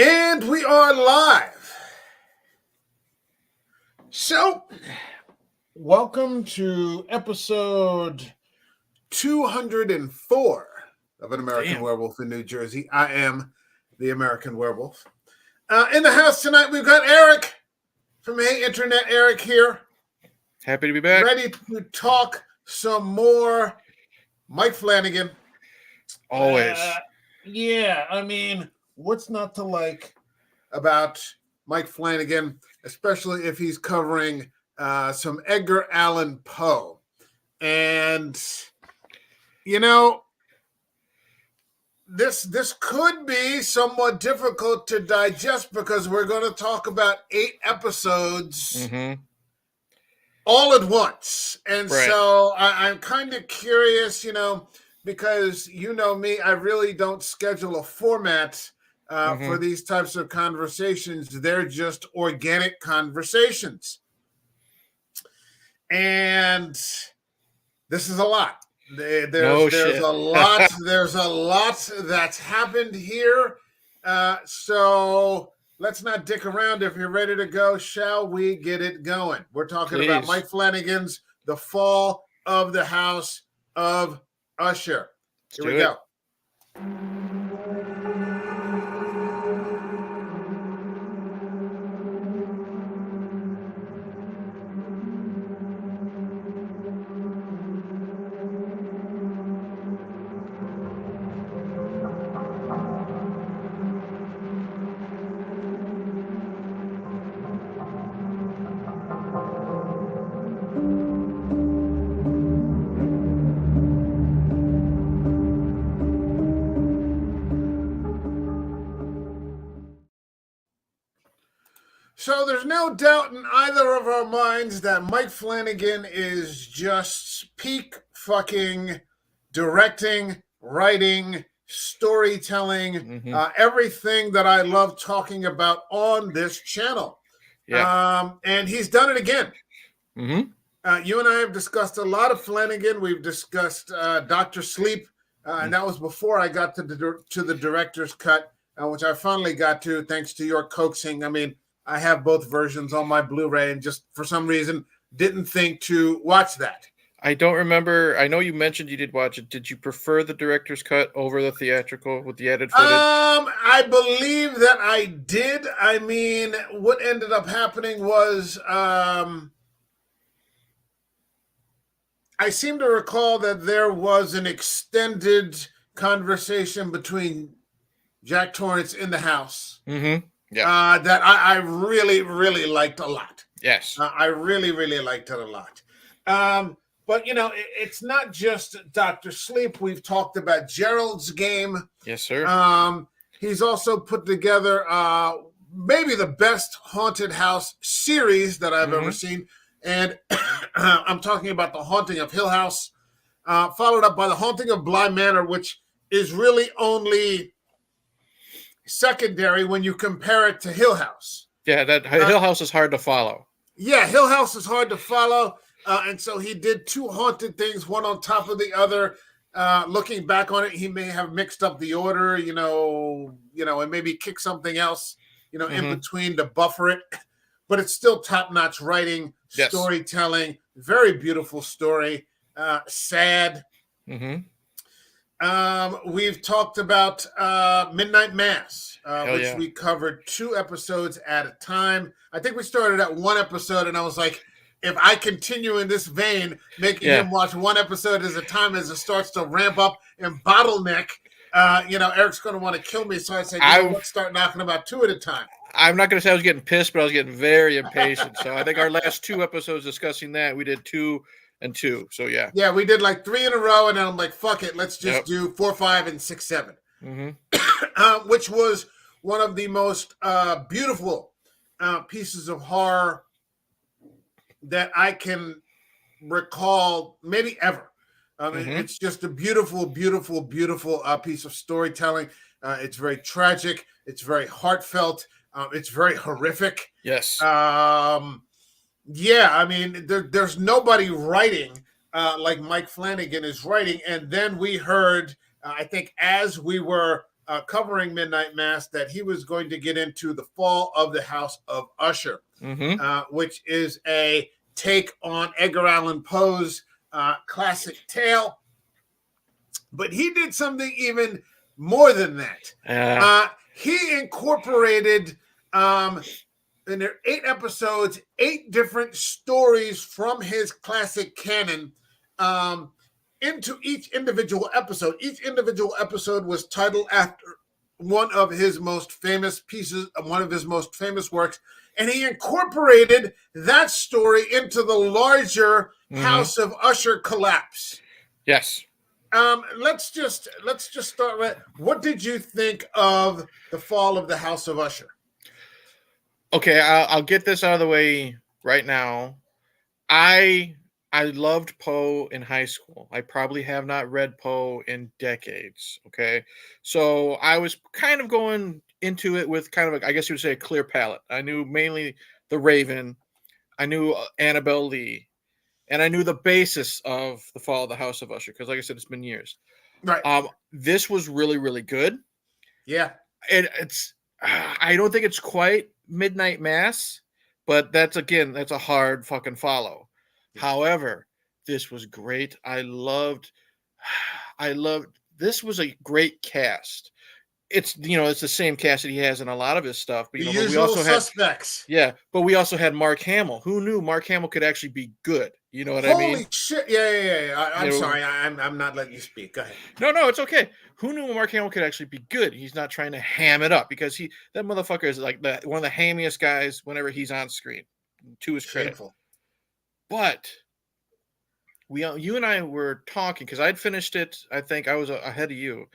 And we are live. So, welcome to episode 204 of An American Werewolf in New Jersey. I am the American Werewolf. In the house tonight, we've got Eric from Hey Internet. Eric here. Happy to be back. Ready to talk some more Mike Flanagan. Always. Yeah, I mean, what's not to like about Mike Flanagan, especially if he's covering some Edgar Allan Poe. And, you know, this could be somewhat difficult to digest because we're going to talk about 8 episodes all at once. And so I'm kind of curious, because you know me, I really don't schedule a format for these types of conversations. They're just organic conversations. And this is a lot. There's a lot. There's a lot that's happened here. So let's not dick around. If you're ready to go, shall we get it going? We're talking about Mike Flanagan's The Fall of the House of Usher. Here we go. So there's no doubt in either of our minds that Mike Flanagan is just peak fucking directing, writing, storytelling, everything that I love talking about on this channel. Yeah. And he's done it again. You and I have discussed a lot of Flanagan. We've discussed Dr. Sleep, and that was before I got to the director's cut, which I finally got to thanks to your coaxing. I mean, I have both versions on my Blu-ray and just for some reason didn't think to watch that. I don't remember. I know you mentioned you did watch it. Did you prefer the director's cut over the theatrical with the added footage? I believe that I did. I mean, what ended up happening was I seem to recall that there was an extended conversation between Jack Torrance in the house. Yeah. That I really, really liked a lot. Yes. I really, really liked it a lot. But, it's not just Dr. Sleep. We've talked about Gerald's Game. Yes, sir. He's also put together maybe the best haunted house series that I've ever seen. And I'm talking about The Haunting of Hill House, followed up by The Haunting of Bly Manor, which is really only secondary when you compare it to Hill House. Yeah, that Hill House is hard to follow. Yeah, Hill House is hard to follow. And so he did 2 haunted things, one on top of the other. Looking back on it, he may have mixed up the order, and maybe kick something else, in between to buffer it. But it's still top-notch writing, storytelling, very beautiful story, sad. We've talked about Midnight Mass, which we covered 2 episodes at a time. I think we started at 1 episode, and I was like, if I continue in this vein, making him watch 1 episode at a time as it starts to ramp up and bottleneck, Eric's going to want to kill me. So I said, let's start knocking about 2 at a time. I'm not going to say I was getting pissed, but I was getting very impatient. So I think our last 2 episodes discussing that, we did 2 and 2. So yeah. Yeah, we did like 3 in a row, and then I'm like, fuck it, let's just do 4, 5, and 6, 7. Which was one of the most beautiful pieces of horror that I can recall maybe ever. It's just a beautiful, beautiful, beautiful piece of storytelling. It's very tragic. It's very heartfelt. It's very horrific. Yes. Yeah, I mean, there's nobody writing like Mike Flanagan is writing. And then we heard, I think as we were covering Midnight Mass that he was going to get into the fall of the House of Usher, which is a take on Edgar Allan Poe's classic tale. But he did something even more than that. He incorporated, in their 8 episodes, 8 different stories from his classic canon into each individual episode. Each individual episode was titled after one of his most famous pieces, one of his most famous works, and he incorporated that story into the larger House of Usher collapse. Yes. Let's just start with, what did you think of the fall of the House of Usher? Okay, I'll get this out of the way right now. I loved Poe in high school. I probably have not read Poe in decades. Okay, so I was kind of going into it with kind of I guess you would say a clear palette. I knew mainly The Raven, I knew Annabelle Lee, and I knew the basis of the fall of the House of Usher because, like I said, it's been years. Right. This was really, really good. Yeah. It's I don't think it's quite Midnight Mass, but that's a hard fucking follow. Yeah. However, this was great. I loved this was a great cast. It's it's the same cast that he has in a lot of his stuff, but but we also suspects. But we also had Mark Hamill. Who knew Mark Hamill could actually be good? You know what Holy I mean? Holy shit! Yeah. I'm sorry. I'm not letting you speak. Go ahead. No, it's okay. Who knew Mark Hamill could actually be good? He's not trying to ham it up because that motherfucker is like one of the hammiest guys whenever he's on screen. To his credit. Shameful. But you and I were talking because I'd finished it. I think I was ahead of you,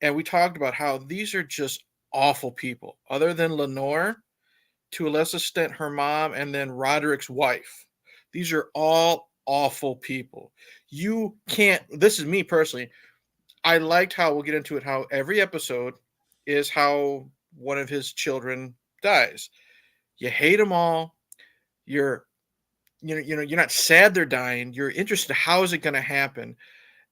and we talked about how these are just awful people. Other than Lenore, to a less extent, her mom, and then Roderick's wife. These are all awful people. You can't. This is me personally. I liked how we'll get into it. How every episode is how one of his children dies. You hate them all. You're not sad they're dying. You're interested. How is it going to happen?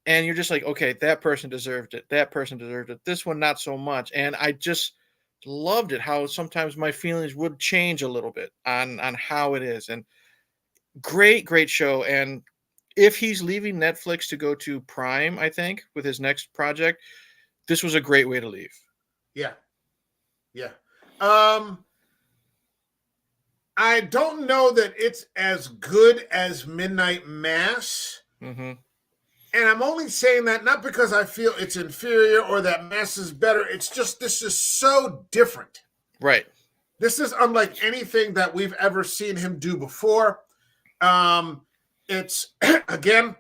And you're just like, okay, that person deserved it. That person deserved it. This one, not so much. And I just loved it. How sometimes my feelings would change a little bit on how it is. And great show. And if he's leaving Netflix to go to Prime, I think with his next project, this was a great way to leave. Yeah. I don't know that it's as good as Midnight Mass. Mm-hmm. And I'm only saying that not because I feel it's inferior or that Mass is better. It's just this is so different. Right. This is unlike anything that we've ever seen him do before. It's, again,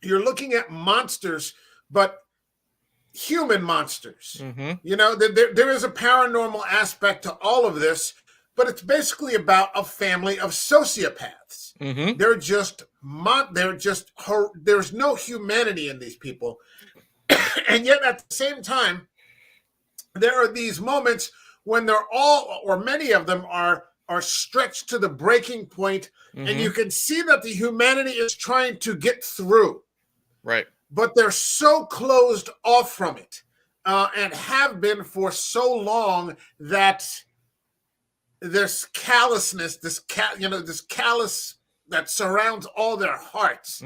you're looking at monsters, but human monsters. Mm-hmm. There is a paranormal aspect to all of this, but it's basically about a family of sociopaths. Mm-hmm. There's no humanity in these people. And yet at the same time, there are these moments when they're all, or many of them are stretched to the breaking point, and you can see that the humanity is trying to get through. Right. But they're so closed off from it, and have been for so long that this callousness, this callous that surrounds all their hearts,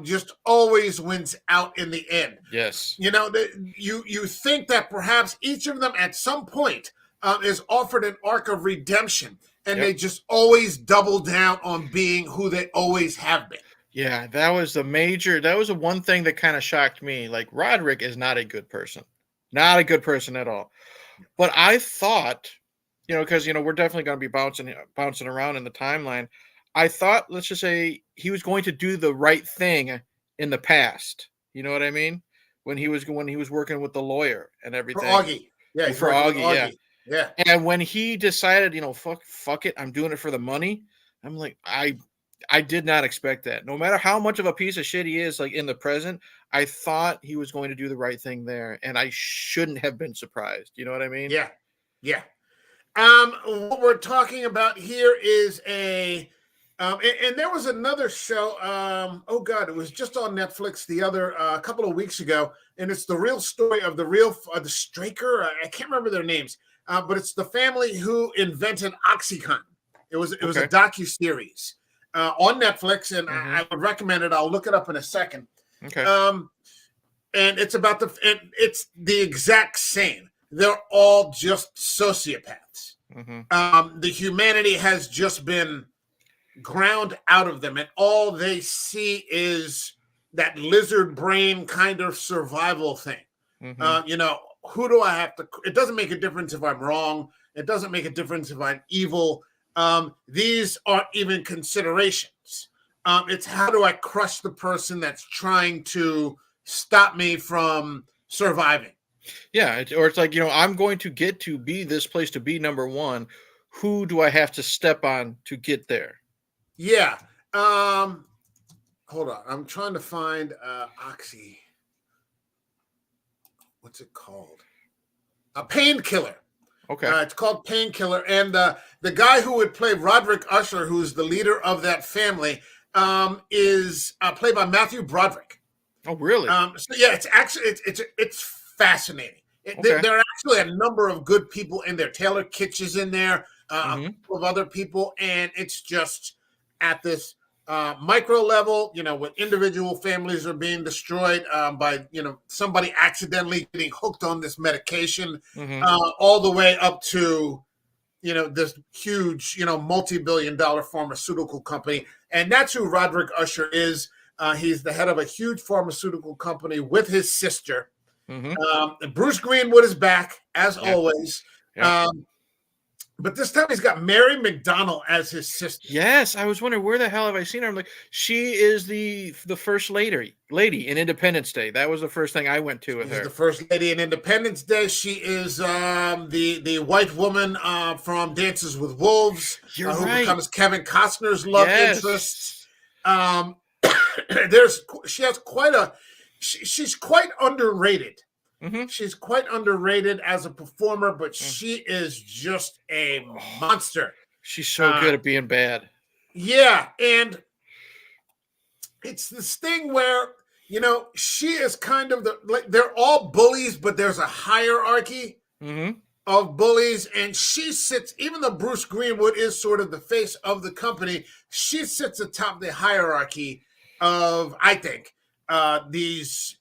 just always wins out in the end. Yes. You think that perhaps each of them at some point is offered an arc of redemption, and they just always double down on being who they always have been. Yeah, that was the one thing that kind of shocked me. Like, Roderick is not a good person. Not a good person at all. But I thought, because, we're definitely going to be bouncing around in the timeline. I thought, let's just say, he was going to do the right thing in the past. You know what I mean? When he was working with the lawyer and everything. For Augie. Yeah, for Augie, yeah. And when he decided, fuck it, I'm doing it for the money. I'm like, I did not expect that. No matter how much of a piece of shit he is, like in the present, I thought he was going to do the right thing there, and I shouldn't have been surprised. You know what I mean? Yeah. What we're talking about here is a And there was another show. Oh God, it was just on Netflix a couple of weeks ago, and it's the real story of the Straker. I can't remember their names, but it's the family who invented OxyContin. It was a Okay. docu-series on Netflix, and Mhm. I would recommend it. I'll look it up in a second. Okay. And it's about it's the exact same. They're all just sociopaths. Mhm. The humanity has just been ground out of them, and all they see is that lizard brain kind of survival thing. Mhm. Who do I have to? It doesn't make a difference if I'm wrong. It doesn't make a difference if I'm evil. These aren't even considerations. It's how do I crush the person that's trying to stop me from surviving? Yeah, or it's like, I'm going to get to be this place to be number one. Who do I have to step on to get there? Yeah. Hold on. I'm trying to find Oxy. What's it called? A Painkiller. Okay. It's called Painkiller, and the guy who would play Roderick Usher, who's the leader of that family, is played by Matthew Broderick. Oh, really? So yeah, it's actually it's fascinating. Okay. There are actually a number of good people in there. Taylor Kitsch is in there, a Mhm. couple of other people, and it's just at this micro level, when individual families are being destroyed by somebody accidentally getting hooked on this medication, Mhm. all the way up to this huge multi-billion-dollar pharmaceutical company, and that's who Roderick Usher is. He's the head of a huge pharmaceutical company with his sister. Mhm. Bruce Greenwood is back as Yeah. always. Yeah. But this time he's got Mary McDonnell as his sister. Yes, I was wondering where the hell have I seen her? I'm like, she is the first lady in Independence Day. That was the first thing I went to with She's her. the first lady in Independence Day. She is the white woman from Dances with Wolves, You're who right. becomes Kevin Costner's love interest. Yes. Um, she has she's quite underrated. Mhm. She's quite underrated as a performer, but she is just a Oh, monster. she's so Uh, good at being bad. yeah, and it's this thing where she is kind of they're all bullies, but there's a hierarchy Mhm. of bullies, and she sits. Even though Bruce Greenwood is sort of the face of the company, she sits atop the hierarchy of, I think, these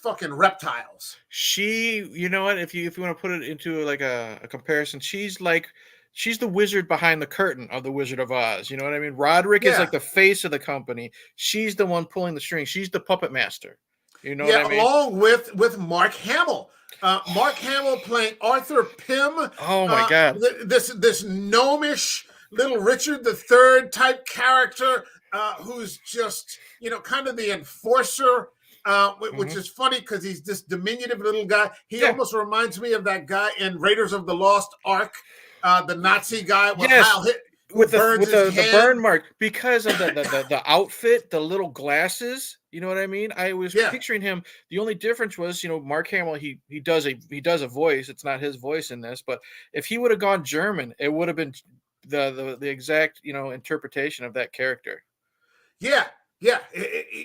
fucking reptiles. You know what? If you want to put it into like a comparison, she's the wizard behind the curtain of the Wizard of Oz. You know what I mean? Roderick is Yeah, like the face of the company. She's the one pulling the strings. She's the puppet master. You know what yeah, I mean? along with Mark Hamill. Mark Hamill playing Arthur Pym, Oh my god. this gnomish little Richard III type character, who's just kind of the enforcer, which Mhm. is funny because he's this diminutive little guy. He Yeah. almost reminds me of that guy in Raiders of the Lost Ark, the Nazi guy with Yes. Heil Hit, who With the burns with his the burn hand. mark because of the outfit, the little glasses. You know what I mean? I was Yeah, picturing him. The only difference was, Mark Hamill. He does a voice. It's not his voice in this, but if he would have gone German, it would have been the exact interpretation of that character. yeah, yeah.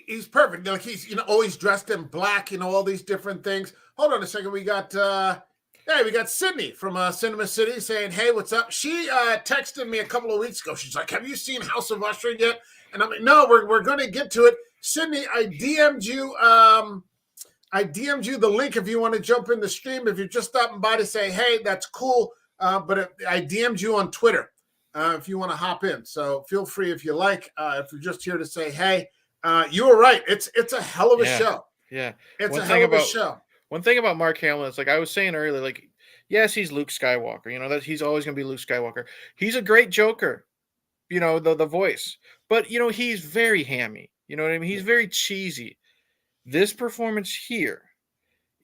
He's perfect. Like he's always dressed in black. All these different things. Hold on a second. We got Sydney from Cinema City saying, "Hey, what's up?" She texted me a couple of weeks ago. She's like, "Have you seen House of Usher yet?" And I'm like, "No, we're going to get to it." Sydney, I DM'd you. I DM'd you the link if you want to jump in the stream. If you're just stopping by to say, "Hey, that's cool," but I DM'd you on Twitter if you want to hop in. So feel free if you like. If you're just here to say, "Hey," you were right. It's a hell of a Yeah, show. yeah. It's One a thing hell of a about show. one thing about Mark Hamill is, like I was saying earlier, like yes, he's Luke Skywalker. That he's always going to be Luke Skywalker. He's a great Joker. The voice, but he's very hammy. You know what I mean? He's Yeah. very cheesy. This performance here,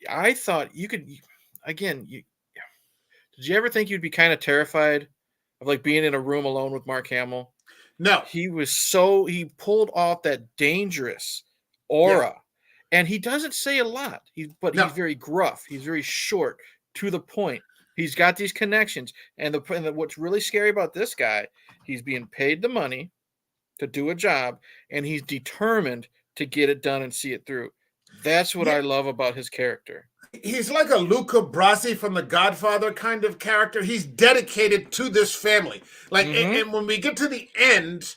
I thought you could again. Did you ever think you'd be kind of terrified of like being in a room alone with Mark Hamill? No. He pulled off that dangerous Yeah. aura, and he doesn't say a lot. But No. he's very gruff. He's very short, to the point. He's got these connections, and what's really scary about this guy, he's being paid the money. to do a job, and he's determined to get it done and see it through. That's what Yeah. I love about his character. He's like a Luca Brasi from The Godfather kind of character. He's dedicated to this family. Like, and when we get to the end,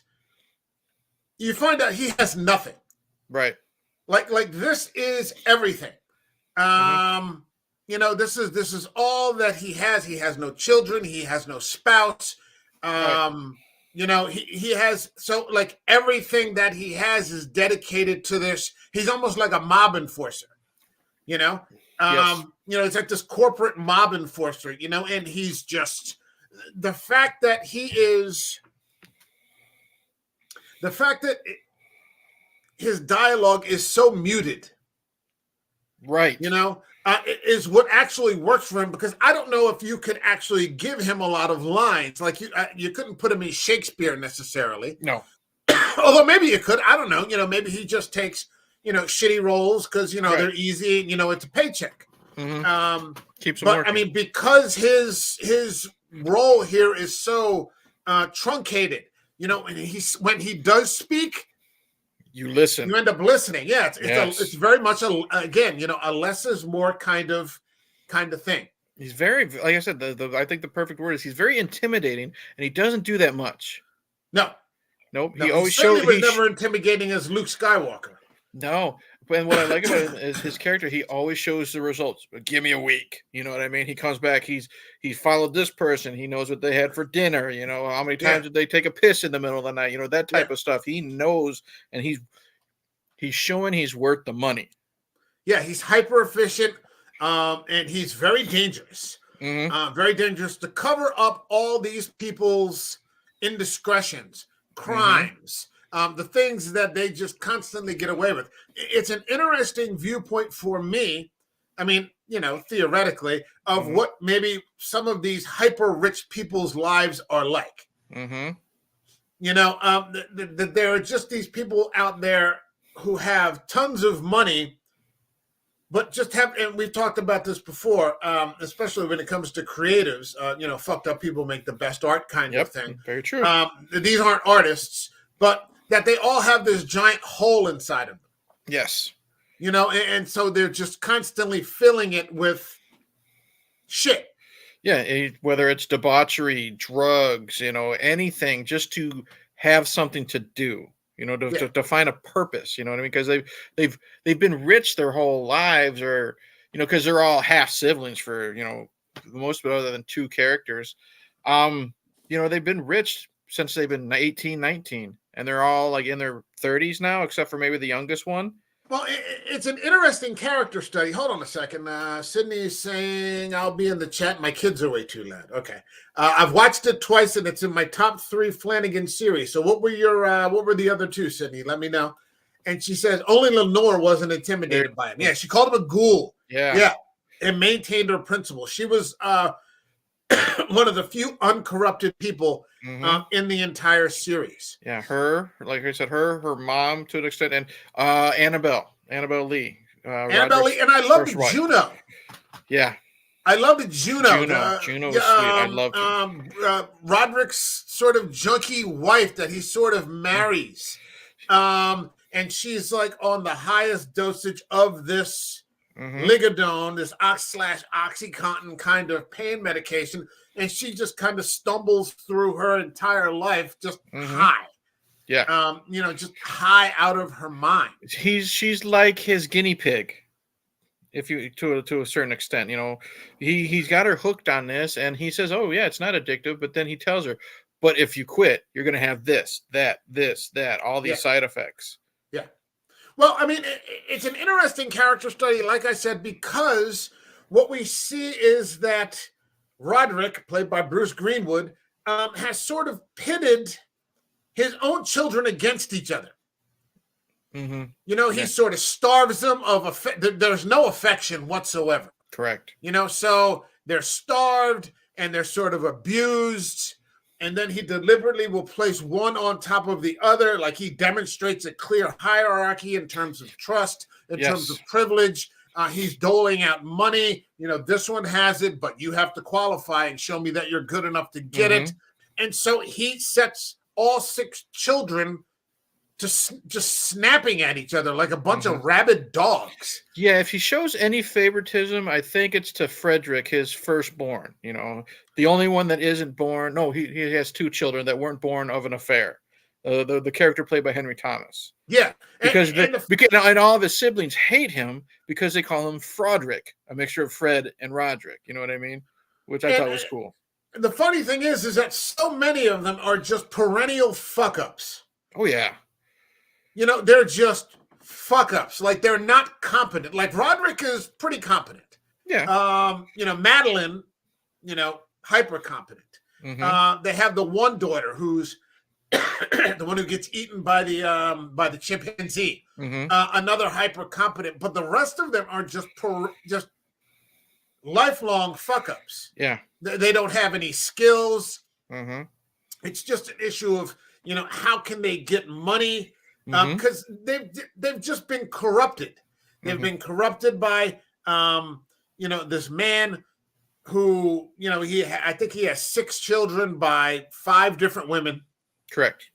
you find out he has nothing. Right. Like this is everything. You know, this is all that he has. He has no children. He has no spouse. Right. You know, he has, so like everything that he has is dedicated to this. He's almost like a mob enforcer, you know? Yes. You know, it's like this corporate mob enforcer, you know, and he's just, the fact that his dialogue is so muted, Right. you know, is what actually works for him, because I don't know if you could actually give him a lot of lines. Like you couldn't put him in Shakespeare necessarily. No. Although maybe you could. I don't know. You know, maybe he just takes, you know, shitty roles because, you know, Right. they're easy. You know, it's a paycheck. Keeps him But working. I mean, because his role here is so truncated, you know, and when he does speak, you listen. you end up listening. Yeah, Yes. it's very much again, you know, a less is more kind of thing. He's very, like I said, I think the perfect word is he's very intimidating, and he doesn't do that much. No, Nope. no, He always certainly shows. was never intimidating as Luke Skywalker. No, and what I like about him is his character. He always shows the results. But give me a week. You know what I mean? He comes back. He's followed this person. He knows what they had for dinner. You know, how many times did they take a piss in the middle of the night? You know, that type of stuff. He knows, and he's showing he's worth the money. Yeah, he's hyper efficient, and he's very dangerous. Very dangerous to cover up all these people's indiscretions, crimes, the things that they just constantly get away with. It's an interesting viewpoint for me. I mean, you know, theoretically, of what maybe some of these hyper rich people's lives are like. You know, there are just these people out there who have tons of money, but just have, and we've talked about this before, especially when it comes to creatives, you know, fucked up people make the best art kind of thing. Very true. These aren't artists, but that they all have this giant hole inside of them. Yes. You know, and so they're just constantly filling it with shit. Yeah, whether it's debauchery, drugs, you know, anything, just to have something to do. You know, to find a purpose, you know what I mean? Because they've been rich their whole lives, or, you know, because they're all half siblings for, you know, most of it other than two characters. You know, they've been rich since they've been 18, 19, and they're all like in their 30s now, except for maybe the youngest one. Well, it's an interesting character study. Hold on a second. Sydney is saying, I'll be in the chat. My kids are way too loud. Okay. I've watched it twice, and it's in my top 3 Flanagan series. So what were the other 2, Sydney? Let me know. And she says, only Lenore wasn't intimidated by him. Yeah, she called him a ghoul. Yeah. And maintained her principles. She was one of the few uncorrupted people in the entire series. Yeah, her, like I said, her mom to an extent, and Annabelle Lee. Annabelle Lee, and I loved Juno. Yeah. I loved Juno. Juno was sweet. I loved her. Roderick's sort of junkie wife that he sort of marries. And she's like on the highest dosage of this Ligadone, this Oxycontin kind of pain medication, and she just kind of stumbles through her entire life just high. Yeah. You know, just high out of her mind. She's like his guinea pig, if you to a certain extent. You know, he's got her hooked on this, and he says, "Oh yeah, it's not addictive," but then he tells her, "But if you quit, you're going to have this, that, all these side effects." Yeah. Well, I mean, it's an interesting character study, like I said, because what we see is that Roderick, played by Bruce Greenwood, has sort of pitted his own children against each other. You know, he sort of starves them of there's no affection whatsoever. Correct. You know, so they're starved and they're sort of abused. And then he deliberately will place one on top of the other. Like he demonstrates a clear hierarchy in terms of trust, in terms of privilege. He's doling out money. You know, this one has it, but you have to qualify and show me that you're good enough to get it. And so he sets all 6 children just snapping at each other like a bunch of rabid dogs. Yeah, if he shows any favoritism, I think it's to Frederick, his firstborn. The only one that isn't born. No, he has 2 children that weren't born of an affair. The character played by Henry Thomas. Yeah, because all of his siblings hate him because they call him Froderick, a mixture of Fred and Roderick. You know what I mean? Which I thought was cool. The funny thing is that so many of them are just perennial fuck-ups. Oh, yeah. They're just fuck-ups. Like, they're not competent. Like, Roderick is pretty competent. Yeah. Madeline, hyper-competent. They have the one daughter who's the one who gets eaten by the chimpanzee. Another hyper-competent. But the rest of them are just lifelong fuck-ups. Yeah. They don't have any skills. It's just an issue of, how can they get money? Because they've just been corrupted. They've been corrupted by, this man who, I think he has 6 children by 5 different women. Correct.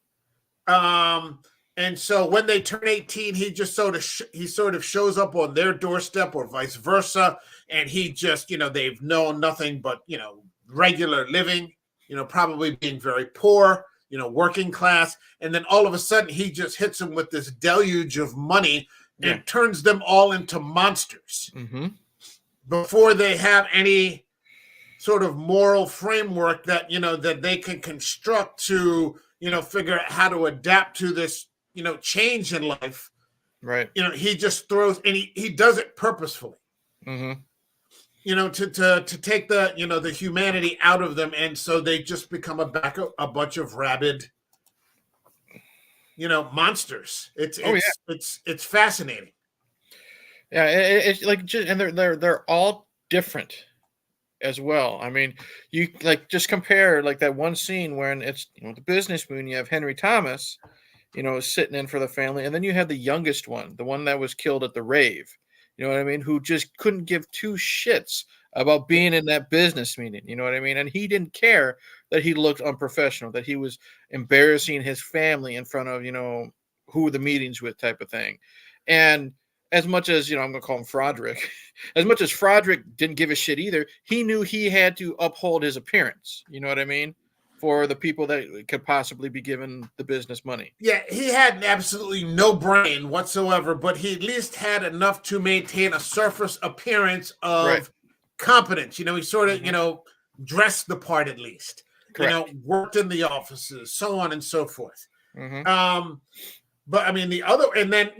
And so when they turn 18, he just sort of shows up on their doorstep or vice versa. And he just, they've known nothing but, regular living, probably being very poor, working class. And then all of a sudden he just hits them with this deluge of money and turns them all into monsters before they have any sort of moral framework that, that they can construct to, figure out how to adapt to this, change in life. Right. He just throws, and he does it purposefully. To take the, the humanity out of them. And so they just become a bunch of rabid, monsters. It's fascinating. Yeah. It's like, and they're all different as well. I mean, you just compare that one scene when it's, the business moon, you have Henry Thomas, sitting in for the family. And then you have the youngest one, the one that was killed at the rave. You know what I mean? Who just couldn't give 2 shits about being in that business meeting. You know what I mean? And he didn't care that he looked unprofessional, that he was embarrassing his family in front of, who the meetings with type of thing. And as much as, I'm going to call him Froderick, as much as Froderick didn't give a shit either, he knew he had to uphold his appearance. You know what I mean? For the people that could possibly be given the business money. Yeah, he had absolutely no brain whatsoever, but he at least had enough to maintain a surface appearance of competence. He sort of, dressed the part at least. Correct. Worked in the offices, so on and so forth. But I mean, and then,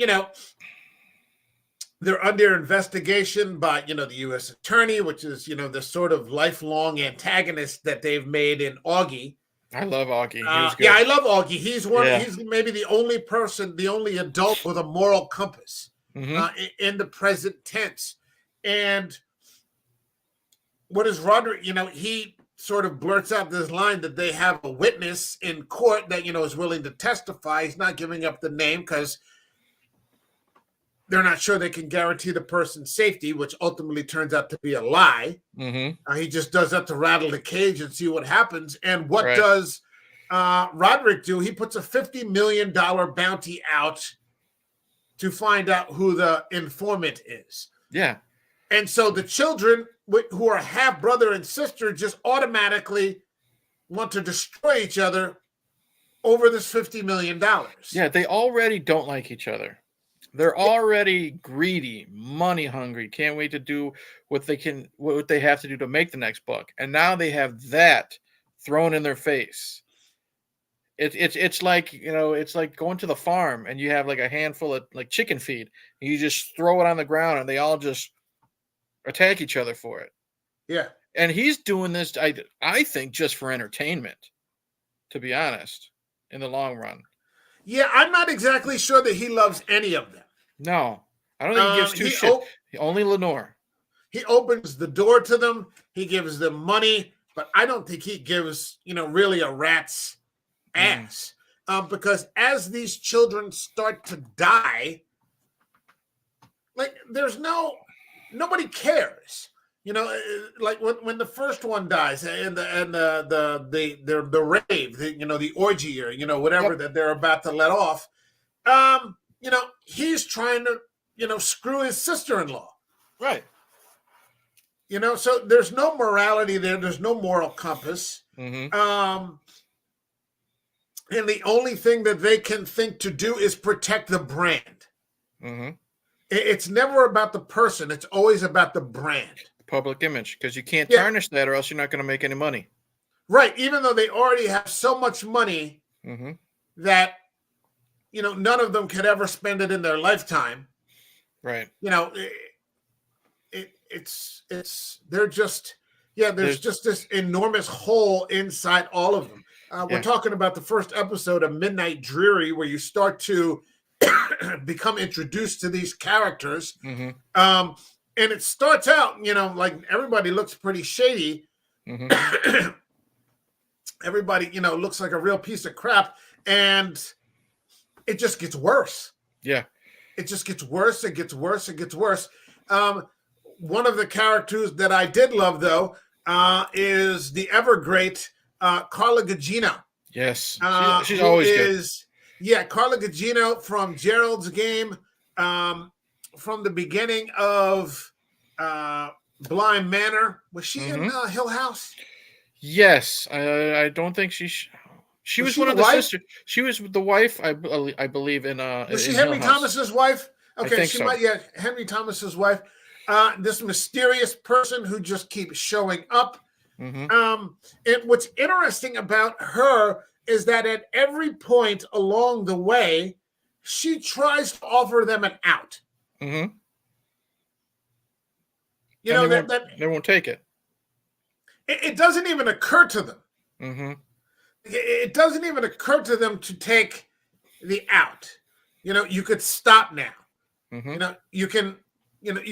they're under investigation by, the U.S. attorney, which is, the sort of lifelong antagonist that they've made in Augie. I love Augie. Yeah, I love Augie. He's he's maybe the only adult with a moral compass in the present tense. And what is Roderick? He sort of blurts out this line that they have a witness in court that, is willing to testify. He's not giving up the name because they're not sure they can guarantee the person's safety, which ultimately turns out to be a lie. He just does that to rattle the cage and see what happens. And what does Roderick do? He puts a $50 million bounty out to find out who the informant is. Yeah. And so the children who are half brother and sister just automatically want to destroy each other over this $50 million. Yeah, they already don't like each other. They're already greedy, money hungry, can't wait to do what they have to do to make the next buck. And now they have that thrown in their face. It's like, it's like going to the farm and you have like a handful of like chicken feed. And you just throw it on the ground and they all just attack each other for it. Yeah. And he's doing this, I think, just for entertainment, to be honest, in the long run. Yeah, I'm not exactly sure that he loves any of them. No, I don't think he gives 2 shit. Only Lenore. He opens the door to them. He gives them money, but I don't think he gives, really a rat's ass. Because as these children start to die, like nobody cares. Like when the first one dies and the rave, the orgy or whatever that they're about to let off, He's trying to, screw his sister-in-law. Right. So there's no morality there. There's no moral compass. Mm-hmm. And the only thing that they can think to do is protect the brand. Mm-hmm. It's never about the person. It's always about the brand. Public image, because you can't tarnish that, or else you're not going to make any money. Right. Even though they already have so much money that, none of them could ever spend it in their lifetime. Right. They're just, there's just this enormous hole inside all of them. We're talking about the first episode of Midnight Dreary, where you start to become introduced to these characters. Mm-hmm. And it starts out, like everybody looks pretty shady. Mm-hmm. Everybody, looks like a real piece of crap. And it just gets worse. Yeah. It just gets worse. It gets worse. It gets worse. One of the characters that I did love, though, is the ever great Carla Gugino. Yes. She's always good. Yeah, Carla Gugino from Gerald's Game, from the beginning of Blind Manor. Was she in Hill House? Yes. I don't think she was one of the sisters. She was the wife, I believe, in was she Henry Thomas's wife? Okay, I think so. Henry Thomas's wife. This mysterious person who just keeps showing up. Mm-hmm. And what's interesting about her is that at every point along the way, she tries to offer them an out. Mm-hmm. They won't take it. It doesn't even occur to them. Mm-hmm. It doesn't even occur to them to take the out. You could stop now. Mm-hmm. You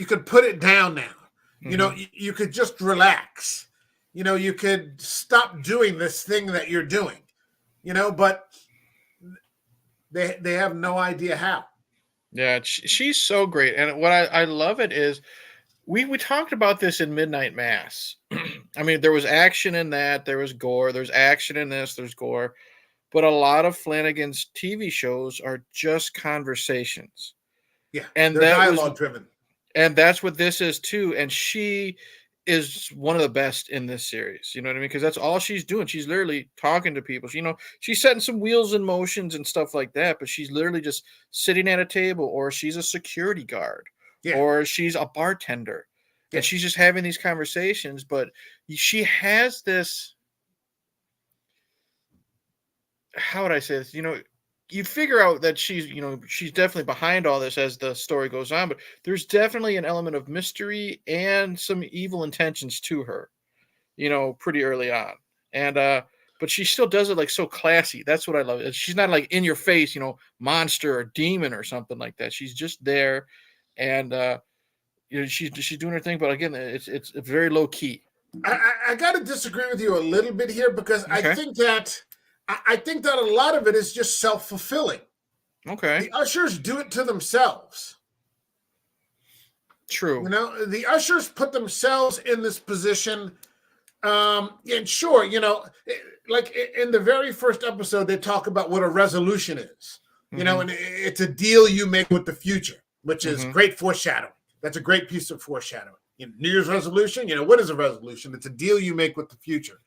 could put it down now. Mm-hmm. You could just relax. You could stop doing this thing that you're doing. But they have no idea how. Yeah, she's so great. And what I love it is we talked about this in Midnight Mass. I mean, there was action in that, there was gore, there's action in this, there's gore. But a lot of Flanagan's TV shows are just conversations. Yeah, and they're dialogue driven. And that's what this is too. And she is one of the best in this series. You know what I mean? Because that's all she's doing. She's literally talking to people. She's setting some wheels in motions and stuff like that, but she's literally just sitting at a table, or she's a security guard, or she's a bartender. Yeah. And she's just having these conversations, but she has this, how would I say this? You figure out that she's definitely behind all this as the story goes on, but there's definitely an element of mystery and some evil intentions to her, pretty early on. And, but she still does it like so classy. That's what I love. She's not like in your face, monster or demon or something like that. She's just there, and she's doing her thing. But again, it's very low key. I got to disagree with you a little bit here, because I think that a lot of it is just self-fulfilling. Okay. The Ushers do it to themselves. True. The Ushers put themselves in this position. And sure, like in the very first episode, they talk about what a resolution is. And it's a deal you make with the future, which is great foreshadowing. That's a great piece of foreshadowing. New Year's resolution, what is a resolution? It's a deal you make with the future.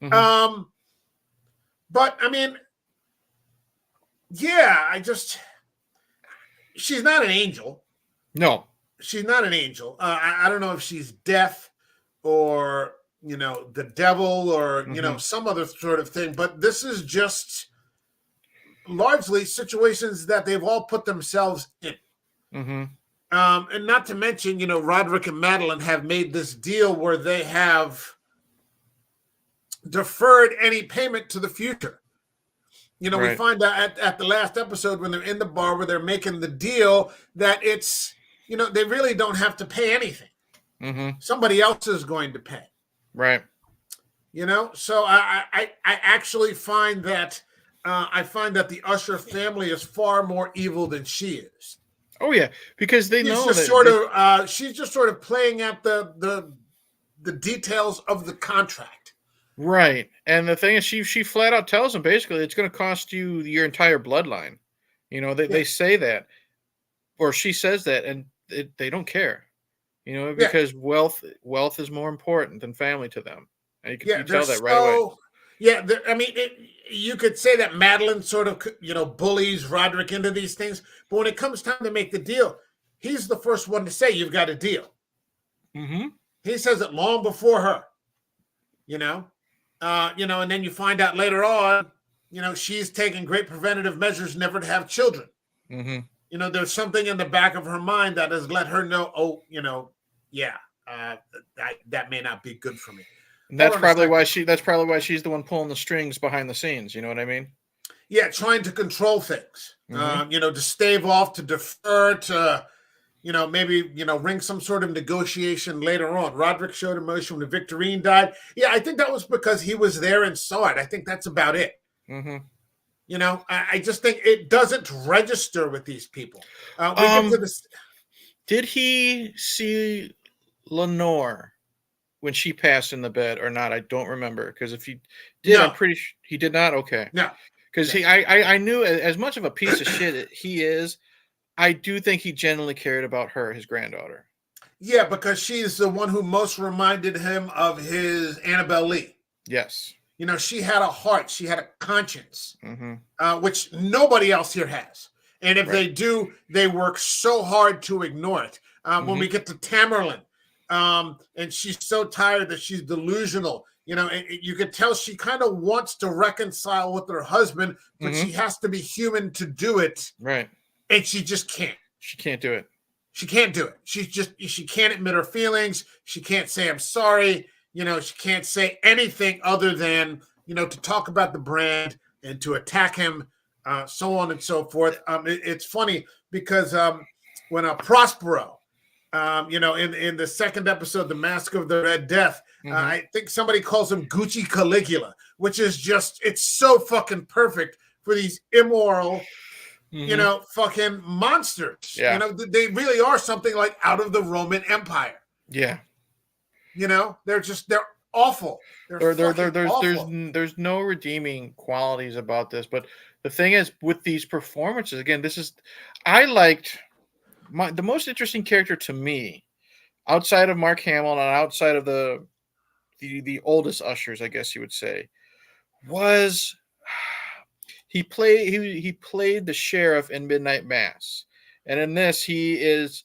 Mm-hmm. But I mean, she's not an angel. No, she's not an angel. I don't know if she's death or, the devil or, some other sort of thing. But this is just largely situations that they've all put themselves in. Mm-hmm. And not to mention, Roderick and Madeline have made this deal where they have deferred any payment to the future. Right. We find out at the last episode when they're in the bar where they're making the deal that it's, they really don't have to pay anything. Mm-hmm. Somebody else is going to pay. Right. So I actually find that the Usher family is far more evil than she is. Oh yeah, because they know that she's just sort of playing at the details of the contract. Right. And the thing is, she flat out tells him basically it's going to cost you your entire bloodline. You know, they say that, or she says that, and they don't care. You know, Yeah, because wealth is more important than family to them, and yeah, you they're tell that right away. so. Yeah, I mean, you could say that Madeline sort of, bullies Roderick into these things, but when it comes time to make the deal, he's the first one to say, "You've got a deal." Mm-hmm. He says it long before her, you know, and then you find out later on, she's taking great preventative measures never to have children. Mm-hmm. There's something in the back of her mind that has let her know, oh, yeah, that may not be good for me. And Hold on a second. that's probably why she's the one pulling the strings behind the scenes. You know what I mean? Yeah, trying to control things, Mm-hmm. to stave off, to defer, to, maybe, ring some sort of negotiation later on. Roderick showed emotion when Victorine died. Yeah, I think that was because he was there and saw it. I think that's about it. Mm-hmm. I just think it doesn't register with these people. We get to this. Did he see Lenore when she passed in the bed or not? I don't remember, because if he did, No. I'm pretty sure he did not. Okay. No. Because I knew, as much of a piece of shit he is, I do think he genuinely cared about her, his granddaughter. Yeah, because she's the one who most reminded him of his Annabelle Lee. Yes. She had a heart. She had a conscience, Mm-hmm. which nobody else here has. And if Right. they do, they work so hard to ignore it. When we get to Tamerlan, and she's so tired that she's delusional, and you can tell she kind of wants to reconcile with her husband, but she has to be human to do it. Right. And she just can't. She can't do it. She can't do it. She can't admit her feelings. She can't say, I'm sorry. She can't say anything other than, to talk about the brand and to attack him, so on and so forth. It's funny because when Prospero, in the second episode, The Mask of the Red Death, I think somebody calls him Gucci Caligula, which is it's so fucking perfect for these immoral, fucking monsters. Yeah. They really are something like out of the Roman Empire. Yeah. They're awful. There's no redeeming qualities about this. But the thing is, with these performances, again, I liked the most interesting character to me, outside of Mark Hamill and outside of the oldest Ushers, I guess you would say, was he played the sheriff in Midnight Mass, and in this he is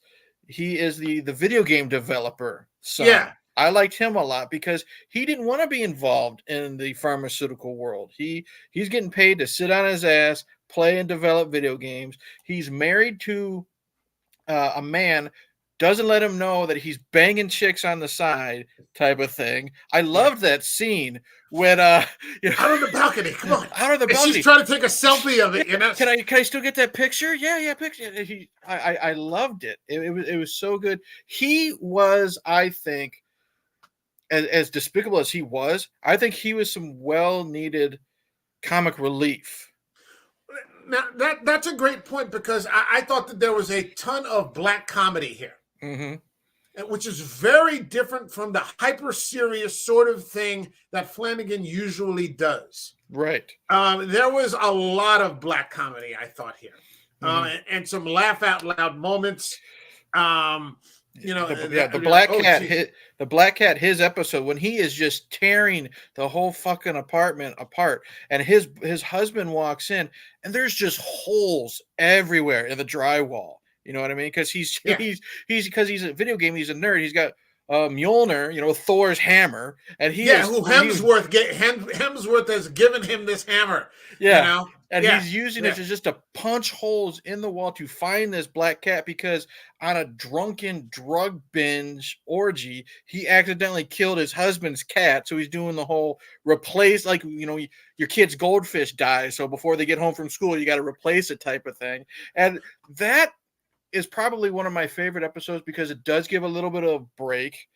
the video game developer son. Yeah. I liked him a lot because he didn't want to be involved in the pharmaceutical world. He's getting paid to sit on his ass, play and develop video games. He's married to a man, doesn't let him know that he's banging chicks on the side, type of thing. I loved that scene when out on the balcony. Come on, out on the balcony. She's trying to take a selfie of it. Can I still get that picture? Yeah, picture. I loved it. It was so good. He was, I think, as despicable as he was, I think he was some well-needed comic relief. Now that's a great point, because I thought that there was a ton of black comedy here, which is very different from the hyper serious sort of thing that Flanagan usually does. Right. There was a lot of black comedy, I thought, here, and some laugh out loud moments. The Black Cat, his episode when he is just tearing the whole fucking apartment apart, and his husband walks in, and there's just holes everywhere in the drywall. You know what I mean? Because he's a video game. He's a nerd. He's got Mjolnir, Thor's hammer, and Hemsworth has given him this hammer. Yeah. He's using it to punch holes in the wall to find this black cat, because on a drunken drug binge orgy, he accidentally killed his husband's cat. So he's doing the whole replace, your kid's goldfish dies, so before they get home from school, you got to replace it type of thing. And that is probably one of my favorite episodes, because it does give a little bit of break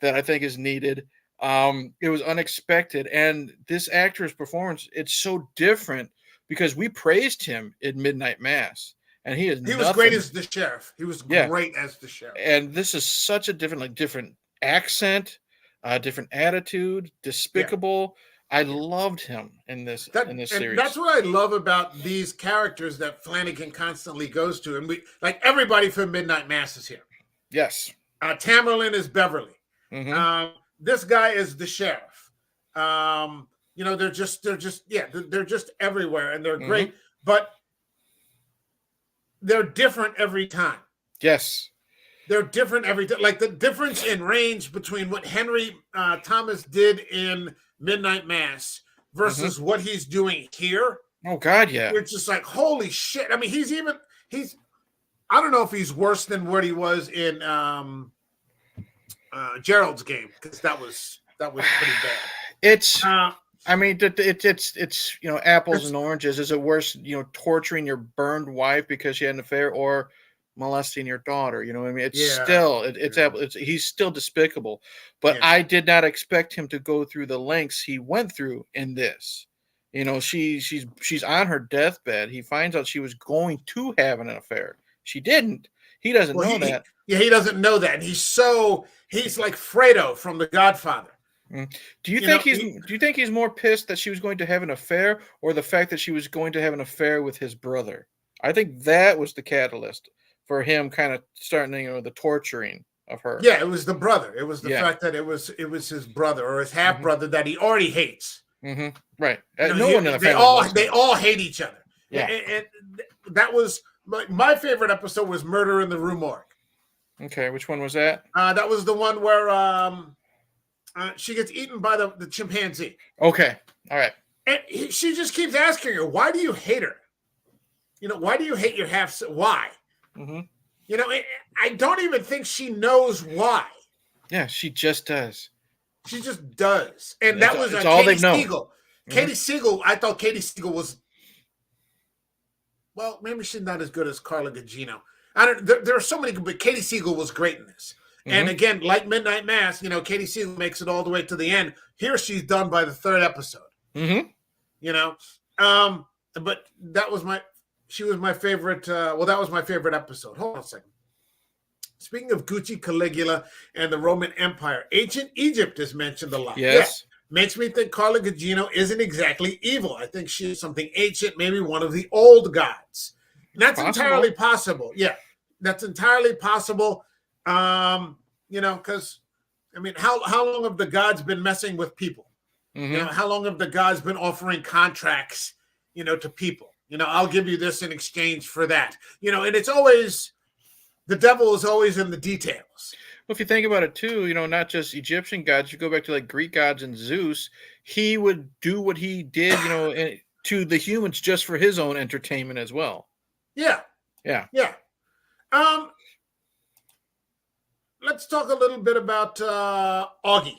that I think is needed. It was unexpected. And this actor's performance, it's so different, because we praised him in Midnight Mass, and he was great as the sheriff. He was great as the sheriff. And this is such a different accent, different attitude, despicable. I loved him in this series. That's what I love about these characters that Flanagan constantly goes to, and we like everybody from Midnight Mass is here. Yes. Tamerlane is Beverly. Mm-hmm. This guy is the sheriff. They're just everywhere, and they're great, Mm-hmm. but they're different every time. Yes. They're different every time. Like the difference in range between what Henry Thomas did in Midnight Mass versus what he's doing here. Oh God, yeah. It's just like, holy shit. I mean, he's I don't know if he's worse than what he was in Gerald's Game, because that was pretty bad. It's I mean, it's apples and oranges. Is it worse, torturing your burned wife because she had an affair, or molesting your daughter? You know what I mean? It's still he's still despicable. But I did not expect him to go through the lengths he went through in this. She's on her deathbed. He finds out she was going to have an affair. She didn't. He doesn't know that. He doesn't know that. And he's like Fredo from The Godfather. Do you think he's more pissed that she was going to have an affair, or the fact that she was going to have an affair with his brother? I think that was the catalyst for him kind of starting, the torturing of her. Yeah, it was the brother. It was the fact that it was his brother or his half brother that he already hates. Mm-hmm. Right. No one in the family. They all hate each other. Yeah. And that was my favorite episode was Murder in the Rue Morgue. Okay, which one was that? That was the one where she gets eaten by the chimpanzee. Okay, all right. And she just keeps asking her, "Why do you hate her? Why do you hate your half? Why?" Mm-hmm. I don't even think she knows why. Yeah, she just does. She just does, and that was all they've known. Katie Siegel. I thought Katie Siegel was. Well, maybe she's not as good as Carla Gugino. There are so many, but Katie Siegel was great in this. Mm-hmm. And again, like Midnight Mass, Katie Siegel makes it all the way to the end. Here she's done by the third episode. Mm-hmm. But she was my favorite. That was my favorite episode. Hold on a second. Speaking of Gucci, Caligula, and the Roman Empire, ancient Egypt is mentioned a lot. Yes. Yeah. Makes me think Carla Gugino isn't exactly evil. I think she's something ancient, maybe one of the old gods. And that's entirely possible. Yeah, that's entirely possible. Because, how long have the gods been messing with people? Mm-hmm. How long have the gods been offering contracts, to people? I'll give you this in exchange for that. And it's always, the devil is always in the details. Well, if you think about it too, not just Egyptian gods, you go back to like Greek gods and Zeus, he would do what he did, to the humans just for his own entertainment as well. Yeah. Yeah. Yeah. Let's talk a little bit about Augie.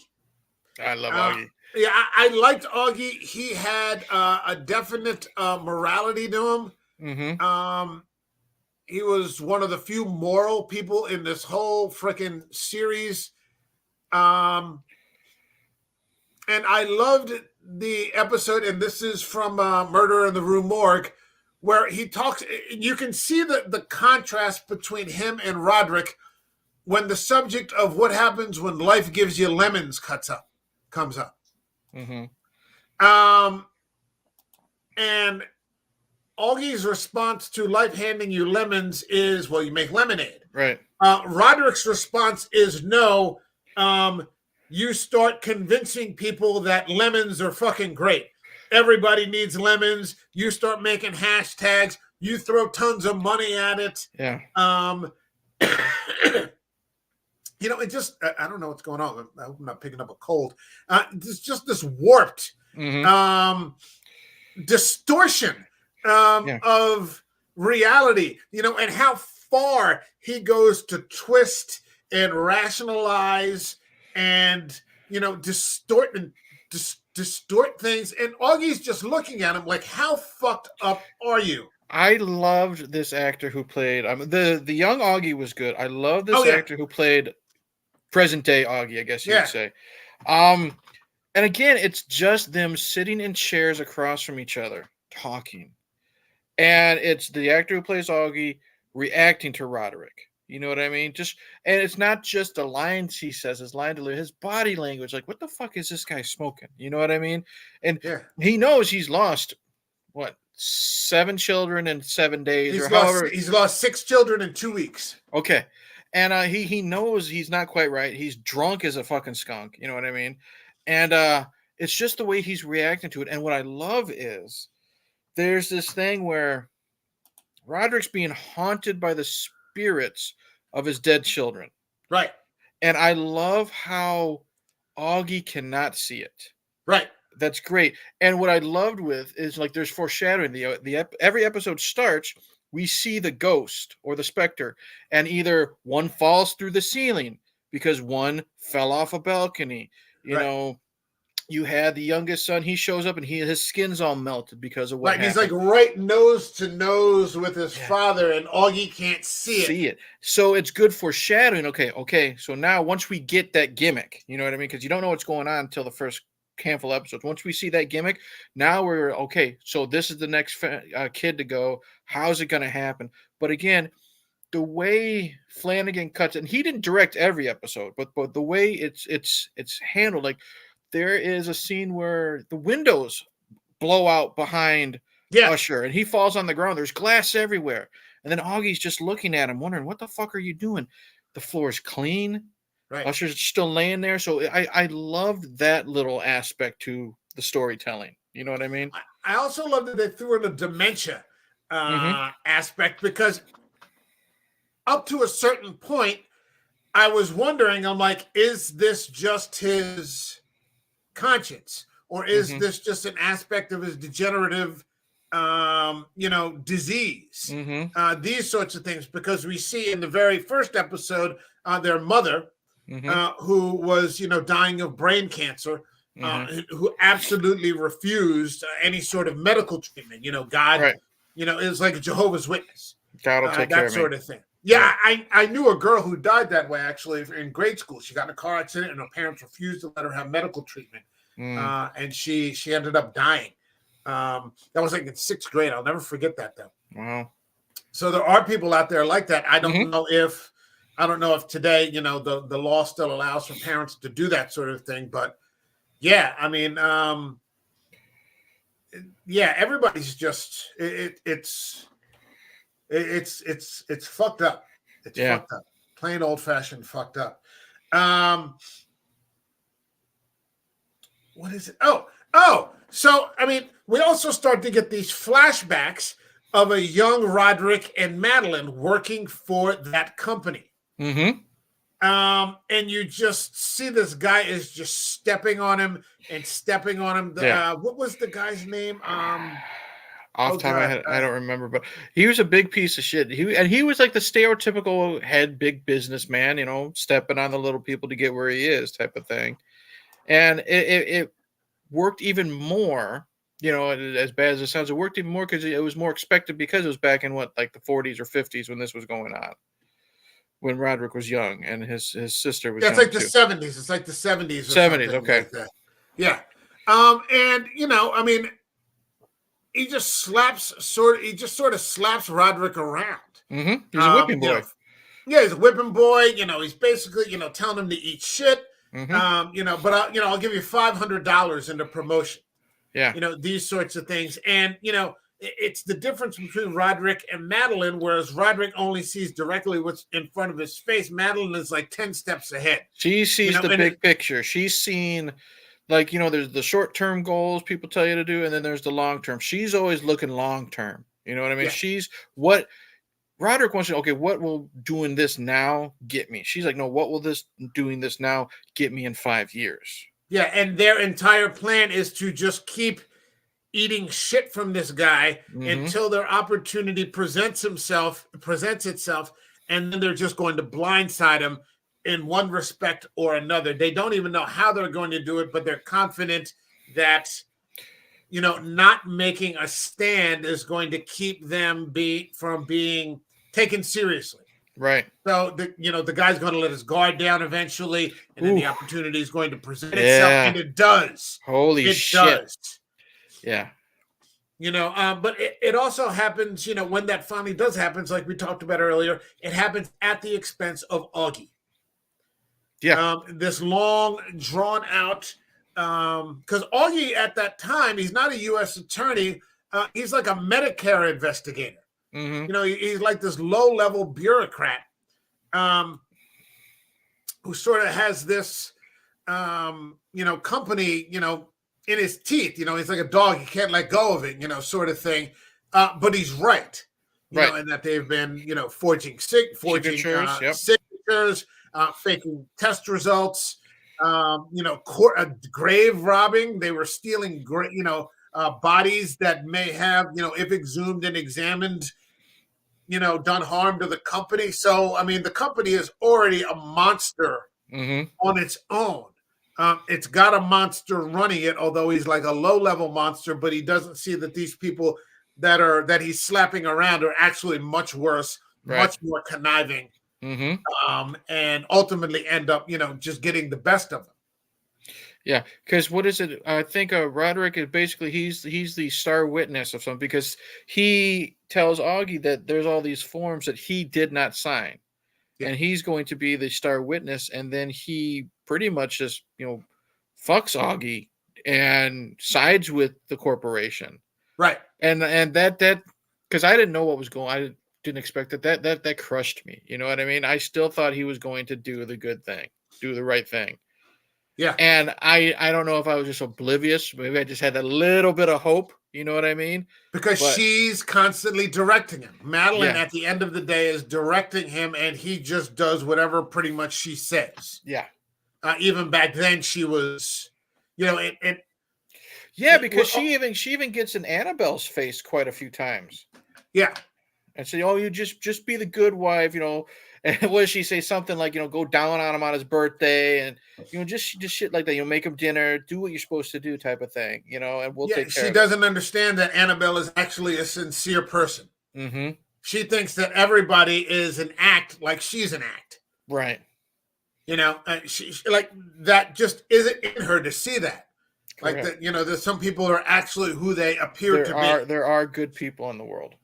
I love Augie. Yeah, I liked Augie. He had a definite morality to him. Mm-hmm. He was one of the few moral people in this whole freaking series. And I loved the episode, and this is from Murder in the Rue Morgue, where he talks, you can see the contrast between him and Roderick when the subject of what happens when life gives you lemons comes up. Mm-hmm. And Augie's response to life handing you lemons is, well, you make lemonade. Right. Roderick's response is no. You start convincing people that lemons are fucking great. Everybody needs lemons. You start making hashtags. You throw tons of money at it. Yeah. It just, I don't know what's going on. I hope I'm not picking up a cold. It's just this warped distortion of reality, and how far he goes to twist and rationalize and, distort things. And Augie's just looking at him like, how fucked up are you? I loved this actor who played, the young Augie was good. I love this actor who played present day Augie, I guess you would say. And again, it's just them sitting in chairs across from each other, talking. And it's the actor who plays Augie reacting to Roderick. You know what I mean? And it's not just the lines he says, his line delivery, his body language. Like, what the fuck is this guy smoking? You know what I mean? And Yeah. he knows he's lost what 7 children in 7 days or however. He's lost 6 children in 2 weeks. Okay. And he knows he's not quite right. He's drunk as a fucking skunk. You know what I mean? And it's just the way he's reacting to it. And what I love is there's this thing where Roderick's being haunted by the spirits of his dead children. Right. And I love how Augie cannot see it. Right. That's great. And what I loved with is like there's foreshadowing. Every episode starts, we see the ghost or the specter, and either one falls through the ceiling because one fell off a balcony. You know, you had the youngest son. He shows up and his skin's all melted because of what happened. He's like right nose to nose with his father, and Augie can't see it. So it's good foreshadowing. Okay. So now once we get that gimmick, you know what I mean? Because you don't know what's going on until the first handful of episodes. Once we see that gimmick, now we're okay. So this is the next kid to go. How's it going to happen? But again, the way Flanagan cuts it, and he didn't direct every episode, but the way it's handled, like there is a scene where the windows blow out behind Usher, and he falls on the ground. There's glass everywhere, and then Augie's just looking at him, wondering, "What the fuck are you doing?" The floor is clean. Right. Usher's still laying there. So I loved that little aspect to the storytelling. You know what I mean? I also love that they threw in a dementia aspect, because up to a certain point, I was wondering, I'm like, is this just his conscience? Or is this just an aspect of his degenerative, disease? These sorts of things, because we see in the very first episode, their mother, who was, dying of brain cancer, who absolutely refused any sort of medical treatment. God, is like a Jehovah's Witness. God will take care of that sort of thing. Yeah, I knew a girl who died that way, actually, in grade school. She got in a car accident, and her parents refused to let her have medical treatment. And she ended up dying. That was like in 6th grade. I'll never forget that, though. Wow. So there are people out there like that. I don't know if today, the law still allows for parents to do that sort of thing. But yeah, I mean, everybody's just it's fucked up. It's fucked up. Plain old fashioned fucked up. What is it? Oh. So I mean, we also start to get these flashbacks of a young Roderick and Madeline working for that company. And you just see this guy is just stepping on him. What was the guy's name? Off time I don't remember, but he was a big piece of shit. He was like the stereotypical head big businessman, stepping on the little people to get where he is type of thing. And it worked even more, as bad as it sounds, it worked even more because it was more expected, because it was back in like the 40s or 50s when this was going on, when Roderick was young and his sister was young. It's like the 70s. It's like the 70s. 70s, okay. Like that. Yeah. And I mean, he just sort of slaps Roderick around. He's a whipping boy. He's a whipping boy. He's basically, telling him to eat shit. But I'll give you $500 in the promotion. Yeah. These sorts of things. And, it's the difference between Roderick and Madeline, whereas Roderick only sees directly what's in front of his face. Madeline is like 10 steps ahead. She sees the big picture. She's seen, like, there's the short-term goals people tell you to do, and then there's the long-term. She's always looking long-term. You know what I mean? Yeah. She's what Roderick wants to, what will doing this now get me? She's like, no, what will doing this now get me in 5 years? Yeah, and their entire plan is to just keep eating shit from this guy until their opportunity presents itself, and then they're just going to blindside him in one respect or another. They don't even know how they're going to do it, but they're confident that, not making a stand is going to keep them from being taken seriously. Right. So the guy's going to let his guard down eventually, and then the opportunity is going to present itself, and it does. Holy shit. Does. Yeah. But it also happens, when that finally does happen, like we talked about earlier, it happens at the expense of Augie. Yeah. This long, drawn out, because Augie at that time, he's not a U.S. attorney. He's like a Medicare investigator. Mm-hmm. He's like this low level bureaucrat who sort of has this, company, in his teeth. He's like a dog. He can't let go of it, sort of thing. But he's right, Right. and that they've been, forging Signatures. Yep. signatures, faking test results, grave robbing. They were stealing, bodies that may have, if exhumed and examined, done harm to the company. So, I mean, the company is already a monster on its own. It's got a monster running it, although he's like a low-level monster, but he doesn't see that these people that he's slapping around are actually much worse, much more conniving, and ultimately end up, just getting the best of them. Yeah, because what is it? I think Roderick is basically he's the star witness of something, because he tells Augie that there's all these forms that he did not sign, and he's going to be the star witness, and then he pretty much just fucks Augie and sides with the corporation, right? And that because I didn't know what was going. I didn't expect that crushed me. You know what I mean? I still thought he was going to do the good thing, do the right thing. Yeah. And I don't know if I was just oblivious. Maybe I just had a little bit of hope. You know what I mean? Because she's constantly directing him. Madeline, at the end of the day, is directing him, and he just does whatever pretty much she says. Yeah. Even back then, she was, because she even gets in Annabelle's face quite a few times. Yeah. And say, "Oh, you just be the good wife," And what does she say? Something like, go down on him on his birthday, and just shit like that. Make him dinner, do what you're supposed to do, type of thing. And we'll take care. She doesn't understand that Annabelle is actually a sincere person. Mm-hmm. She thinks that everybody is an act, like she's an act. Right. She like that just isn't in her to see that. Correct. Like that, there's some people who are actually who they appear to be. There are good people in the world.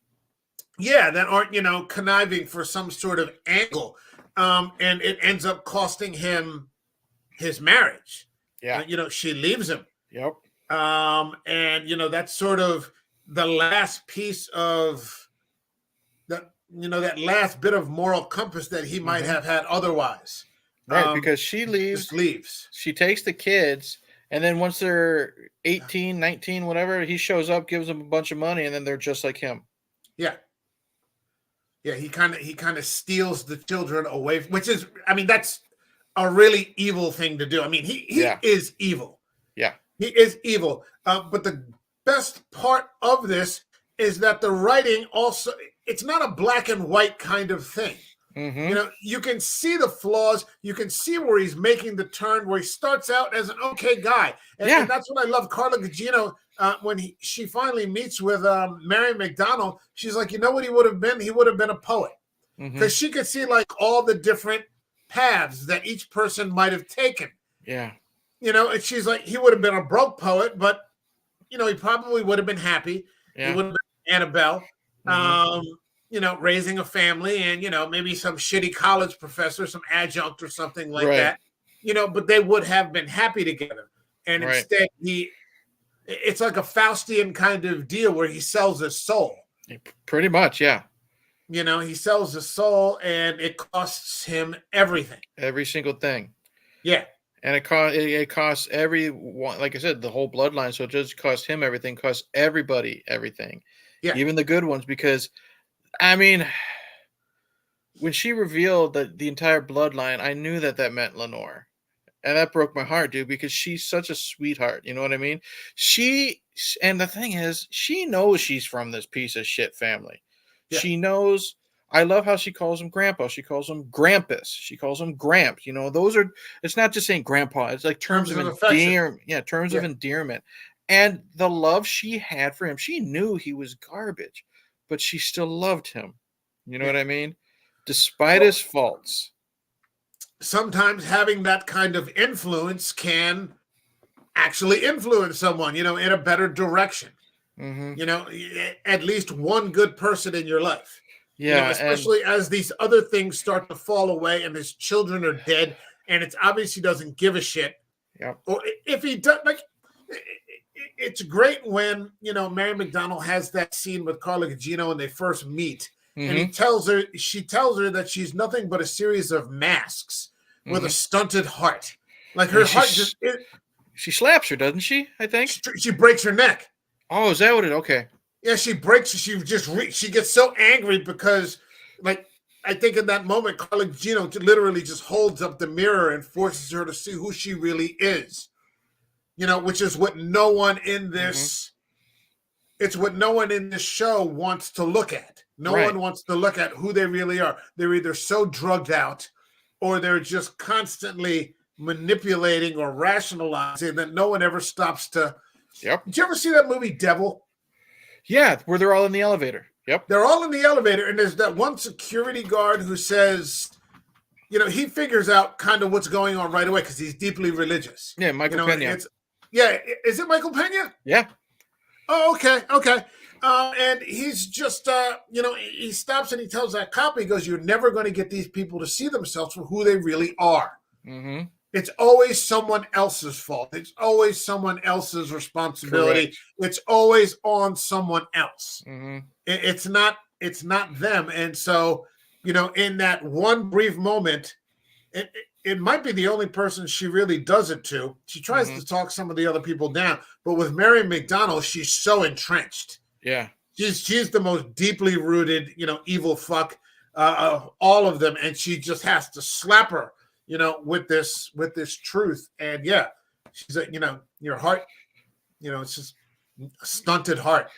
Yeah, that aren't, conniving for some sort of angle. And it ends up costing him his marriage. Yeah. She leaves him. Yep. And that's sort of the last piece of that, that last bit of moral compass that he might have had otherwise. Right, because she leaves. She takes the kids, and then once they're 18, 19, whatever, he shows up, gives them a bunch of money, and then they're just like him. Yeah. Yeah, he kind of steals the children away, which is, I mean, that's a really evil thing to do. I mean, he is evil. Yeah. He is evil. But the best part of this is that the writing also, it's not a black and white kind of thing. Mm-hmm. You can see the flaws. You can see where he's making the turn, where he starts out as an okay guy. And that's what I love. Carla Gugino, when she finally meets with Mary McDonnell, she's like, you know what he would have been? He would have been a poet. Because she could see like all the different paths that each person might have taken. Yeah. And she's like, he would have been a broke poet, but, he probably would have been happy. Yeah. He would have been Annabelle. Raising a family and, maybe some shitty college professor, some adjunct or something like that, but they would have been happy together. And instead it's like a Faustian kind of deal where he sells his soul. Pretty much. Yeah. He sells his soul and it costs him everything. Every single thing. Yeah. And it costs everyone, like I said, the whole bloodline. So it just costs him everything, costs everybody everything. Yeah. Even the good ones, because I mean, when she revealed the entire bloodline, I knew that meant Lenore. And that broke my heart, dude, because she's such a sweetheart. You know what I mean? And the thing is, she knows she's from this piece of shit family. Yeah. She knows. I love how she calls him Grandpa. She calls him Grampus. She calls him Gramps. It's not just saying Grandpa. It's like terms of endearment. Yeah, terms of endearment. And the love she had for him, she knew he was garbage, but she still loved him. You know what I mean? Despite his faults. Sometimes having that kind of influence can actually influence someone, in a better direction. Mm-hmm. You know, at least one good person in your life. You know, Yeah, and especially as these other things start to fall away and his children are dead, and it's obvious he doesn't give a shit. yeah, Or if he does, like, it's great when, you know, Mary McDonnell has that scene with Carla Gugino when they first meet, and mm-hmm. she tells her that she's nothing but a series of masks with a Mm-hmm. stunted heart. Like And her heart just, she slaps her, doesn't she? I think. she breaks her neck. Oh, is that what it? Okay. Yeah, she breaks. She gets so angry because, like, I think in that moment, Carla Gugino literally just holds up the mirror and forces her to see who she really is. You know, which is what no one in Mm-hmm. this. It's what no one in this show wants to look at. No Right. one wants to look at who they really are. They're either so drugged out, or they're just constantly manipulating or rationalizing that no one ever stops to. Yep. Did you ever see that movie Devil? Yeah, where they're all in the elevator. Yep. They're all in the elevator, and there's that one security guard who says, you know, he figures out kind of what's going on right away because he's deeply religious. Yeah, Michael Pena. Is it Michael Pena? Yeah. Oh, okay. And he's just, you know, he stops and he tells that cop, he goes, "You're never going to get these people to see themselves for who they really are. Mm-hmm. It's always someone else's fault. It's always someone else's responsibility. Correct. It's always on someone else. Mm-hmm. It's not them." And so, you know, in that one brief moment, it might be the only person she really does it to. She tries Mm-hmm. to talk some of the other people down, but with Mary McDonnell, she's so entrenched. Yeah. She's the most deeply rooted, you know, evil fuck of all of them, and she just has to slap her, you know, with this truth. And yeah, she's like, you know, your heart, you know, it's just a stunted heart.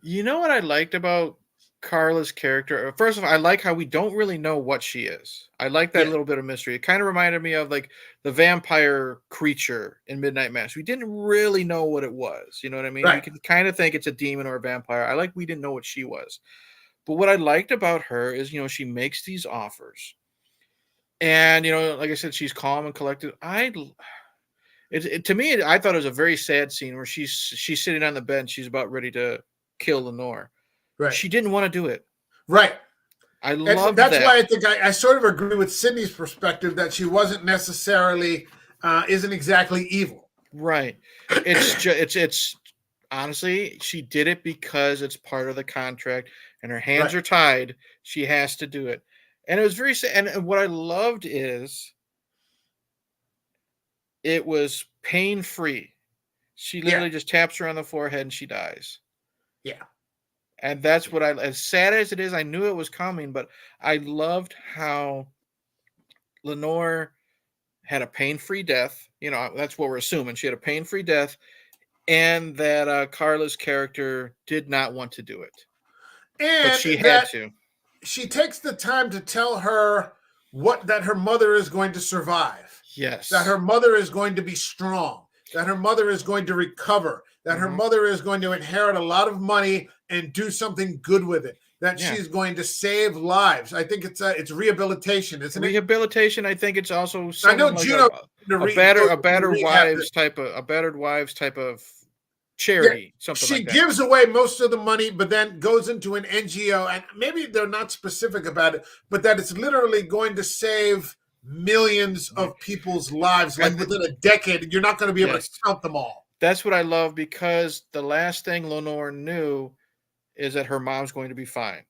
You know what I liked about Carla's character? First of all, I like how we don't really know what she is. I like that Yeah. little bit of mystery. It kind of reminded me of like the vampire creature in Midnight Mass. We didn't really know what it was. You know what I mean? Right. We could kind of think it's a demon or a vampire. I like we didn't know what she was. But what I liked about her is, you know, she makes these offers. And, you know, like I said, she's calm and collected. To me, I thought it was a very sad scene where she's sitting on the bench. She's about ready to kill Lenore. Right. She didn't want to do it. Right. I And love that's that. why I think I sort of agree with Sydney's perspective that she wasn't necessarily, isn't exactly evil. Right. It's honestly, she did it because it's part of the contract and her hands Right. are tied. She has to do it. And it was very sad. And what I loved is it was pain free. She literally just taps her on the forehead and she dies. Yeah. And that's what as sad as it is, I knew it was coming, but I loved how Lenore had a pain-free death. You know, that's what we're assuming. She had a pain-free death, and that Carla's character did not want to do it, but she And had that to. she takes the time to tell her that her mother is going to survive. Yes. That her mother is going to be strong. That her mother is going to recover. That her mother is going to inherit a lot of money and do something good with it. That she's going to save lives. I think it's rehabilitation, isn't it? Rehabilitation. I think it's also I know like Juno a battered wives type of charity, something she like that. gives away most of the money, but then goes into an NGO, and maybe they're not specific about it, but that it's literally going to save millions of people's lives, like within a decade. You're not going to be able to count them all. That's what I love, because the last thing Lenore knew is that her mom's going to be fine.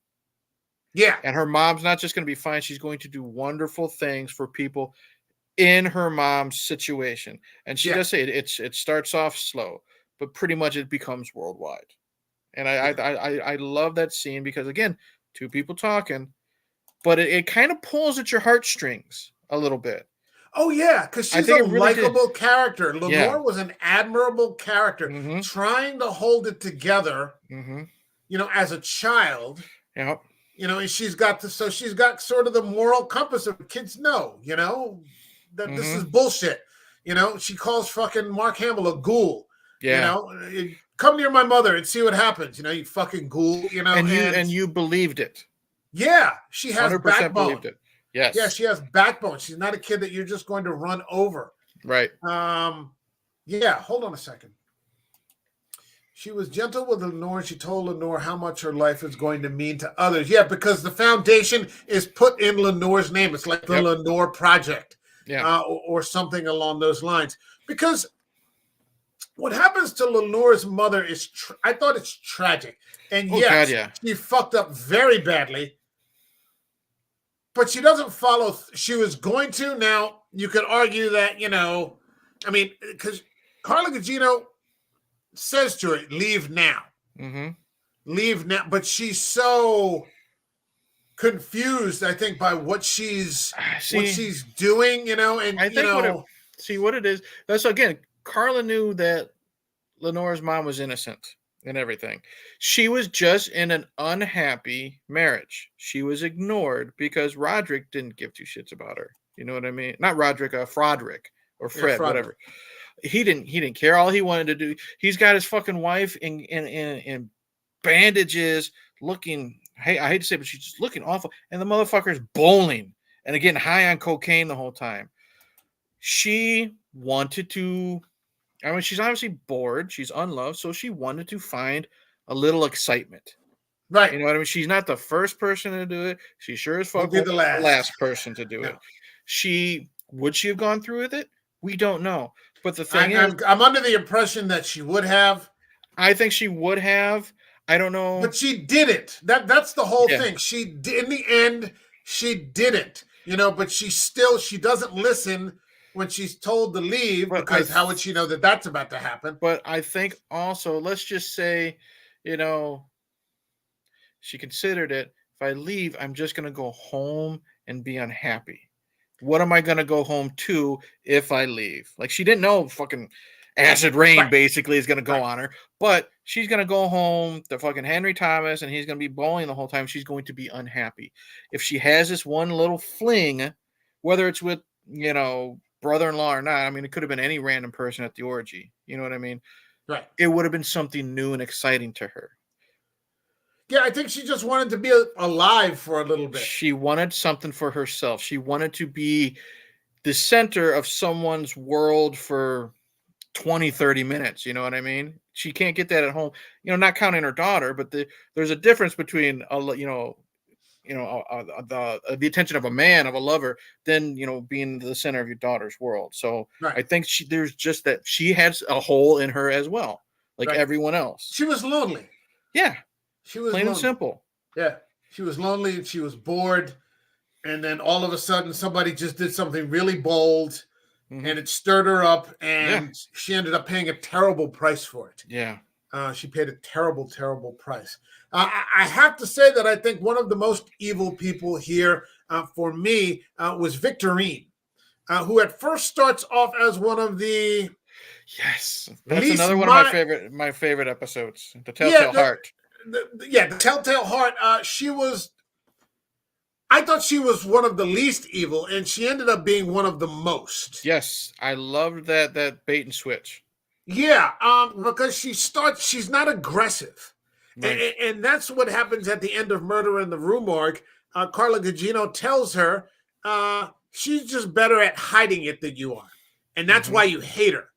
Yeah. And her mom's not just going to be fine. She's going to do wonderful things for people in her mom's situation. And she does say it starts off slow, but pretty much it becomes worldwide. And I love that scene because, again, two people talking, but it kind of pulls at your heartstrings a little bit. Oh, yeah, because she's a likable character. Lenore was an admirable character, trying to hold it together, you know, as a child. Yep. You know, and she's got sort of the moral compass of kids know, you know, that this is bullshit. You know, she calls fucking Mark Hamill a ghoul. Yeah. You know, come near my mother and see what happens. You know, you fucking ghoul, you know. And you believed it. Yeah, she has 100% backbone. believed it. Yes. Yeah, she has backbone. She's not a kid that you're just going to run over. Right. Yeah, hold on a second. She was gentle with Lenore. She told Lenore how much her life is going to mean to others. Yeah, because the foundation is put in Lenore's name. It's like the Yep. Lenore Project, Yeah. or something along those lines. Because what happens to Lenore's mother is, I thought it's tragic. And Oh God, yes, yeah. she fucked up very badly, but she doesn't follow. She was going to. Now, you could argue that, I mean, because Carla Gugino says to her, leave now. Mm-hmm. Leave now. But she's so confused, I think, by what she's doing, and I think what it is. That's again, Carla knew that Lenore's mom was innocent and everything. She was just in an unhappy marriage. She was ignored because Roderick didn't give two shits about her. You know what I mean? Not Roderick, Froderick or Fred, whatever. He didn't care. All he wanted to do, he's got his fucking wife in bandages, looking. Hey, I hate to say it, but she's just looking awful. And the motherfucker's bowling and getting high on cocaine the whole time. She wanted to. I mean, she's obviously bored. She's unloved, so she wanted to find a little excitement. Right. You know what I mean? She's not the first person to do it. She sure as fuck won't be the last person to do it. Would she have gone through with it? We don't know. But the thing is, I'm under the impression that she would have. I think she would have. I don't know. But she didn't. That's the whole thing. She in the end, she didn't. But she doesn't listen when she's told to leave, because how would she know that that's about to happen? But I think also, let's just say, she considered it. If I leave, I'm just going to go home and be unhappy. What am I going to go home to if I leave? Like, she didn't know fucking acid rain basically is going to go on her, but she's going to go home to fucking Henry Thomas and he's going to be bowling the whole time. She's going to be unhappy. If she has this one little fling, whether it's with, brother-in-law or not, I mean, it could have been any random person at the orgy. You know what I mean? Right. It would have been something new and exciting to her. Yeah, I think she just wanted to be alive for a little bit. She wanted something for herself. She wanted to be the center of someone's world for 20, 30 minutes. You know what I mean? She can't get that at home, not counting her daughter, but there's a difference between, the attention of a man, of a lover, than, being the center of your daughter's world. So I think there's just that she has a hole in her as well, like everyone else. She was lonely. Yeah. She was plain and simple. Yeah. She was lonely and she was bored. And then all of a sudden somebody just did something really bold, and it stirred her up, and she ended up paying a terrible price for it. Yeah. She paid a terrible, terrible price. I have to say that I think one of the most evil people here for me was Victorine, who at first starts off as one of the... Yes. That's another one of my favorite episodes. The Telltale Heart. The Telltale Heart. I thought she was one of the least evil, and she ended up being one of the most. Yes, I loved that bait and switch. Yeah, because she's not aggressive. Right. And that's what happens at the end of Murder in the Rue Morgue. Carla Gugino tells her she's just better at hiding it than you are. And that's why you hate her.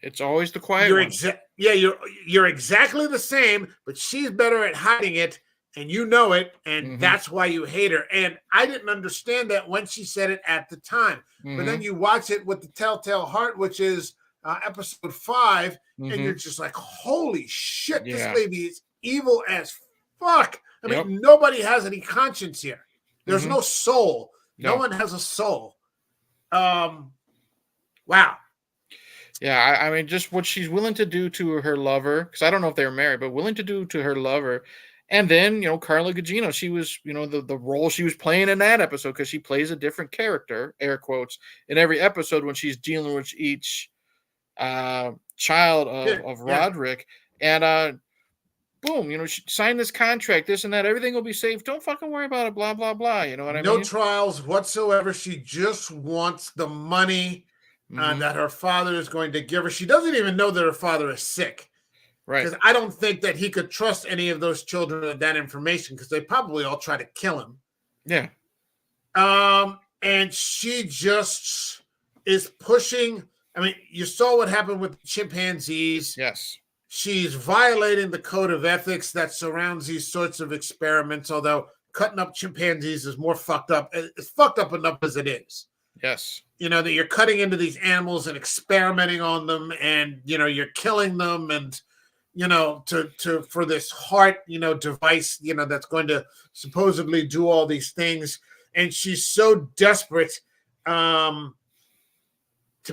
It's always the quiet one. You're exactly the same, but she's better at hiding it, and you know it, and that's why you hate her. And I didn't understand that when she said it at the time. But then you watch it with the Telltale Heart, which is episode 5, and you're just like, holy shit, this lady is evil as fuck. I mean, nobody has any conscience here. There's no soul. No one has a soul. Wow. Yeah, I mean, just what she's willing to do to her lover, because I don't know if they were married, but willing to do to her lover. And then, Carla Gugino, she was, the role she was playing in that episode, because she plays a different character, air quotes, in every episode when she's dealing with each child of Roderick. And boom, she signed this contract, this and that, everything will be safe. Don't fucking worry about it, blah, blah, blah. You know what I mean? No trials whatsoever. She just wants the money that her father is going to give her. She doesn't even know that her father is sick. Right. Because I don't think that he could trust any of those children with that information, because they probably all try to kill him. Yeah. And she just is pushing. I mean, you saw what happened with the chimpanzees. Yes. she's violating the code of ethics that surrounds these sorts of experiments, although cutting up chimpanzees is more fucked up. It's fucked up enough as it is. Yes. That you're cutting into these animals and experimenting on them, and you're killing them, and to for this heart device that's going to supposedly do all these things. And she's so desperate to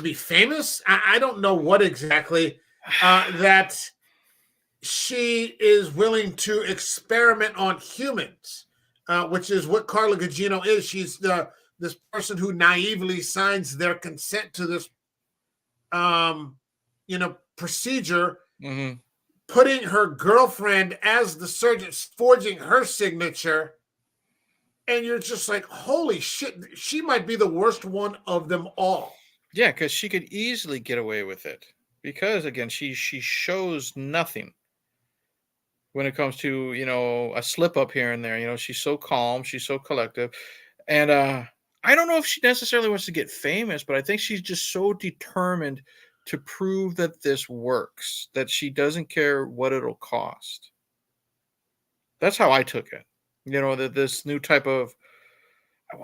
be famous. I don't know what exactly, that she is willing to experiment on humans, which is what Carla Gugino is. She's this person who naively signs their consent to this, procedure, putting her girlfriend as the surgeon, forging her signature. And you're just like, holy shit, she might be the worst one of them all. Yeah, because she could easily get away with it. Because, again, she shows nothing when it comes to, a slip up here and there. She's so calm. She's so collective. And I don't know if she necessarily wants to get famous, but I think she's just so determined to prove that this works, that she doesn't care what it'll cost. That's how I took it. That this new type of,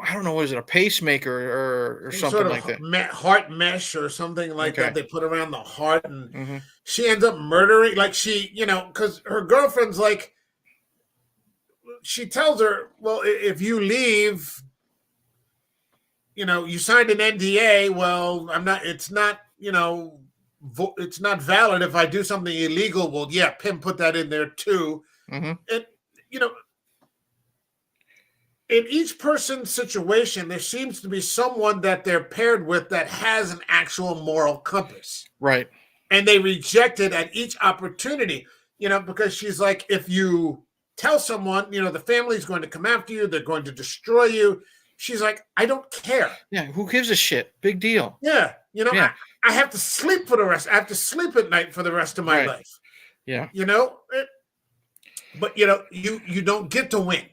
I don't know, what is it, a pacemaker or something sort of like that? Heart mesh or something like that they put around the heart, and she ends up murdering, like because her girlfriend's like, she tells her, well, if you leave, you signed an NDA. Well, it's not valid if I do something illegal. Well, yeah, Pim put that in there too. And, in each person's situation, there seems to be someone that they're paired with that has an actual moral compass. Right. And they reject it at each opportunity, because she's like, if you tell someone, the family's going to come after you, they're going to destroy you. She's like, I don't care. Yeah, who gives a shit? Big deal. Yeah, I have to sleep for the rest. I have to sleep at night for the rest of my life. Yeah. But you don't get to win.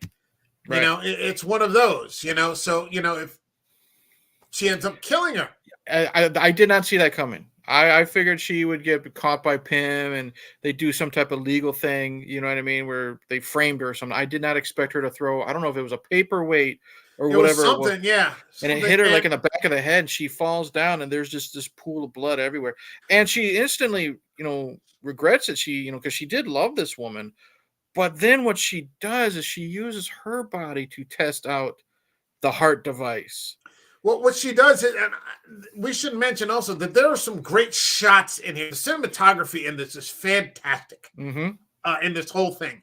Right. It's one of those. So if she ends up killing her, I did not see that coming. I figured she would get caught by Pim and they do some type of legal thing, you know what I mean, where they framed her or something. I did not expect her to throw, I don't know if it was a paperweight or whatever it was. Yeah. And it hit her like in the back of the head, and she falls down, and there's just this pool of blood everywhere. And she instantly, regrets it. She, because she did love this woman. But then what she does is she uses her body to test out the heart device. Well, what she does is, and we should mention also that there are some great shots in here. The cinematography in this is fantastic. In this whole thing,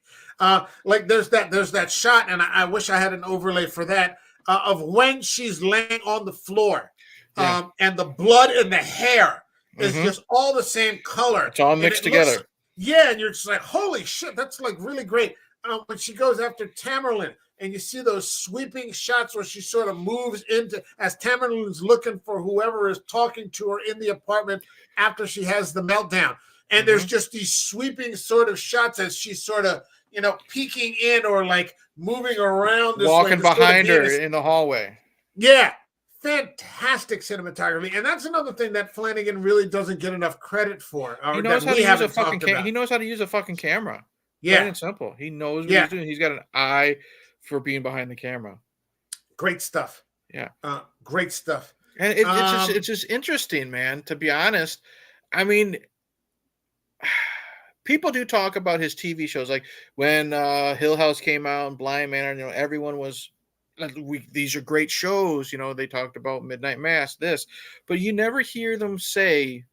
like there's that shot, and I wish I had an overlay for that, of when she's laying on the floor, and the blood and the hair is just all the same color. It's all mixed together. And you're just like, holy shit, that's like really great. When she goes after Tamerlan, and you see those sweeping shots where she sort of moves into, as Tamerlan's looking for whoever is talking to her in the apartment after she has the meltdown. And there's just these sweeping sort of shots as she's sort of, peeking in or like moving around. Walking behind her in the hallway. Yeah. Fantastic cinematography. And that's another thing that Flanagan really doesn't get enough credit for. He knows how to use a fucking camera. He knows how to use a fucking camera. Yeah. Plain and simple. He knows what he's doing. He's got an eye for being behind the camera. Great stuff. Yeah. Great stuff. And it's just interesting, man, to be honest. I mean, people do talk about his TV shows. Like when Hill House came out and Blind Manor, everyone was, these are great shows. They talked about Midnight Mass, this. But you never hear them say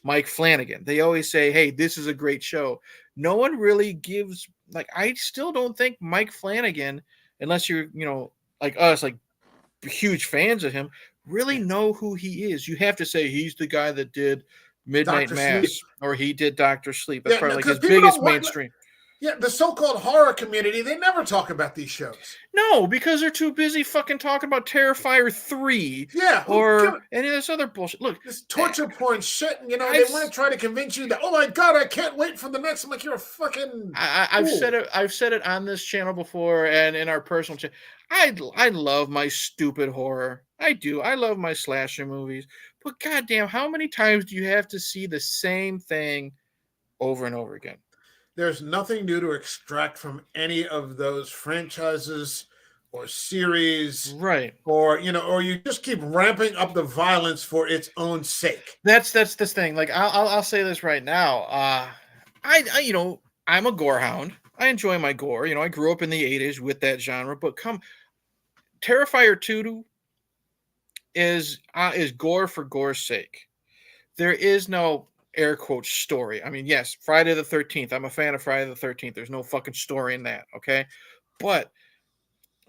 Mike Flanagan. They always say, hey, this is a great show. No one really gives, I still don't think Mike Flanagan, unless you're, like us, like huge fans of him, really know who he is. You have to say he's the guy that did Midnight Mass, or he did Dr. Sleep. That's probably his biggest mainstream. Yeah, the so-called horror community, they never talk about these shows. No, because they're too busy fucking talking about Terrifier 3. Yeah. Or any of this other bullshit. Look. This torture porn shit, they want to try to convince you that, oh my God, I can't wait for the next. I'm like, you're a fucking I've said it on this channel before and in our personal channel. I love my stupid horror. I do. I love my slasher movies. But goddamn, how many times do you have to see the same thing over and over again. There's nothing new to extract from any of those franchises or series, Right. or or you just keep ramping up the violence for its own sake. That's this thing. Like I'll say this right now. I I'm a gore hound. I enjoy my gore. I grew up in the 80s with that genre. But Terrifier 2 is gore for gore's sake. There is no air quote story. I mean, yes, Friday the 13th. I'm a fan of Friday the 13th. There's no fucking story in that. Okay, but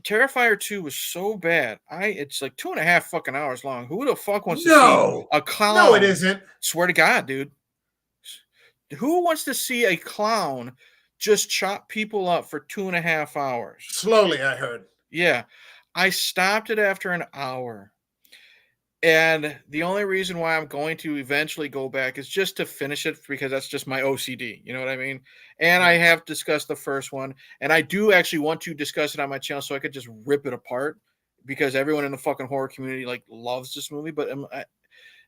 Terrifier 2 was so bad. It's like 2.5 fucking hours long. Who the fuck wants to see a clown? No, it isn't. Swear to God, dude. Who wants to see a clown just chop people up for 2.5 hours? Slowly, I heard. Yeah. I stopped it after an hour. And the only reason why I'm going to eventually go back is just to finish it, because that's just my OCD. You know what I mean? And I have discussed the first one. And I do actually want to discuss it on my channel so I could just rip it apart, because everyone in the fucking horror community like loves this movie. But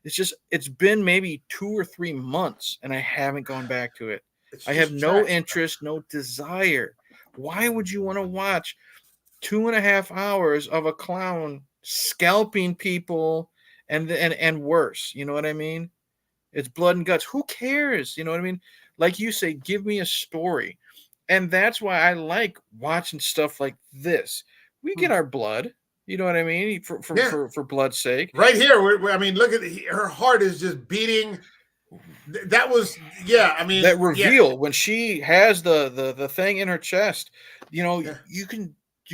it's been maybe 2 or 3 months and I haven't gone back to it. I have no interest, no desire. Why would you want to watch 2.5 hours of a clown scalping people and worse? You know what I mean? It's blood and guts. Who cares? You know what I mean? Like you say, give me a story. And that's why I like watching stuff like this. We get our blood. You know what I mean? For blood's sake. Right here. I mean, look at her heart is just beating. That was, I mean, that reveal when she has the thing in her chest. You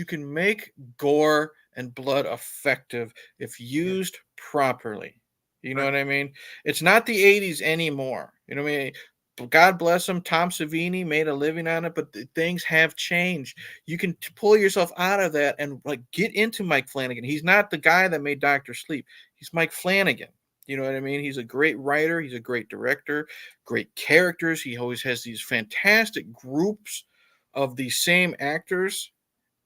can make gore and blood effective if used properly. You know what I mean? It's not the 80s anymore. You know what I mean? God bless him. Tom Savini made a living on it, but things have changed. You can pull yourself out of that and like get into Mike Flanagan. He's not the guy that made Dr. Sleep. He's Mike Flanagan. You know what I mean? He's a great writer. He's a great director, great characters. He always has these fantastic groups of the same actors.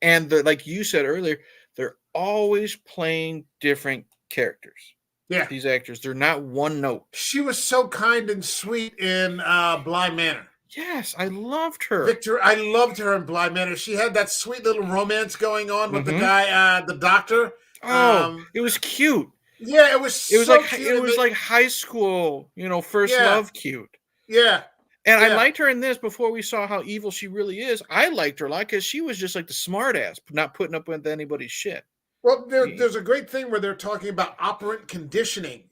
And like you said earlier, they're always playing different characters. Yeah. These actors, they're not one note. She was so kind and sweet in Bly Manor. Yes, I loved her. Victor, I loved her in Bly Manor. She had that sweet little romance going on with the guy, the doctor. Oh, it was cute. Yeah, it was so cute. It was like high school, first love cute. Yeah. And I liked her in this before we saw how evil she really is. I liked her a lot because she was just like the smart ass, not putting up with anybody's shit. Well, there's a great thing where they're talking about operant conditioning.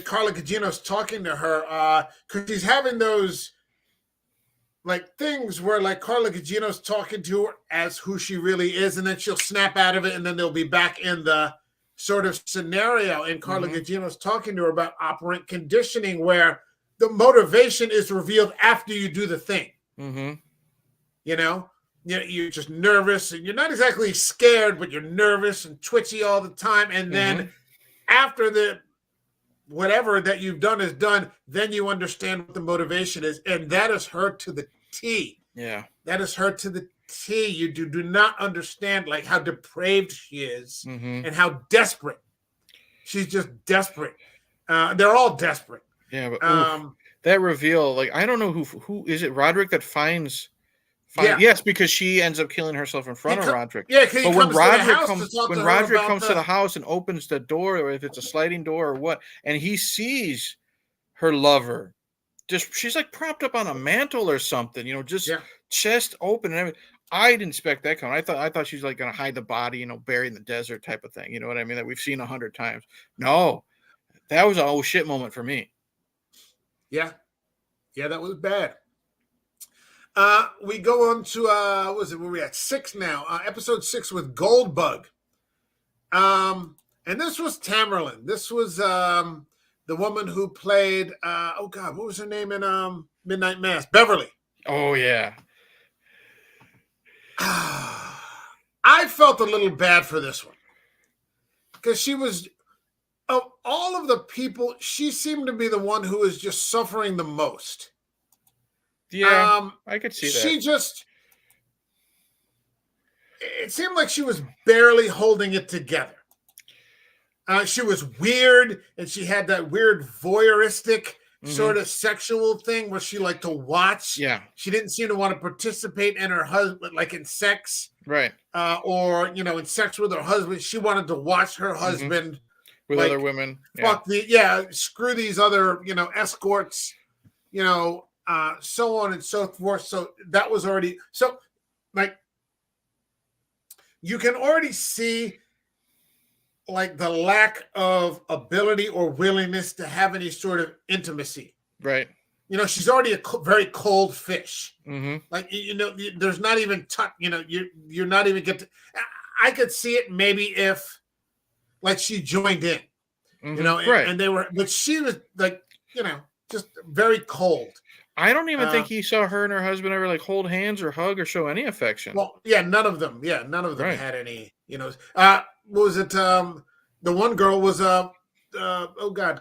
Carla Gugino's talking to her because she's having those like things where like Carla Gugino's talking to her as who she really is, and then she'll snap out of it, and then they'll be back in the sort of scenario. And Carla Gugino's talking to her about operant conditioning, where the motivation is revealed after you do the thing. You're just nervous, and you're not exactly scared, but you're nervous and twitchy all the time. And then after the whatever that you've done is done, then you understand what the motivation is. And that is her to the T. Yeah. That is her to the T. You do not understand like how depraved she is and how desperate. She's just desperate. They're all desperate. Yeah, but that reveal, like, I don't know who is it, Roderick, that finds yes, because she ends up killing herself in front of Roderick. Yeah, but when Roderick comes to the house and opens the door, or if it's a sliding door or what, and he sees her lover, she's like propped up on a mantle or something, chest open and everything. I didn't expect that coming. I thought she was like gonna hide the body, buried in the desert type of thing. You know what I mean? That we've seen 100 times. No, that was a oh shit moment for me. Yeah, that was bad. We go on to what was it? Where we at 6 now? Episode 6 with Goldbug. And this was Tamerlan. This was the woman who played oh god, what was her name in Midnight Mass? Beverly. Oh yeah. I felt a little bad for this one because she was, of all of the people, she seemed to be the one who was just suffering the most. Yeah, I could see that. She it seemed like she was barely holding it together. She was weird, and she had that weird voyeuristic sort of sexual thing where she liked to watch. Yeah. She didn't seem to want to participate in her husband, like in sex. Right. Or, in sex with her husband. She wanted to watch her husband with other women. Fuck screw these other, escorts, so on and so forth. So that was already, so like, you can already see like the lack of ability or willingness to have any sort of intimacy. Right. She's already a very cold fish. Mm-hmm. Like, there's not even touch, you're not even get to, I could see it maybe if like she joined in, and they were, but she was like, just very cold. I don't even think he saw her and her husband ever like hold hands or hug or show any affection. Well, none of them. Yeah, none of them had any, what was it? The one girl was,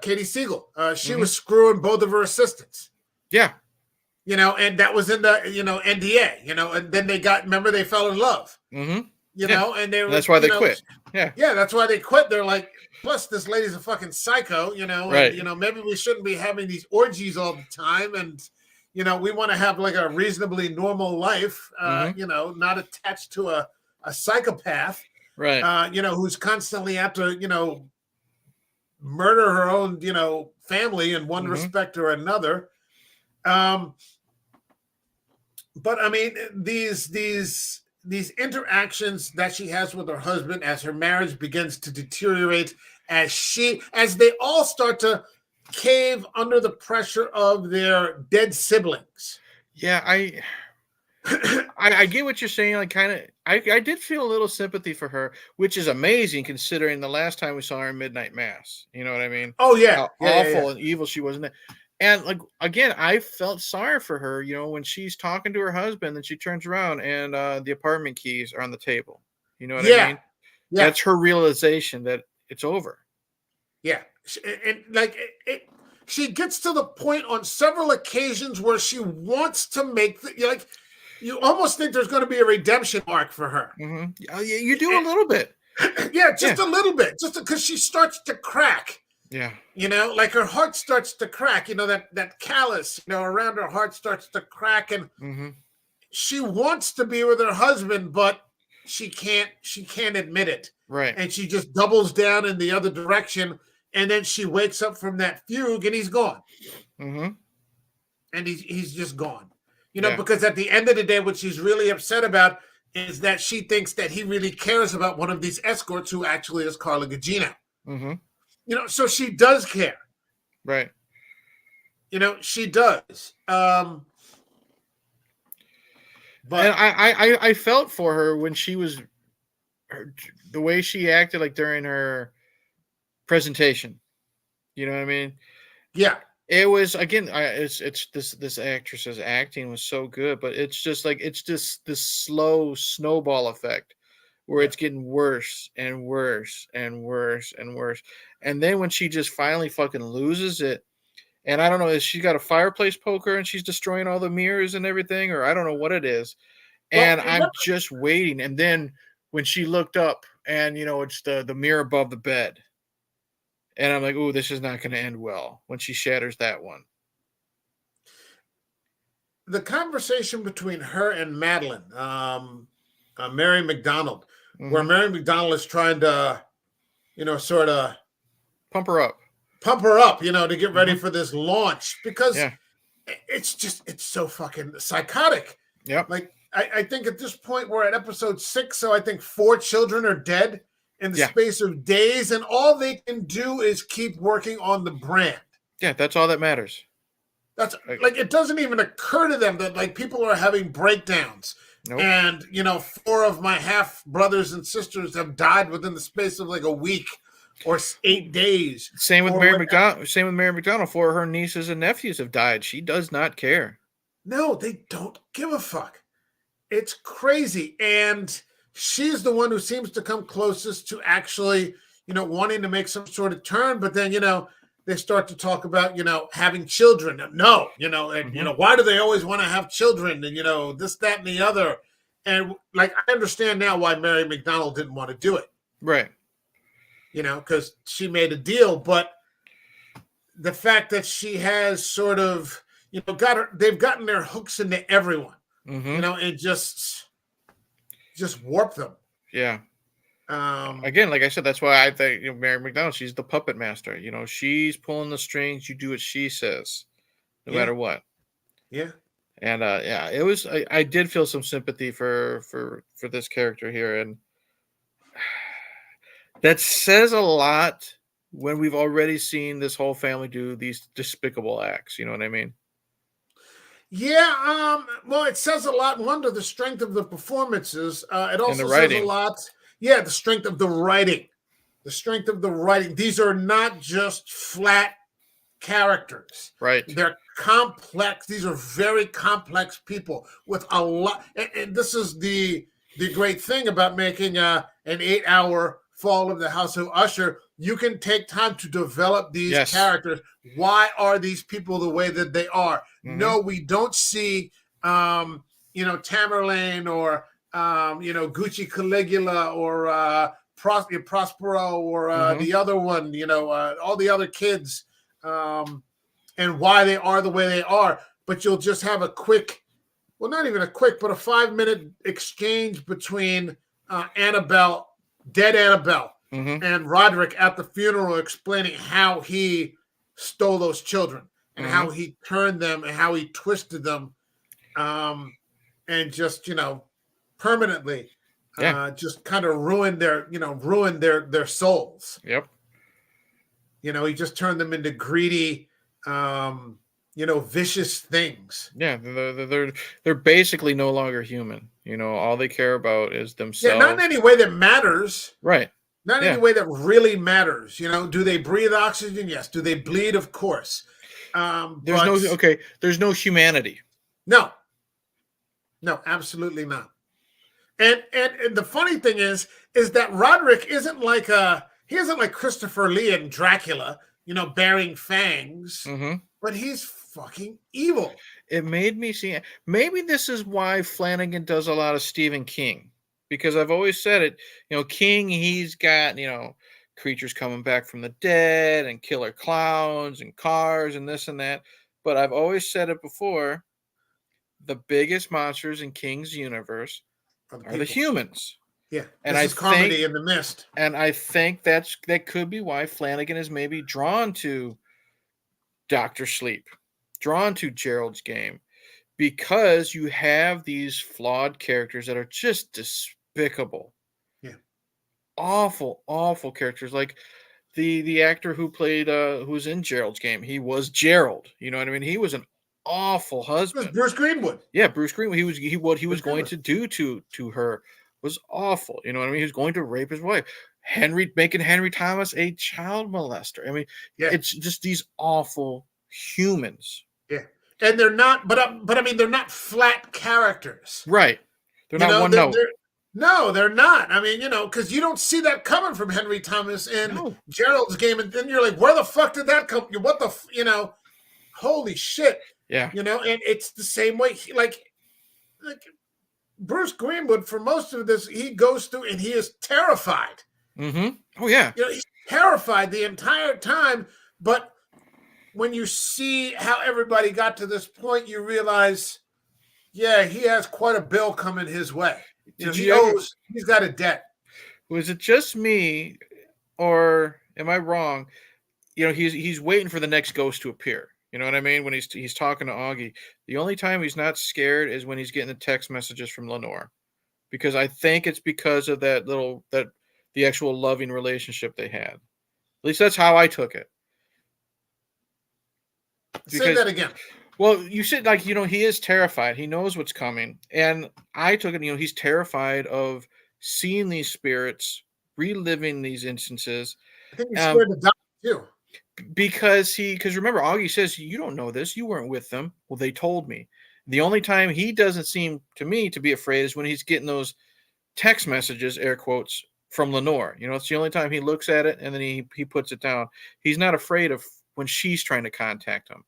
Katie Siegel. She was screwing both of her assistants. Yeah. And that was in the, NDA, and then they fell in love. Mm-hmm. And they were, that's why they quit. Yeah. Yeah, that's why they quit. They're like, plus this lady's a fucking psycho, and, maybe we shouldn't be having these orgies all the time. And, we want to have like a reasonably normal life, not attached to a psychopath, right? Who's constantly out to, murder her own, family in one respect or another. But I mean, these interactions that she has with her husband as her marriage begins to deteriorate, as they all start to cave under the pressure of their dead siblings. Yeah, I get what you're saying. Like, kind of, I did feel a little sympathy for her, which is amazing considering the last time we saw her in Midnight Mass. You know what I mean? Oh yeah, how awful and evil she was in that. And like again, I felt sorry for her. When she's talking to her husband, and she turns around and the apartment keys are on the table. You know what I mean? Yeah. That's her realization that it's over. Yeah, and like she gets to the point on several occasions where she wants to make you almost think there's going to be a redemption arc for her. Mm-hmm. You do a little bit. Yeah, just a little bit, just because she starts to crack. Yeah, like her heart starts to crack. That callus, around her heart starts to crack, and she wants to be with her husband, but she can't. She can't admit it. Right, and she just doubles down in the other direction. And then she wakes up from that fugue, and he's gone. Mm-hmm. And he's just gone. Because at the end of the day, what she's really upset about is that she thinks that he really cares about one of these escorts who actually is Carla Gugino. Mm-hmm. So she does care. Right. She does. But and I felt for her when she was the way she acted, like during her presentation. You know what I mean? Yeah. It was, again, it's this actress's acting was so good, but it's just this slow snowball effect where it's getting worse and worse and worse and worse. And then when she just finally fucking loses it, and I don't know, is she got a fireplace poker and she's destroying all the mirrors and everything, or I don't know what it is. And I'm just waiting. And then when she looked up and, it's the mirror above the bed. And I'm like, oh, this is not going to end well when she shatters that one. The conversation between her and Madeline, Mary McDonald, where Mary McDonald is trying to, sort of pump her up, to get ready for this launch, because it's so fucking psychotic. Yeah. Like, I think at this point we're at episode 6, so I think 4 children are dead in the space of days, and all they can do is keep working on the brand. Yeah, that's all that matters. That's like, it doesn't even occur to them that like people are having breakdowns. Nope. And 4 of my half brothers and sisters have died within the space of like a week or 8 days. Same with Mary McDonald. Same with Mary McDonald. 4 of her nieces and nephews have died. She does not care. No, they don't give a fuck. It's crazy. And she's the one who seems to come closest to actually, wanting to make some sort of turn. But then, they start to talk about, having children. No, and, why do they always want to have children? And, this, that, and the other. And like, I understand now why Mary McDonald didn't want to do it. Right. Because she made a deal. But the fact that she has sort of, they've gotten their hooks into everyone, Mm-hmm. and just warp them. Yeah. Um, Again, like I said, that's why I think Mary McDonald, she's the puppet master. She's pulling the strings. You do what she says, no yeah, matter what. yeah. And yeah, it was. I did feel some sympathy for this character here, and that says a lot when we've already seen this whole family do these despicable acts. You know what I mean? Yeah, well, it says a lot. One, to the strength of the performances. It And the also says a writing, lot. Yeah, the strength of the writing. The strength of the writing. These are not just flat characters. right? They're complex. These are very complex people with a lot. And this is the great thing about making an 8-hour Fall of the House of Usher. You can take time to develop these Yes. characters. Why are these people the way that they are? Mm-hmm. No, we don't see, Tamerlane or Gucci Caligula or Prospero or Mm-hmm. the other one. All the other kids. And why they are the way they are. But you'll just have a quick, well, not even a quick, but a 5-minute exchange between Annabelle, dead Annabelle, Mm-hmm. and Roderick at the funeral, explaining how he stole those children and how he turned them and how he twisted them, and just permanently, Yeah. just kind of ruined their souls. Yep. He just turned them into greedy, vicious things. Yeah. They're basically no longer human. All they care about is Yeah, themselves. not in any way that matters. Right. Not in Yeah. any way that really matters. Do they breathe oxygen? Yes. Do they bleed? Of course. There's no humanity. No, absolutely not. And the funny thing is that Roderick isn't like Christopher Lee in Dracula, bearing fangs, Mm-hmm. but he's fucking evil. It made me see. Maybe this is why Flanagan does a lot of Stephen King, because I've always said it. King, he's got creatures coming back from the dead and killer clowns and cars and this and that. But I've always said it before. The biggest monsters in King's universe are the humans. Yeah, and this is comedy in the mist. And I think that could be why Flanagan is maybe drawn to Dr. Sleep, drawn to Gerald's Game, because you have these flawed characters that are just despicable. Yeah. Awful characters. Like the actor who played who's in Gerald's Game, he was Gerald. You know what I mean? He was an awful husband. Bruce Greenwood. Yeah, Bruce Greenwood. What he was going to do to her was awful. You know what I mean? He was going to rape his wife. Making Henry Thomas a child molester. I mean, It's just these awful humans. Yeah. And they're not, but I mean, they're not flat characters. Right. They're not one note. No, they're not. I mean, because you don't see that coming from Henry Thomas in Gerald's Game. And then you're like, where the fuck did that come? What the, holy shit. Yeah. And it's the same way. Like Bruce Greenwood, for most of this, he goes through and he is terrified. Mm-hmm. Oh, yeah. He's terrified the entire time. But when you see how everybody got to this point, you realize, yeah, he has quite a bill coming his way. He's got a debt. Was it just me, or am I wrong? He's waiting for the next ghost to appear. You know what I mean? When he's talking to Augie, the only time he's not scared is when he's getting the text messages from Lenore, because I think it's because of the actual loving relationship they had. At least that's how I took it. Say that again. Well, you said he is terrified. He knows what's coming, and I took it. He's terrified of seeing these spirits, reliving these instances. I think he's scared to die too. Because remember, Augie says, you don't know this. You weren't with them. Well, they told me. The only time he doesn't seem to me to be afraid is when he's getting those text messages, air quotes, from Lenore. It's the only time he looks at it and then he puts it down. He's not afraid of when she's trying to contact him.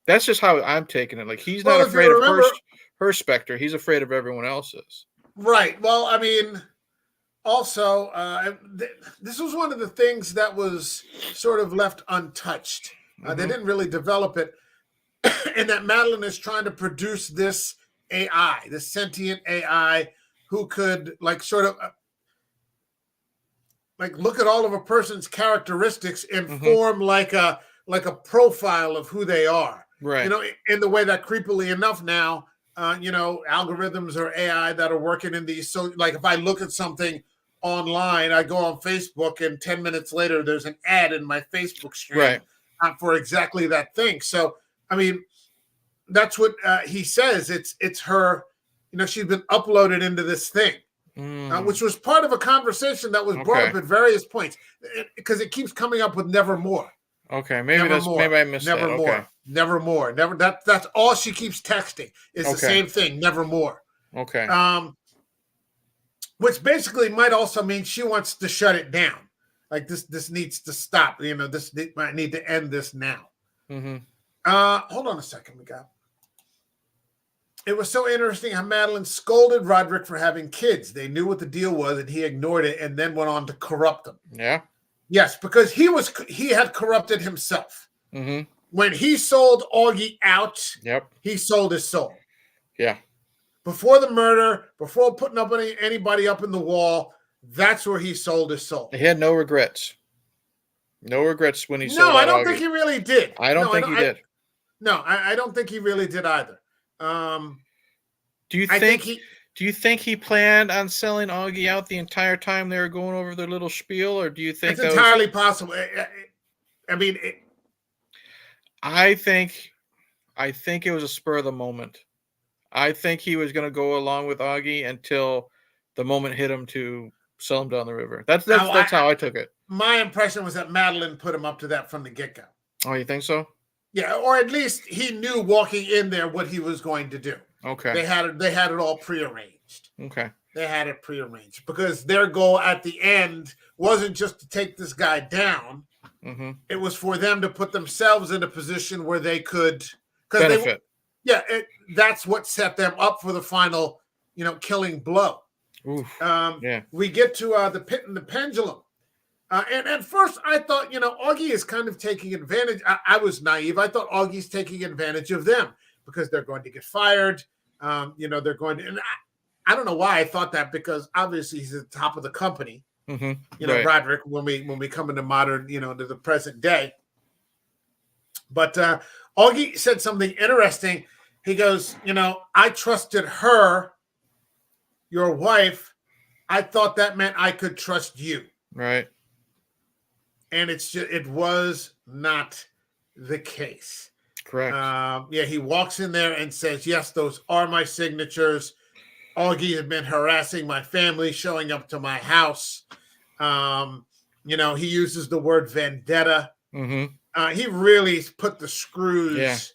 That's just how I'm taking it. Like, he's not afraid of her specter. He's afraid of everyone else's. Right. Well, I mean, also, this was one of the things that was sort of left untouched They didn't really develop it. And that Madeline is trying to produce this AI, this sentient AI who could like sort of like look at all of a person's characteristics and form like a profile of who they are. Right. You know, in the way that creepily enough now, you know, algorithms or AI that are working in these. So like if I look at something online, I go on Facebook and 10 minutes later, there's an ad in my Facebook stream for exactly that thing. So, I mean, that's what he says. It's her, you know, she's been uploaded into this thing. Which was part of a conversation that was brought up at various points because it keeps coming up with nevermore. Okay, maybe maybe I missed nevermore. that. Okay. Nevermore. That's all she keeps texting is the same thing, nevermore. Okay. Which basically might also mean she wants to shut it down. Like this needs to stop. You know, this might need to end this now. Hold on a second, Miguel. It was so interesting how Madeline scolded Roderick for having kids. They knew what the deal was, and he ignored it, and then went on to corrupt them. Yeah. Yes, because he had corrupted himself. When he sold Augie out, he sold his soul. Yeah. Before the murder, before putting up anybody up in the wall, that's where he sold his soul. He had no regrets. No regrets when he sold. No, I don't think he really did. I don't think he did. No, I don't think he really did either. Do you think he planned on selling Augie out the entire time they were going over their little spiel, or do you think it's entirely possible? I mean, I think it was a spur of the moment. I think he was going to go along with Augie until the moment hit him to sell him down the river. That's how I took it. My impression was that Madeline put him up to that from the get-go. Oh, you think so? Yeah, or at least he knew walking in there what he was going to do. Okay. They had it all prearranged. Okay. They had it prearranged because their goal at the end wasn't just to take this guy down. It was for them to put themselves in a position where they could benefit. That's what set them up for the final, you know, killing blow. We get to the pit and the pendulum. And at first I thought, you know, Augie is kind of taking advantage. I was naive. I thought Augie's taking advantage of them because they're going to get fired. You know, they're going to, and I don't know why I thought that because obviously he's at the top of the company. You know, Roderick, when we come into modern, you know, to the present day. But Augie said something interesting. He goes, you know, I trusted her, your wife. I thought that meant I could trust you. Right. And it was not the case. Correct. He walks in there and says, yes, those are my signatures. Augie had been harassing my family, showing up to my house. You know, he uses the word vendetta. He really put the screws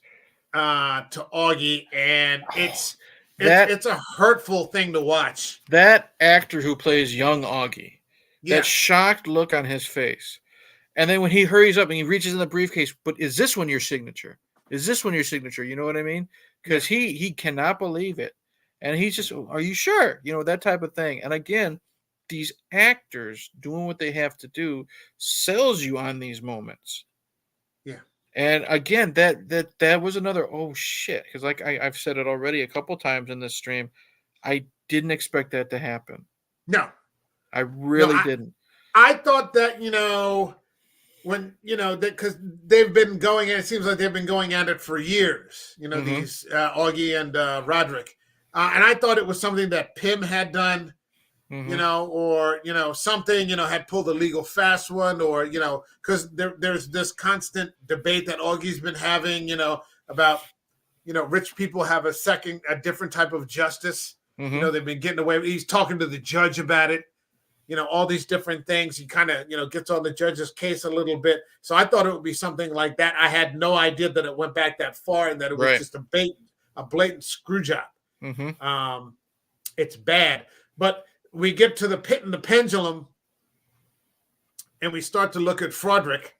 to Augie, and it's a hurtful thing to watch. That actor who plays young Augie, that shocked look on his face. And then when he hurries up and he reaches in the briefcase, but is this one your signature? Is this one your signature? You know what I mean? Because he cannot believe it. And he's just, are you sure? You know, that type of thing. And again, these actors doing what they have to do sells you on these moments. Yeah. And again, that was another, oh shit. Because like I've said it already a couple times in this stream, I didn't expect that to happen. No. I really didn't. I thought that, you know, when, you know, because they've been going, and it seems like they've been going at it for years, you know, these Augie and Roderick. And I thought it was something that Pym had done, you know, or, you know, something, you know, had pulled a legal fast one, or, you know, because there's this constant debate that Augie's been having, you know, about, you know, rich people have a different type of justice. You know, they've been getting away. He's talking to the judge about it. You know, all these different things. He kind of, you know, gets on the judge's case a little bit. So I thought it would be something like that. I had no idea that it went back that far and that it was just a blatant screw job. It's bad. But we get to the pit and the pendulum, and we start to look at Froderick,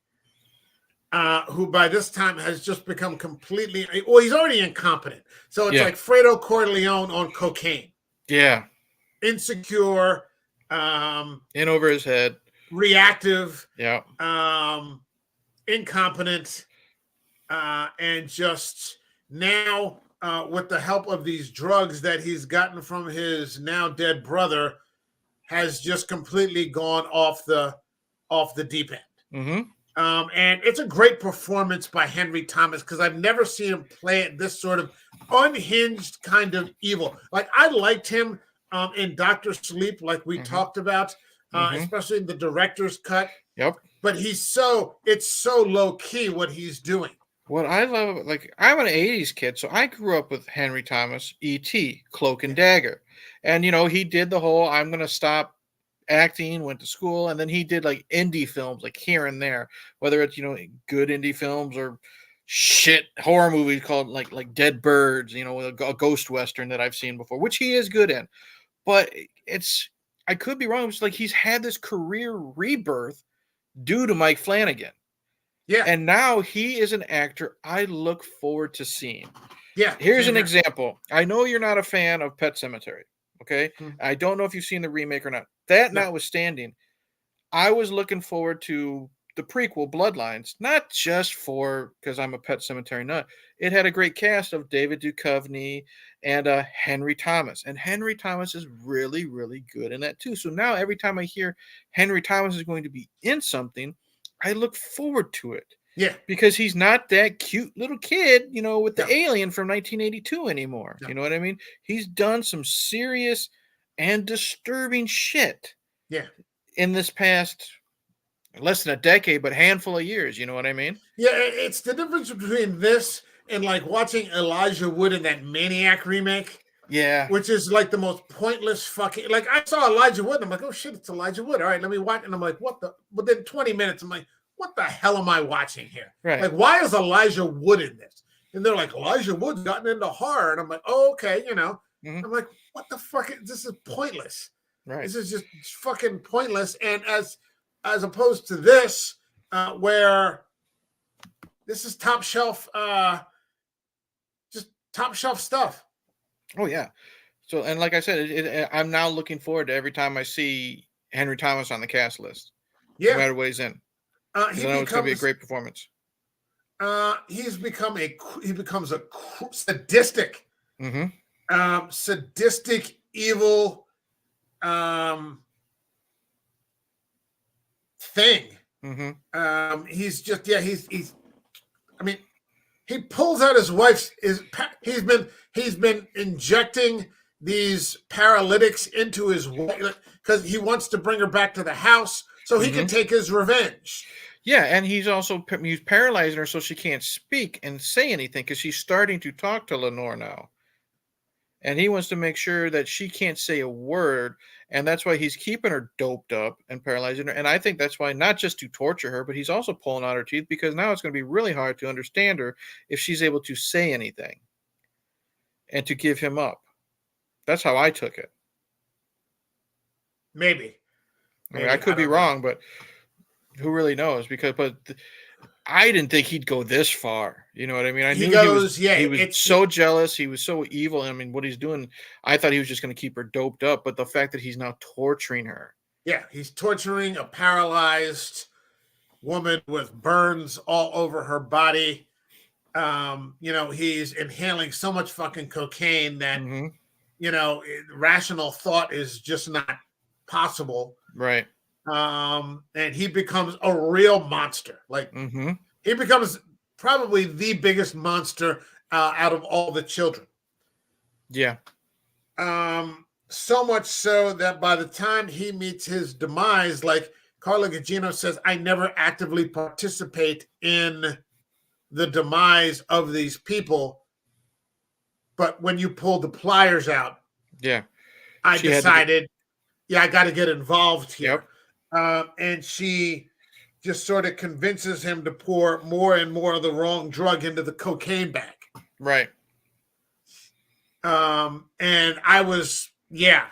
who by this time has just become completely, well, he's already incompetent. So it's like Fredo Corleone on cocaine. Yeah. Insecure. In over his head. Reactive. Yeah. Incompetent. and just now, with the help of these drugs that he's gotten from his now dead brother, has just completely gone off the deep end. Mm-hmm. And it's a great performance by Henry Thomas, because I've never seen him play it this sort of unhinged kind of evil. Like, I liked him in Doctor Sleep, like we talked about, especially in the director's cut. Yep. But it's so low key what he's doing. What I love, like, I'm an 80s kid, so I grew up with Henry Thomas, E.T., Cloak and Dagger. And, he did the whole, I'm going to stop acting, went to school, and then he did, like, indie films, like, here and there, whether it's, good indie films or shit horror movies called, like Dead Birds, a ghost western that I've seen before, which he is good in. But I could be wrong. It's like he's had this career rebirth due to Mike Flanagan. Yeah. And now he is an actor I look forward to seeing. Yeah. Here's an example. I know you're not a fan of Pet Sematary. Okay. I don't know if you've seen the remake or not. That notwithstanding, I was looking forward to the prequel Bloodlines, not just because I'm a Pet Sematary nut. It had a great cast of David Duchovny and Henry Thomas. And Henry Thomas is really, really good in that too. So now every time I hear Henry Thomas is going to be in something, I look forward to it. Yeah. Because he's not that cute little kid, with the alien from 1982 anymore. You know what I mean? He's done some serious and disturbing shit. Yeah. In this past less than a decade, but handful of years. You know what I mean? Yeah. It's the difference between this and like watching Elijah Wood in that Maniac remake. Yeah. Which is like the most pointless fucking, like, I saw Elijah Wood and I'm like, oh shit, it's Elijah Wood. All right, let me watch. And I'm like, what the, within 20 minutes, I'm like, what the hell am I watching here? Right. Like, why is Elijah Wood in this? And they're like, Elijah Wood's gotten into horror. And I'm like, oh, okay, I'm like, what the fuck? This is pointless. Right. This is just fucking pointless. And as opposed to this, where this is top shelf, just top shelf stuff. Oh yeah. So, and like I said, I'm now looking forward to every time I see Henry Thomas on the cast list. Yeah. No matter what he's in. He know it's going to be a great performance. He becomes a sadistic, sadistic, evil thing. He's just, he's. I mean, he pulls out his wife's. He's been injecting these paralytics into his wife because he wants to bring her back to the house so he can take his revenge. Yeah, and he's paralyzing her so she can't speak and say anything because she's starting to talk to Lenore now. And he wants to make sure that she can't say a word, and that's why he's keeping her doped up and paralyzing her. And I think that's why, not just to torture her, but he's also pulling out her teeth because now it's going to be really hard to understand her if she's able to say anything and to give him up. That's how I took it. Maybe. I mean, I could be wrong, but who really knows? But I didn't think he'd go this far. You know what I mean? He was so jealous. He was so evil. I mean, what he's doing, I thought he was just going to keep her doped up. But the fact that he's now torturing her. Yeah, he's torturing a paralyzed woman with burns all over her body. He's inhaling so much fucking cocaine that, rational thought is just not possible. Right. And he becomes a real monster. Like, he becomes probably the biggest monster out of all the children. Yeah. So much so that by the time he meets his demise, like Carla Gugino says, I never actively participate in the demise of these people. But when you pulled the pliers out, I decided, I got to get involved here. Yep. And she just sort of convinces him to pour more and more of the wrong drug into the cocaine bag. Right. And I was, I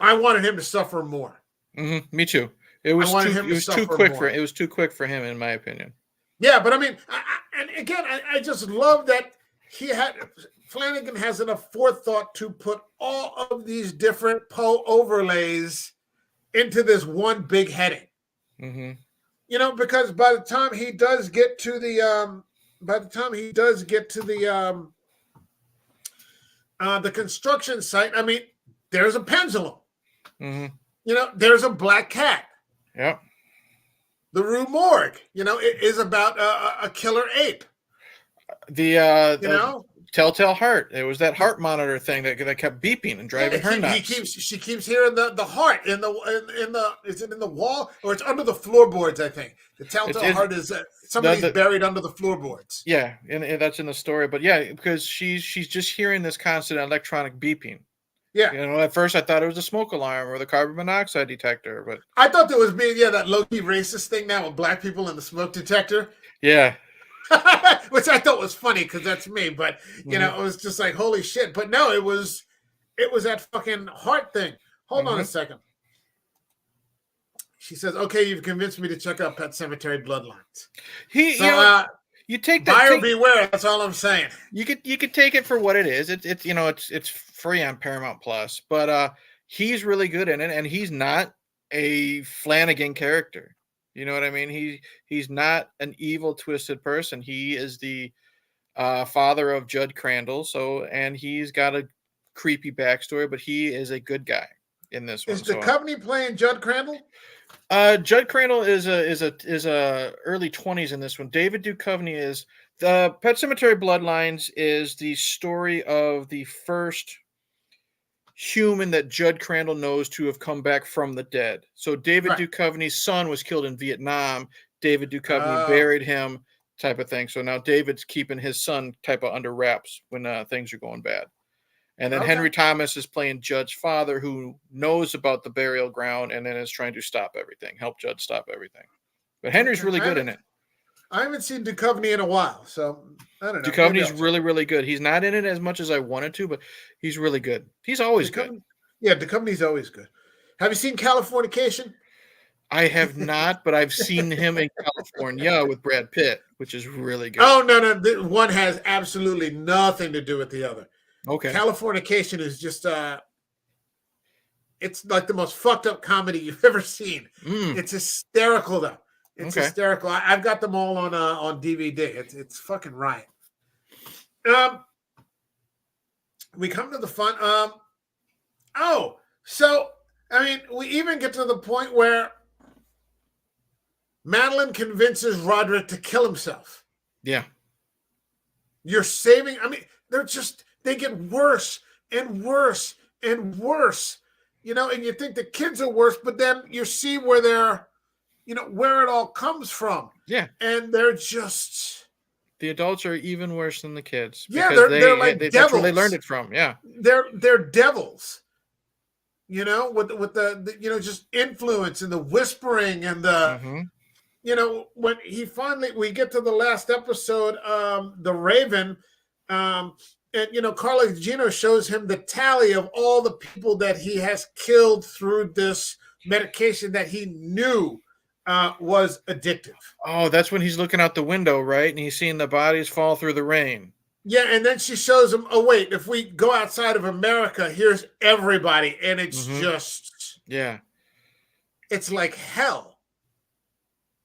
wanted him to suffer more. Me too. It was too quick for him, in my opinion. Yeah, but I mean, I just love that Flanagan has enough forethought to put all of these different Poe overlays into this one big heading. because by the time he does get to the construction site, I mean, there's a pendulum. Mm-hmm. There's a black cat. Yep. The Rue Morgue, it is about a killer ape. The telltale heart. It was that heart monitor thing that kept beeping and driving her nuts. She keeps hearing the heart in the is it in the wall or it's under the floorboards? I think the telltale heart is somebody's buried under the floorboards. Yeah, and that's in the story. But yeah, because she's just hearing this constant electronic beeping. Yeah. At first I thought it was a smoke alarm or the carbon monoxide detector, but I thought there was that low-key racist thing now with black people in the smoke detector. Yeah. Which I thought was funny because that's me, but it was just like holy shit. But no, it was that fucking heart thing. Hold on a second. She says, "Okay, you've convinced me to check out Pet Sematary Bloodlines." You take that. Buyer beware. That's all I'm saying. You could take it for what it is. It's free on Paramount Plus, but he's really good in it, and he's not a Flanagan character. You know what I mean? He's not an evil, twisted person. He is the father of Judd Crandall, and he's got a creepy backstory, but he is a good guy in this one. Is Duchovny playing Judd Crandall? Judd Crandall is a early 20s in this one. David Duchovny is the Pet Sematary Bloodlines is the story of the first human that Judd Crandall knows to have come back from the dead. So David Duchovny's son was killed in Vietnam. David Duchovny buried him, type of thing. So now David's keeping his son type of under wraps when things are going bad. And then Henry Thomas is playing Judd's father, who knows about the burial ground and then is trying to stop everything, help Judd stop everything. But Henry's really good in it. I haven't seen Duchovny in a while, so I don't know. Duchovny's really, really good. He's not in it as much as I wanted to, but he's really good. He's always good. Yeah, Duchovny's always good. Have you seen Californication? I have not, but I've seen him in California with Brad Pitt, which is really good. Oh, no. One has absolutely nothing to do with the other. Okay. Californication is just it's like the most fucked up comedy you've ever seen. It's hysterical though. It's hysterical. I've got them all on DVD. It's fucking riot. We come to the fun. So I mean, we even get to the point where Madeline convinces Roderick to kill himself. Yeah. You're saving. I mean, they get worse and worse and worse, and you think the kids are worse, but then you see where they're, where it all comes from. Yeah. And they're just. The adults are even worse than the kids. Yeah, they're like devils. That's where they learned it from. Yeah. They're devils, with the just influence and the whispering and the, when we get to the last episode, the Raven, and Carla Gugino shows him the tally of all the people that he has killed through this medication that he knew was addictive. Oh, that's when he's looking out the window, right? And he's seeing the bodies fall through the rain. Yeah, and then she shows him, oh, wait, if we go outside of America, here's everybody. And it's just... Yeah. It's like hell.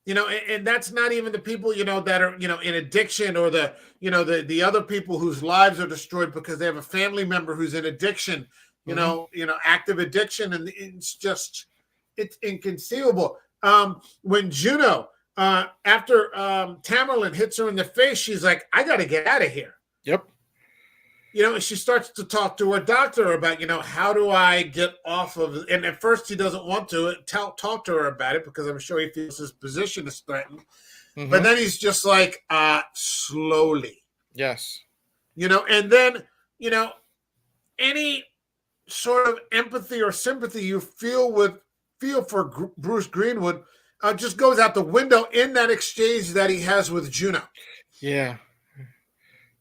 And that's not even the people, that are, in addiction or the other people whose lives are destroyed because they have a family member who's in addiction, active addiction. And it's inconceivable. When Juno, after Tamerlan hits her in the face, she's like, I got to get out of here. Yep. She starts to talk to her doctor about, how do I get off of it? And at first he doesn't want to talk to her about it because I'm sure he feels his position is threatened. But then he's just like, slowly. Yes. And then, any sort of empathy or sympathy you feel for Bruce Greenwood just goes out the window in that exchange that he has with Juno. Yeah.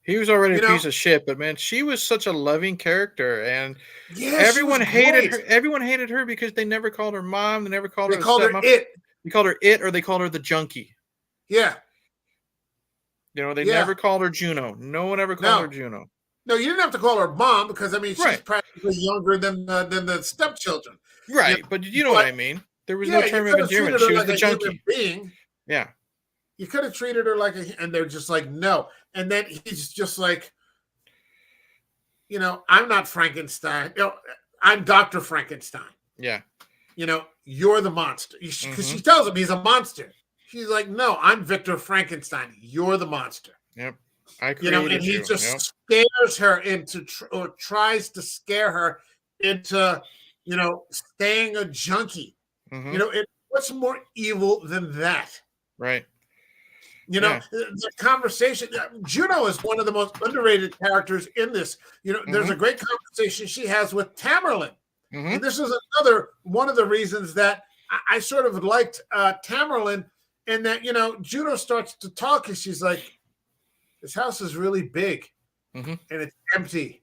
He was already a piece of shit, but man, she was such a loving character, and everyone hated her. Everyone hated her because they never called her mom. They never called her. They called her it. They called her it, or they called her the junkie. Yeah. They never called her Juno. No one ever called her Juno. No, you didn't have to call her mom because she's practically younger than the stepchildren. Right, but you know what I mean. There was no term of endearment. She was the junkie. Yeah. You could have treated her like and they're just like, no. And then he's just like, I'm not Frankenstein. I'm Dr. Frankenstein. Yeah. You're the monster. Because she tells him he's a monster. She's like, no, I'm Victor Frankenstein. You're the monster. Yep. I created and he you. just scares her into, or tries to scare her into, staying a junkie. What's more evil than that? Right. The conversation. Juno is one of the most underrated characters in this. There's a great conversation she has with Tamerlane. And this is another one of the reasons that I sort of liked Tamerlane, in that, Juno starts to talk and she's like, this house is really big and it's empty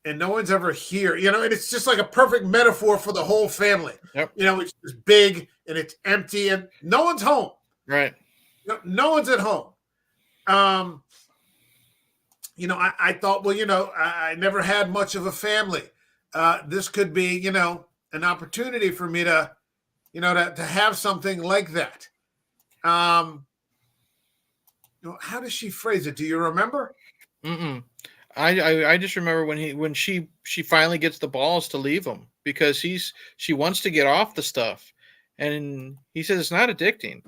and no one's ever here, and it's just like a perfect metaphor for the whole family. Yep. It's just big and it's empty and no one's home. Right. No one's at home. I thought, well, I never had much of a family. This could be, an opportunity for me to, to have something like that. How does she phrase it? Do you remember? I just remember when she finally gets the balls to leave him, because she wants to get off the stuff, and he says it's not addicting,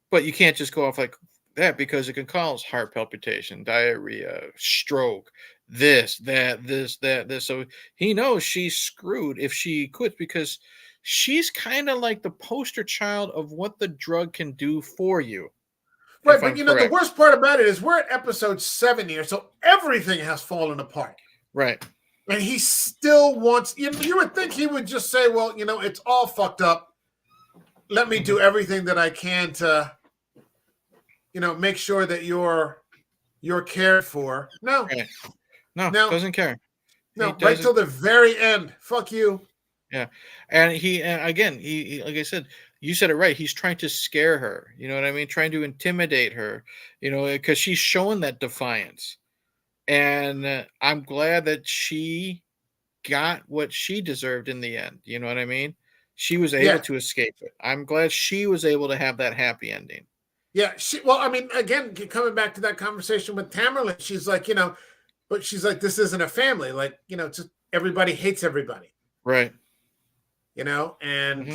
but you can't just go off like that because it can cause heart palpitation, diarrhea, stroke, this, that, this, that, this. So he knows she's screwed if she quits, because she's kind of like the poster child of what the drug can do for you. Right, but the worst part about it is we're at episode 7 here, so everything has fallen apart. Right. And he still wants, you would think he would just say, well, it's all fucked up. Let me do everything that I can to, make sure that you're cared for. No. Right. No, doesn't care. No, right till the very end. Fuck you. Yeah. And again, he like I said, you said it right. He's trying to scare her. You know what I mean? Trying to intimidate her, because she's showing that defiance. And I'm glad that she got what she deserved in the end. You know what I mean? She was able to escape it. I'm glad she was able to have that happy ending. Yeah. Again, coming back to that conversation with Tamerlane, she's like, but she's like, this isn't a family. Like, just everybody hates everybody. Right. And,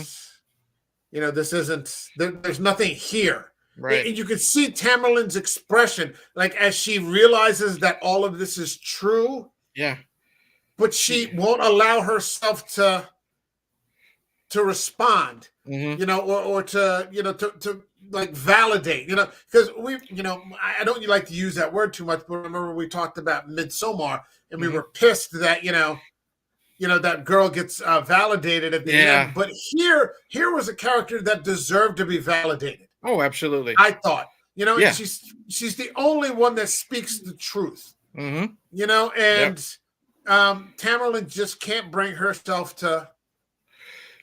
this isn't, there's nothing here. Right. And you can see Tamerlane's expression, like, as she realizes that all of this is true. Yeah. But she won't allow herself to respond, or to, to like validate, because I don't like to use that word too much, but remember we talked about Midsommar and we were pissed that, that girl gets validated at the end. But here was a character that deserved to be validated. Oh, absolutely. I thought, she's the only one that speaks the truth, and Tamerlane just can't bring herself to.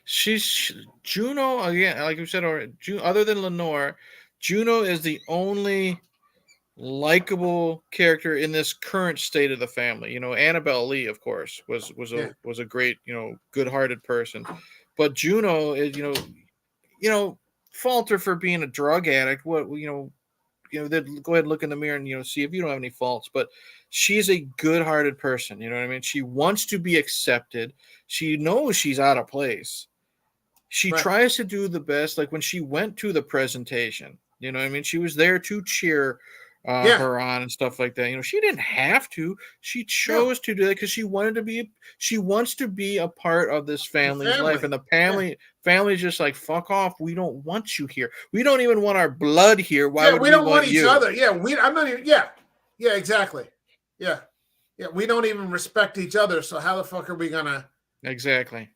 She's Juno again, like you said, or other than Lenore, Juno is the only likable character in this current state of the family. Annabelle Lee, of course, was a great, good-hearted person, but Juno is, fault her for being a drug addict. What then go ahead and look in the mirror and see if you don't have any faults. But she's a good-hearted person. You know what I mean? She wants to be accepted. She knows she's out of place. She tries to do the best. Like when she went to the presentation, she was there to cheer her on and stuff like that. She didn't have to. She chose to do that because she wants to be a part of this family's life. And the family's just like, fuck off. We don't want you here. We don't even want our blood here. Why would we don't want each other? Yeah, I'm not even. Yeah, exactly. Yeah. We don't even respect each other. So how the fuck are we gonna exactly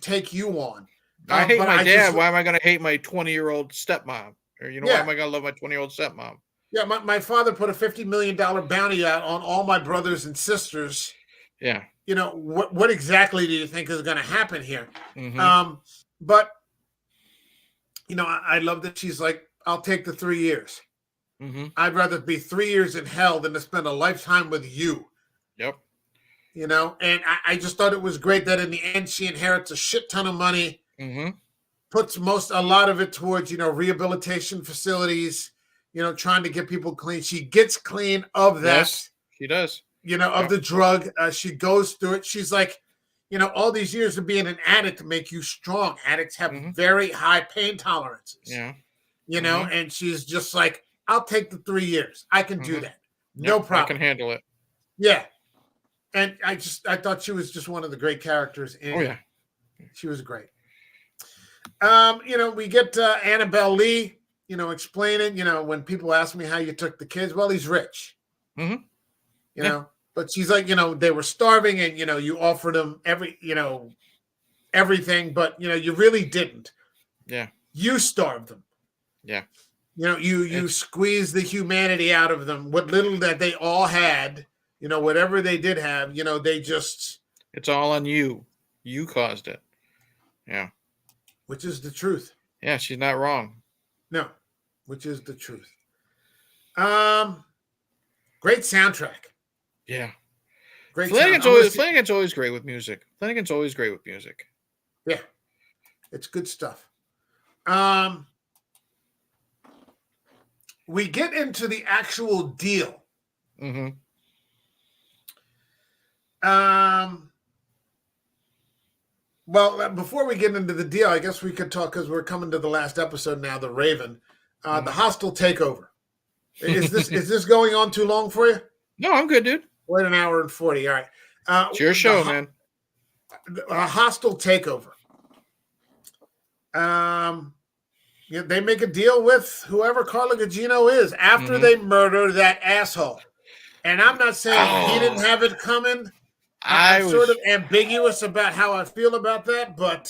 take you on? I hate my dad. Why am I going to hate my 20-year-old stepmom? Or, why am I going to love my 20-year-old stepmom? Yeah, my father put a $50 million bounty out on all my brothers and sisters. Yeah. What exactly do you think is going to happen here? But, I love that she's like, I'll take the 3 years. I'd rather be 3 years in hell than to spend a lifetime with you. Yep. And I just thought it was great that in the end she inherits a shit ton of money. puts a lot of it towards, rehabilitation facilities, trying to get people clean. She gets clean of that, Yes, she does. of the drug. She goes through it. She's like, all these years of being an addict make you strong. Addicts have very high pain tolerances. Yeah. And she's just like, I'll take the 3 years. I can do that. No problem. I can handle it. Yeah. And I thought she was just one of the great characters. She was great. We get Annabelle Lee, explaining, when people ask me how you took the kids, well, he's rich. You know, but she's like, they were starving and, you offered them everything, but, you really didn't. Yeah. You starved them. Yeah. You squeezed the humanity out of them. What little that they all had, whatever they did have, they just... It's all on you. You caused it. Yeah. Which is the truth. Yeah, she's not wrong. No, which is the truth. Great soundtrack. Yeah. Great. Flanagan's always great with music. Yeah. It's good stuff. We get into the actual deal. Well, before we get into the deal, I guess we could talk, because we're coming to the last episode now, The Raven. The hostile takeover. Is this going on too long for you? No, I'm good, dude. Wait, 1 hour and 40. All right. It's your show, man. A hostile takeover. They make a deal with whoever Carla Gugino is after they murder that asshole. And I'm not saying he didn't have it coming. I'm sort of ambiguous about how I feel about that, but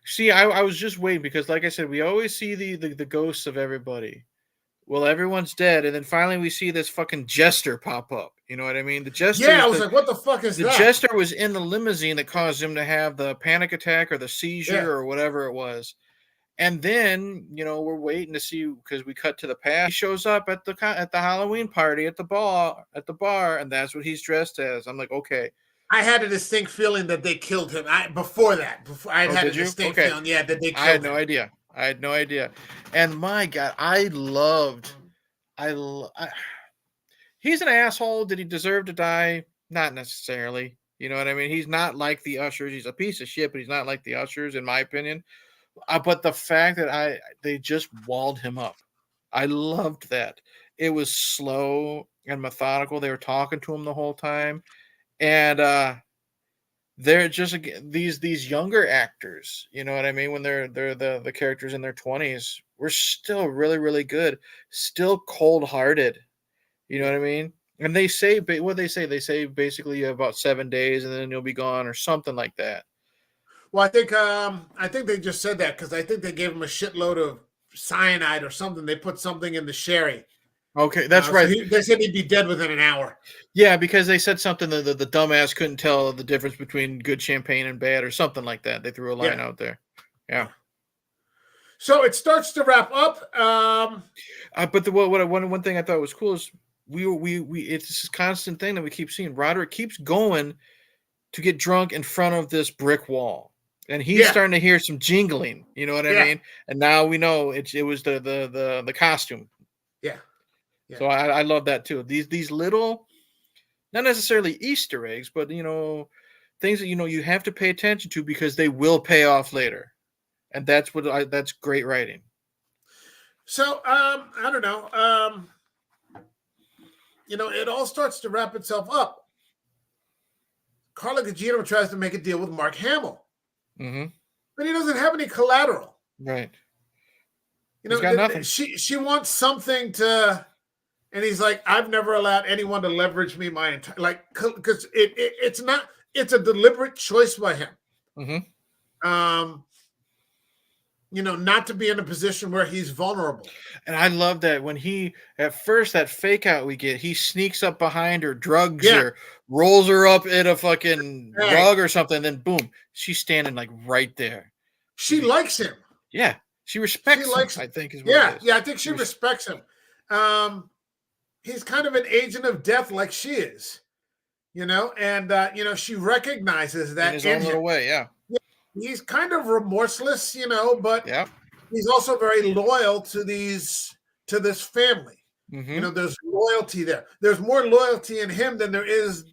see, I was just waiting, because, like I said, we always see the ghosts of everybody. Well, everyone's dead, and then finally we see this fucking jester pop up. You know what I mean? The jester. Yeah, I was like, what the fuck is that? The jester was in the limousine that caused him to have the panic attack or the seizure or whatever it was. And then, we're waiting to see, because we cut to the past. He shows up at the Halloween party at the bar, and that's what he's dressed as. I'm like, okay. I had a distinct feeling that they killed him. Before I had a distinct feeling, that they killed him. I had no idea. And my God, he's an asshole. Did he deserve to die? Not necessarily. You know what I mean? He's not like the Ushers. He's a piece of shit, but he's not like the Ushers, in my opinion. But the fact that they just walled him up, I loved that. It was slow and methodical. They were talking to him the whole time, and they're just these younger actors. You know what I mean? When they're the characters in their 20s, we're still really, really good, still cold-hearted. You know what I mean? And they say what they say. They say basically about 7 days, and then you'll be gone, or something like that. Well, I think they just said that because I think they gave him a shitload of cyanide or something. They put something in the sherry. Okay, that's right. So they said he'd be dead within an hour. Yeah, because they said something that the dumbass couldn't tell the difference between good champagne and bad, or something like that. They threw a line out there. Yeah. So it starts to wrap up. But one thing I thought was cool is we it's this constant thing that we keep seeing. Roderick keeps going to get drunk in front of this brick wall. And he's starting to hear some jingling, you know what I mean? And now we know it was the costume. Yeah. So I love that too. These little, not necessarily Easter eggs, but things that you have to pay attention to, because they will pay off later, and that's great writing. So I don't know. It all starts to wrap itself up. Carla Gugino tries to make a deal with Mark Hamill. But he doesn't have any collateral. Right. He's got nothing. She wants something to, and he's like, I've never allowed anyone to leverage me my entire, because it's a deliberate choice by him. Not to be in a position where he's vulnerable. And I love that when at first, that fake out we get, he sneaks up behind her, drugs her, rolls her up in a fucking rug or something, then boom, she's standing right there. She likes him. Yeah. She respects him, I think is what it is. Yeah, I think she respects him. He's kind of an agent of death like she is. And she recognizes that in his own little way, yeah. he's kind of remorseless, but Yeah. he's also very loyal to this family. Mm-hmm. There's loyalty there. There's more loyalty in him than there is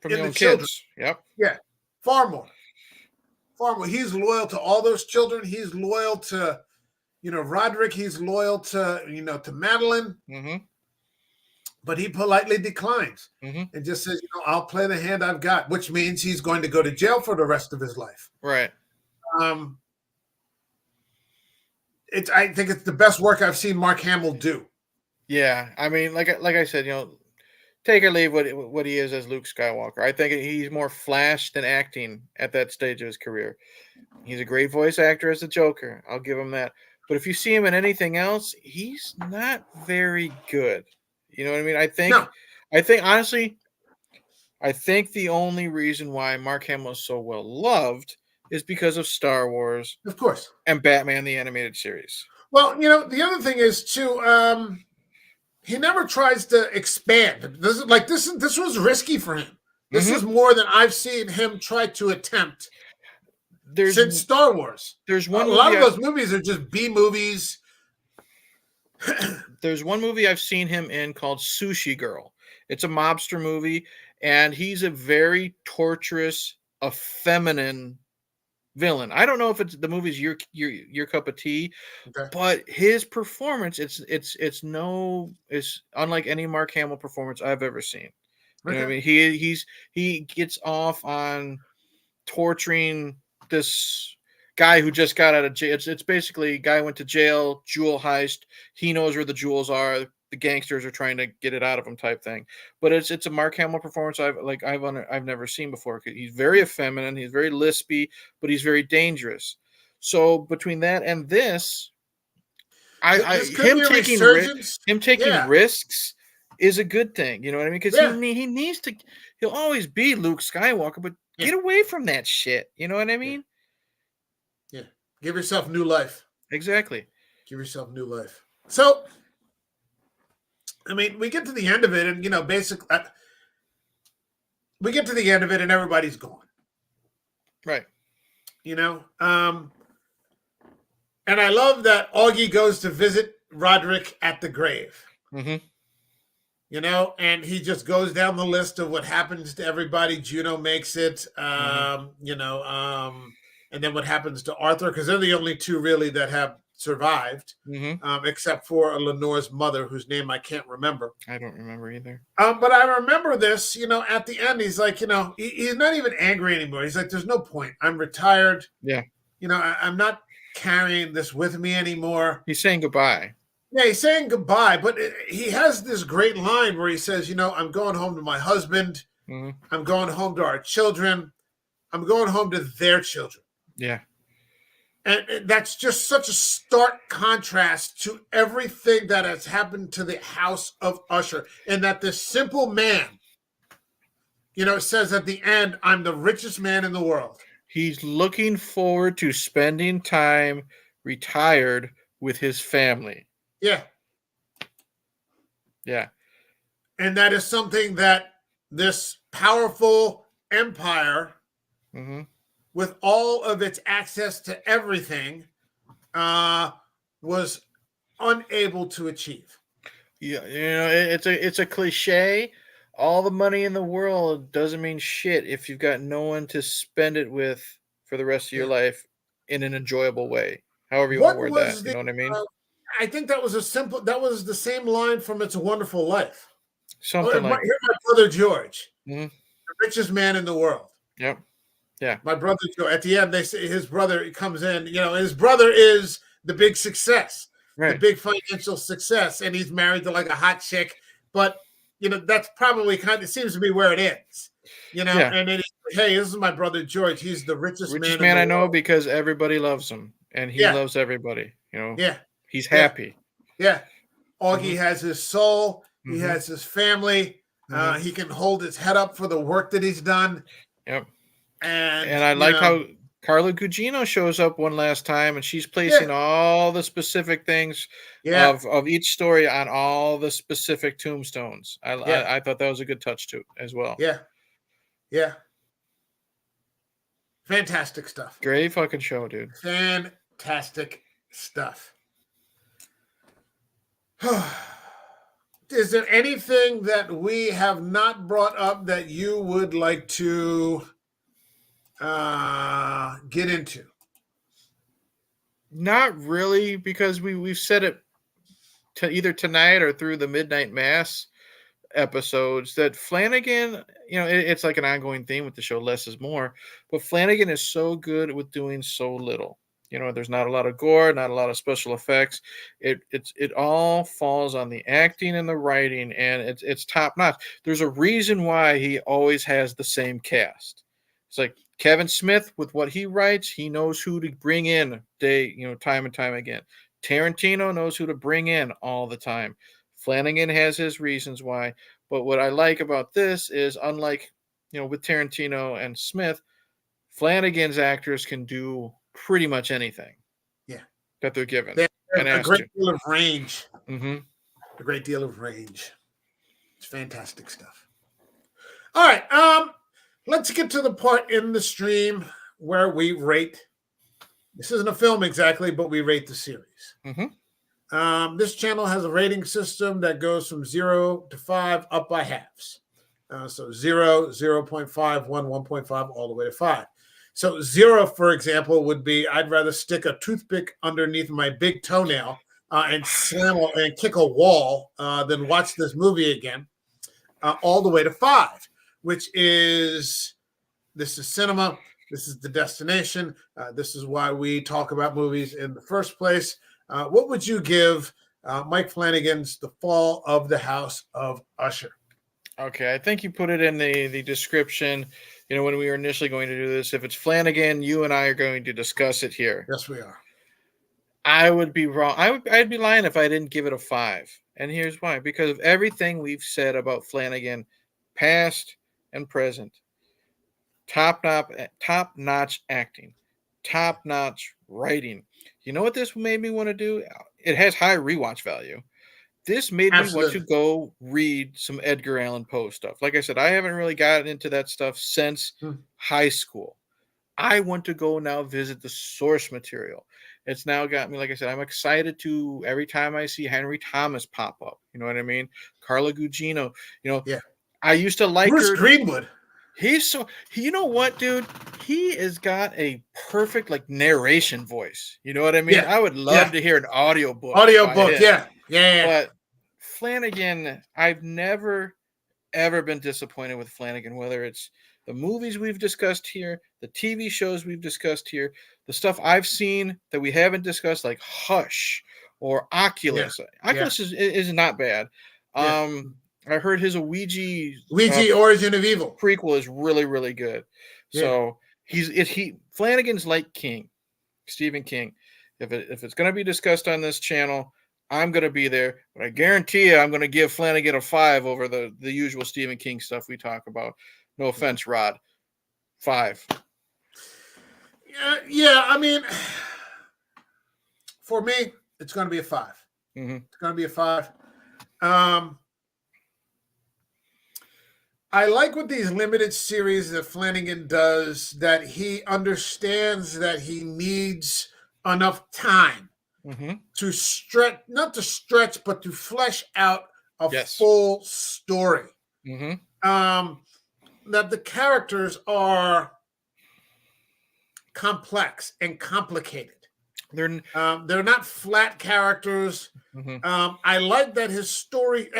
From in your the own children. kids. Yep. Yeah, far more. Far more. He's loyal to all those children. He's loyal to, Roderick. He's loyal to, to Madeline. Mm-hmm. But he politely declines Mm-hmm. and just says, I'll play the hand I've got, which means he's going to go to jail for the rest of his life. Right. Um, I think it's the best work I've seen Mark Hamill do. Yeah. I mean, like I said, take or leave what he is as Luke Skywalker. I think he's more flash than acting at that stage of his career. He's a great voice actor as the Joker. I'll give him that. But if you see him in anything else, he's not very good. You know what I mean? I think honestly, I think the only reason why Mark Hamill is so well loved is because of Star Wars, of course, and Batman the Animated Series. Well, the other thing is too, he never tries to expand. This was risky for him. This is more than I've seen him try to attempt since Star Wars. There's one. A lot of those movies are just B movies. There's one movie I've seen him in called Sushi Girl. It's a mobster movie, and he's a very torturous, effeminate villain. I don't know if the movie's your cup of tea, but his performance, it's unlike any Mark Hamill performance I've ever seen. You know what I mean? He gets off on torturing this guy who just got out of jail. It's basically a guy went to jail, jewel heist. He knows where the jewels are. The gangsters are trying to get it out of him, type thing. But it's a Mark Hamill performance I've never seen before. He's very effeminate. He's very lispy, but he's very dangerous. So between that and this, him taking risks is a good thing. You know what I mean? Because he needs to. He'll always be Luke Skywalker, but get away from that shit. You know what I mean? Yeah. Give yourself new life. Exactly. Give yourself new life. So, I mean, we get to the end of it, and basically, we get to the end of it, and everybody's gone. Right. And I love that Augie goes to visit Roderick at the grave. Mm-hmm. And he just goes down the list of what happens to everybody. Juno makes it, and then what happens to Arthur, because they're the only two really that have survived, except for Lenore's mother, whose name I can't remember. I don't remember either. But I remember this, at the end, he's like, he's not even angry anymore. He's like, there's no point. I'm retired. Yeah. I'm not carrying this with me anymore. He's saying goodbye. Yeah, he's saying goodbye, but he has this great line where he says, I'm going home to my husband. Mm-hmm. I'm going home to our children. I'm going home to their children. Yeah. And that's just such a stark contrast to everything that has happened to the house of Usher. And that this simple man, says at the end, I'm the richest man in the world. He's looking forward to spending time retired with his family. Yeah. Yeah. And that is something that this powerful empire, with all of its access to everything, was unable to achieve. Yeah, it's a cliche. All the money in the world doesn't mean shit if you've got no one to spend it with for the rest of your life in an enjoyable way. However you want to word that, you know what I mean? I think that was the same line from It's a Wonderful Life. Something like here's my brother George, the richest man in the world. Yep. Yeah. My brother George. At the end, they say his brother comes in. His brother is the big success, the big financial success, and he's married to like a hot chick. But that's probably it seems to be where it ends. And it is, hey, this is my brother George. He's the richest man I know because everybody loves him, and he loves everybody. Yeah. He's happy. Yeah. Augie has his soul. He has his family. He can hold his head up for the work that he's done. Yep. And I like how Carla Gugino shows up one last time, and she's placing all the specific things of each story on all the specific tombstones. I thought that was a good touch too, as well. Yeah. Yeah. Fantastic stuff. Great fucking show, dude. Fantastic stuff. Is there anything that we have not brought up that you would like to get into? Not really, because we've said it either tonight or through the Midnight Mass episodes that Flanagan, it's like an ongoing theme with the show, less is more, but Flanagan is so good with doing so little. There's not a lot of gore, not a lot of special effects. It all falls on the acting and the writing, and it's top notch. There's a reason why he always has the same cast. It's like Kevin Smith, with what he writes, he knows who to bring in time and time again. Tarantino knows who to bring in all the time. Flanagan has his reasons why, but what I like about this is, unlike with Tarantino and Smith, Flanagan's actors can do pretty much anything. Yeah, that they're given. They have a great deal of range. Mm-hmm. A great deal of range. It's fantastic stuff. All right, let's get to the part in the stream where we rate. This isn't a film exactly, but we rate the series. Mm-hmm. This channel has a rating system that goes from 0 to 5 up by halves. So 0, 0.5, 1, 1.5, all the way to 5. So 0, for example, would be I'd rather stick a toothpick underneath my big toenail and slam and kick a wall than watch this movie again. All the way to 5, which is this is cinema. This is the destination. This is why we talk about movies in the first place. What would you give Mike Flanagan's The Fall of the House of Usher? Okay, I think you put it in the description, when we were initially going to do this. If it's Flanagan, you and I are going to discuss it here. Yes, we are. I would be wrong. I'd be lying if I didn't give it a 5. And here's why. Because of everything we've said about Flanagan, past and present. Top-notch acting. Top-notch writing. You know what this made me want to do? It has high rewatch value. This made me want to go read some Edgar Allan Poe stuff. Like I said, I haven't really gotten into that stuff since high school. I want to go now visit the source material. It's now got me, like I said, I'm excited to, every time I see Henry Thomas pop up, you know what I mean? Carla Gugino, Yeah. I used to like Bruce her. Greenwood. He's so, you know what, dude? He has got a perfect narration voice. You know what I mean? Yeah. I would love to hear an audiobook. Yeah. But Flanagan, I've never, ever been disappointed with Flanagan, whether it's the movies we've discussed here, the TV shows we've discussed here, the stuff I've seen that we haven't discussed, like Hush or Oculus. Yeah. Oculus is not bad. Yeah. I heard his Ouija Origin of Evil prequel is really, really good. Yeah. So Flanagan's like Stephen King. If it's going to be discussed on this channel, I'm going to be there, but I guarantee you I'm going to give Flanagan a 5 over the usual Stephen King stuff we talk about. No offense, Rod. 5. Yeah, I mean, for me, it's going to be a 5. Mm-hmm. It's going to be a 5. I like with these limited series that Flanagan does that he understands that he needs enough time to stretch, not to stretch, but to flesh out a full story. That the characters are complex and complicated. They're not flat characters. I like that his story.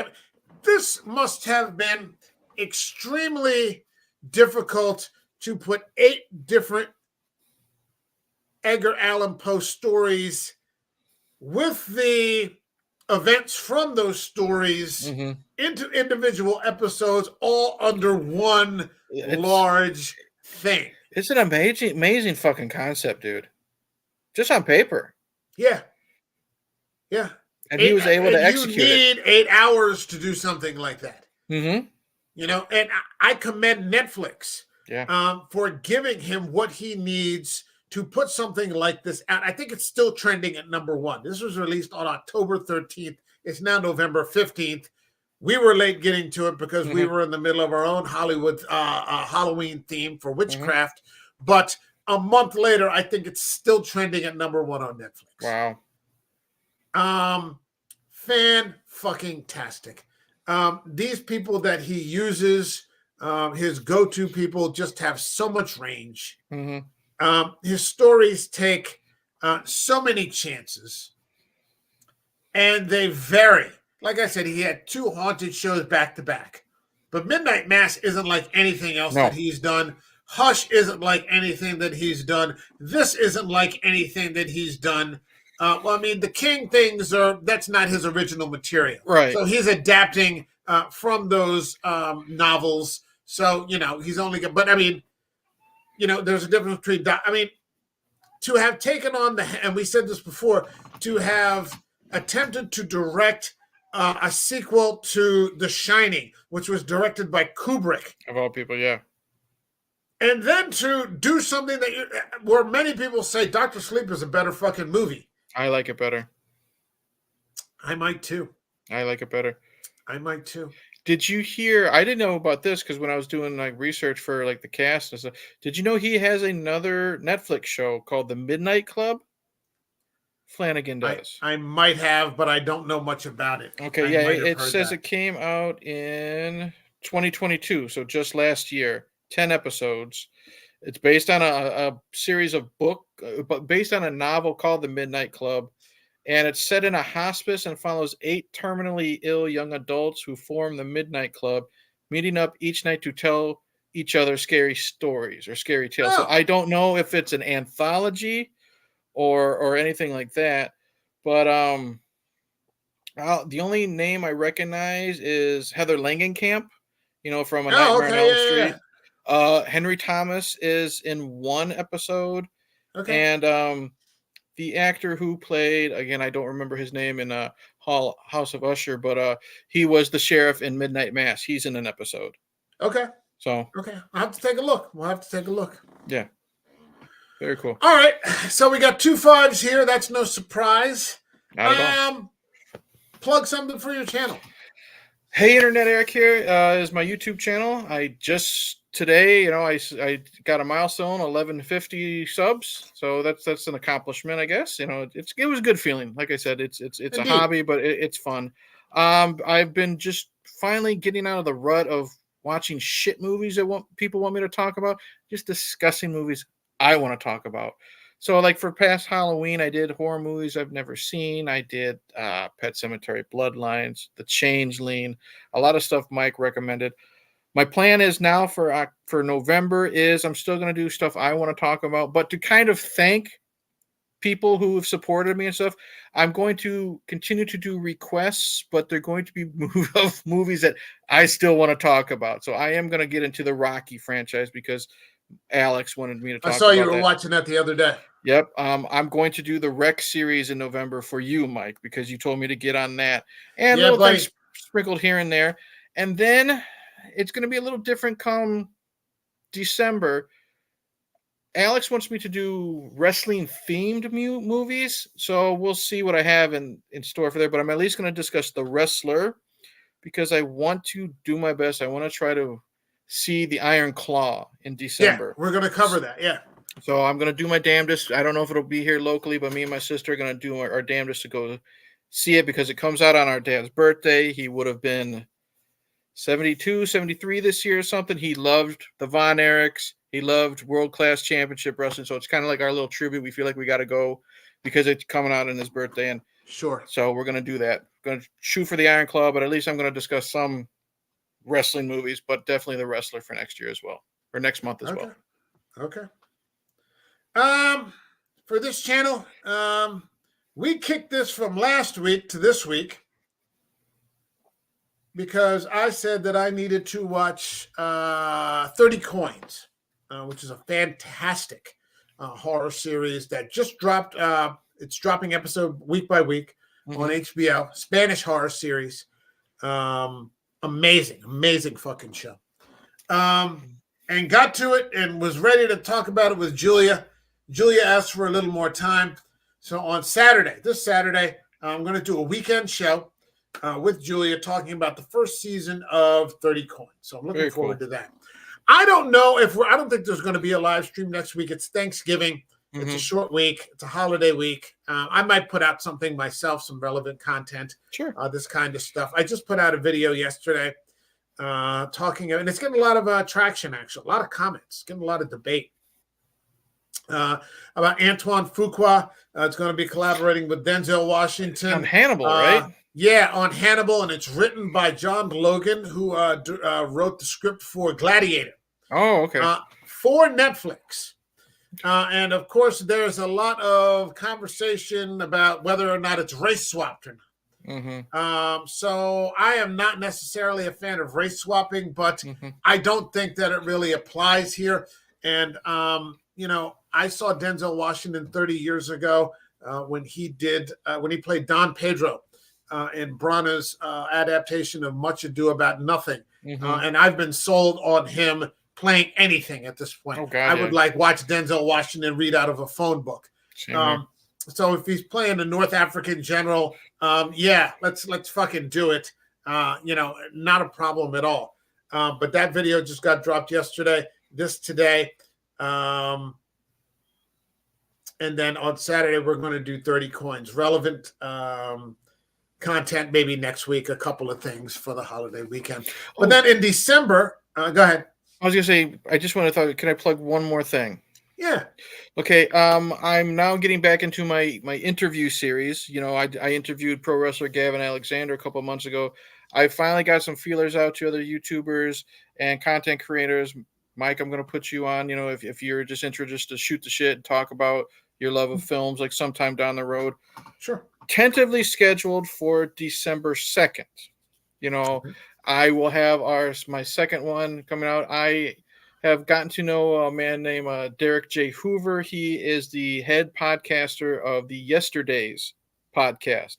This must have been extremely difficult to put 8 different Edgar Allan Poe stories with the events from those stories into individual episodes, all under one large thing. It's an amazing fucking concept, dude. Just on paper. Yeah. And he was able to execute it. You need 8 hours to do something like that. And I commend Netflix for giving him what he needs to put something like this out. I think it's still trending at number 1. This was released on October 13th. It's now November 15th. We were late getting to it because we were in the middle of our own Hollywood Halloween theme for witchcraft. But a month later, I think it's still trending at #1 on Netflix. Wow. Fan-fucking-tastic. These people that he uses, his go-to people, just have so much range. His stories take so many chances, and they vary. Like I said, he had 2 haunted shows back to back, but Midnight Mass isn't like anything else that he's done. Hush isn't like anything that he's done. This isn't like anything that he's done. Well, I mean, the King things that's not his original material. Right. So he's adapting from those novels. So, he's only got, but I mean, there's a difference between, to have taken on and we said this before, to have attempted to direct a sequel to The Shining, which was directed by Kubrick. Of all people, yeah. And then to do something where many people say Dr. Sleep is a better fucking movie. I like it better. I might too. I like it better. I might too. Did you hear? I didn't know about this because when I was doing research for the cast and stuff, did you know he has another Netflix show called The Midnight Club? Flanagan does. I might have, but I don't know much about it. Okay, yeah, it says it came out in 2022, so just last year. 10 episodes. It's based on a series of but based on a novel called The Midnight Club, and it's set in a hospice and follows 8 terminally ill young adults who form the Midnight Club, meeting up each night to tell each other scary stories or scary tales. So I don't know if it's an anthology or anything like that, but the only name I recognize is Heather Langenkamp, from A Nightmare on Elm Street. Henry Thomas is in 1 episode. Okay. And the actor who played, again, I don't remember his name in House of Usher, but he was the sheriff in Midnight Mass. He's in an episode. Okay. So. Okay. I'll have to take a look. We'll have to take a look. Yeah. Very cool. All right. So we got 2 5s here. That's no surprise. Not at all. Plug something for your channel. Hey, Internet Eric here is my YouTube channel. I just today, I got a milestone, 1150 subs. So that's an accomplishment, I guess. It was a good feeling. Like I said, it's a hobby, but it's fun. I've been just finally getting out of the rut of watching shit movies that people want me to talk about, just discussing movies I want to talk about. So for past Halloween, I did horror movies I've never seen. I did Pet Sematary Bloodlines, The Changeling, a lot of stuff Mike recommended. My plan is now for November is I'm still going to do stuff I want to talk about, but to kind of thank people who have supported me and stuff, I'm going to continue to do requests, but they're going to be of movies that I still want to talk about. So I am going to get into the Rocky franchise because Alex wanted me to talk about that. I saw you were watching that the other day. Yep. I'm going to do the Rec series in November for you, Mike, because you told me to get on that. And little things sprinkled here and there. And then it's going to be a little different come December. Alex wants me to do wrestling-themed movies, so we'll see what I have in store for there. But I'm at least going to discuss The Wrestler because I want to do my best. I want to try to see The Iron Claw in December. Yeah, we're going to cover that, yeah. So I'm going to do my damnedest. I don't know if it'll be here locally, but me and my sister are going to do our damnedest to go see it because it comes out on our dad's birthday. He would have been 72, 73 this year or something. He loved the Von Erichs. He loved World Class Championship Wrestling. So it's kind of like our little tribute. We feel like we got to go because it's coming out on his birthday. And sure. So we're going to do that. Going to shoot for the Iron Claw, but at least I'm going to discuss some wrestling movies, but definitely The Wrestler for next year as well, or next month as well. Okay. For this channel, we kicked this from last week to this week because I said that I needed to watch 30 Coins, which is a fantastic horror series that just dropped. It's dropping episode week by week on HBO. Spanish horror series. Amazing fucking show. And got to it and was ready to talk about it with Julia. Julia asked for a little more time. So on this Saturday, I'm going to do a weekend show with Julia talking about the first season of 30 Coins. So I'm looking forward to that. I don't know if I don't think there's going to be a live stream next week. It's Thanksgiving. It's a short week. It's a holiday week. I might put out something myself, some relevant content. Sure. This kind of stuff. I just put out a video yesterday talking, and it's getting a lot of traction, actually, a lot of comments, getting a lot of debate about Antoine Fuqua. It's going to be collaborating with Denzel Washington. On Hannibal, right? Yeah, on Hannibal, and it's written by John Logan, who wrote the script for Gladiator. Oh, okay. For Netflix. And of course, there's a lot of conversation about whether or not it's race swapped or not. So I am not necessarily a fan of race swapping, but I don't think that it really applies here. And, you know, I saw Denzel Washington 30 years ago when he played Don Pedro in Branagh's adaptation of Much Ado About Nothing. And I've been sold on him playing anything at this point. Oh, God, I would like watch Denzel Washington read out of a phone book. So if he's playing a North African general, yeah, let's fucking do it. You know, not a problem at all. But that video just got dropped yesterday, today. And then on Saturday, we're going to do 30 coins. Relevant content maybe next week, a couple of things for the holiday weekend. But then in December, go ahead. I was gonna say, I just want to thought, can I plug one more thing? Yeah. Okay. I'm now getting back into my interview series. You know, I interviewed pro wrestler Gavin Alexander a couple of months ago. I finally got some feelers out to other YouTubers and content creators. Mike, I'm going to put you on, you know, if you're just interested to shoot the shit and talk about your love of films, like sometime down the road. Sure. Tentatively scheduled for December 2nd. You know, I will have my second one coming out. I have gotten to know a man named Derek J. Hoover. He is the head podcaster of the Yesterdays podcast.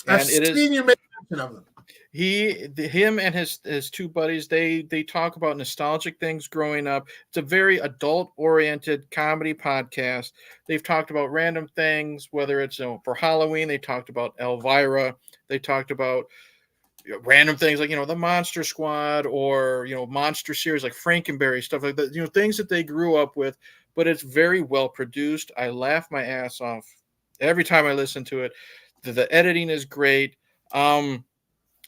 I've seen you make mention of them. Him and his two buddies, they talk about nostalgic things growing up. It's a very adult-oriented comedy podcast. They've talked about random things, whether it's, you know, for Halloween, they talked about Elvira. They talked about random things like, you know, the Monster Squad, or, you know, monster series like Frankenberry, stuff like that, you know, things that they grew up with. But it's very well produced. I laugh my ass off every time I listen to it. The editing is great.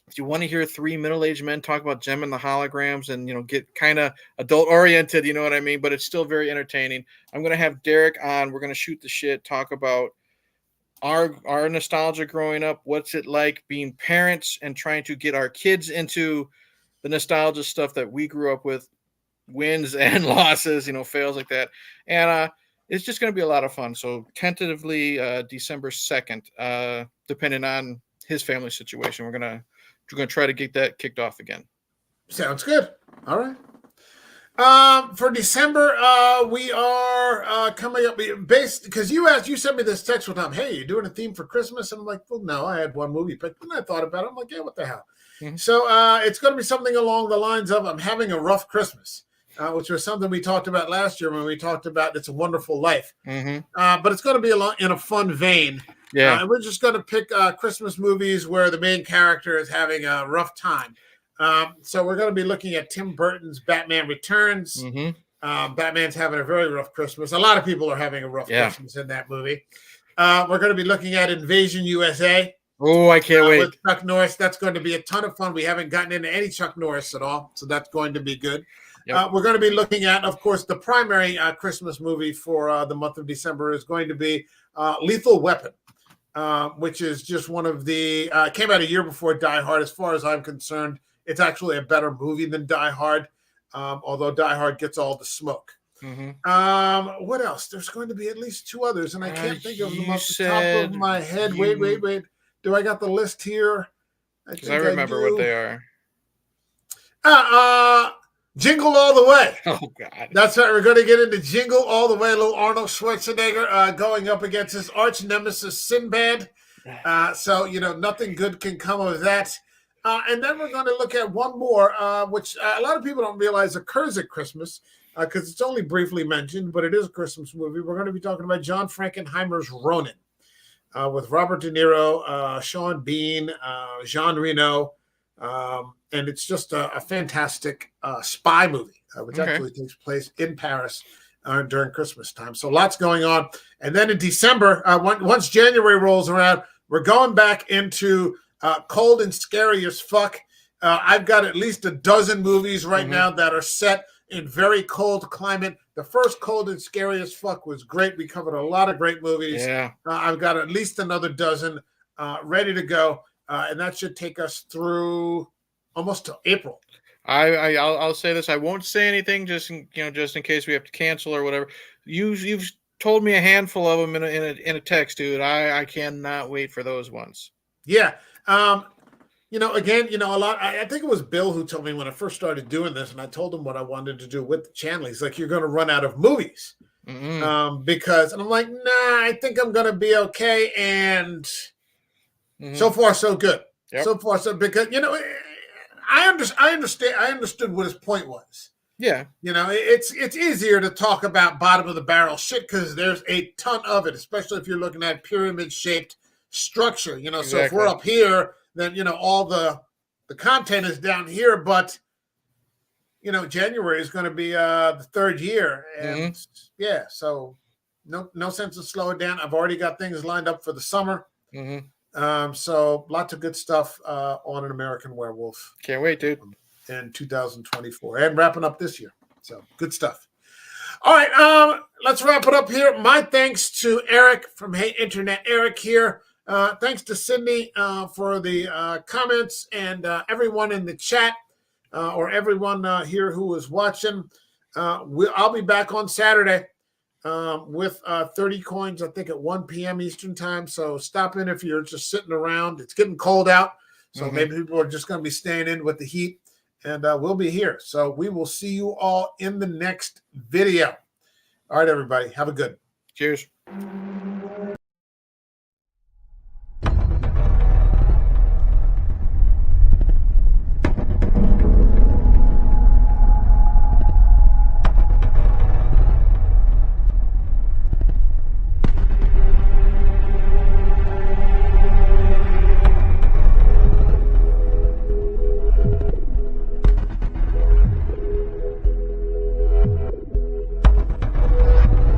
If you want to hear three middle-aged men talk about Gem and the Holograms and, you know, get kind of adult-oriented, you know what I mean, but it's still very entertaining. I'm going to have Derek on. We're going to shoot the shit, talk about our nostalgia growing up. What's it like being parents and trying to get our kids into the nostalgia stuff that we grew up with, wins and losses, you know, fails like that. And it's just going to be a lot of fun. So tentatively December 2nd, depending on his family situation, we're going to try to get that kicked off again. Sounds good. All right. For December, we are coming up based because you sent me this text one time. Hey, you doing a theme for Christmas? And I'm like, well, no, I had one movie picked, and I thought about it. I'm like, yeah, what the hell? So it's going to be something along the lines of I'm having a rough Christmas, which was something we talked about last year when we talked about It's a Wonderful Life. But it's going to be in a fun vein. Yeah, and we're just going to pick Christmas movies where the main character is having a rough time. So we're going to be looking at Tim Burton's Batman Returns. Batman's having a very rough Christmas. A lot of people are having a rough Christmas in that movie. We're going to be looking at Invasion USA. Oh, I can't wait. With Chuck Norris. That's going to be a ton of fun. We haven't gotten into any Chuck Norris at all, so that's going to be good. We're going to be looking at, of course, the primary Christmas movie for the month of December is going to be Lethal Weapon. Which is just one of the came out a year before Die Hard. As far as I'm concerned, it's actually a better movie than Die Hard, although Die Hard gets all the smoke. What else? There's going to be at least two others, and I can't think of them off the top of my head. Wait. Do I got the list here? I remember what they are. Jingle All the Way. Oh, God. That's right. We're going to get into Jingle All the Way. A little Arnold Schwarzenegger going up against his arch nemesis, Sinbad. So, you know, nothing good can come of that. And then we're going to look at one more, which a lot of people don't realize occurs at Christmas because it's only briefly mentioned, but it is a Christmas movie. We're going to be talking about John Frankenheimer's Ronin with Robert De Niro, Sean Bean, Jean Reno. And it's just a fantastic spy movie. which Okay. actually takes place in Paris during Christmas time. So lots going on. And then in December, once January rolls around, we're going back into cold and scary as fuck. I've got at least a dozen movies right now that are set in very cold climate. The first Cold and Scary as Fuck was great. We covered a lot of great movies. Yeah. I've got at least another dozen ready to go, and that should take us through almost till April. I'll say this. I won't say anything just in case we have to cancel or whatever. You've told me a handful of them in a text, dude. I cannot wait for those ones. Yeah. Again, a lot. I think it was Bill who told me when I first started doing this, and I told him what I wanted to do with the channel. He's like, "You're going to run out of movies," because, and I'm like, "Nah, I think I'm going to be okay." And so far, so good. Yep. So far, so because I understood what his point was. Yeah. It's easier to talk about bottom of the barrel shit because there's a ton of it, especially if you're looking at pyramid shaped structure. Exactly. So if we're up here, then all the content is down here, but January is going to be the third year, and yeah, so no sense of slowing down. I've already got things lined up for the summer, so lots of good stuff on An American Werewolf. Can't wait, dude. In 2024 and wrapping up this year, so good stuff. All right, let's wrap it up here. My thanks to Eric from Hey Internet Eric here. Thanks to Sydney for the comments, and everyone in the chat or everyone here who was watching. I'll be back on Saturday with 30 coins, I think at 1 p.m. Eastern time. So stop in if you're just sitting around. It's getting cold out, so maybe people are just going to be staying in with the heat, and we'll be here. So we will see you all in the next video. All right, everybody. Have a good. Cheers.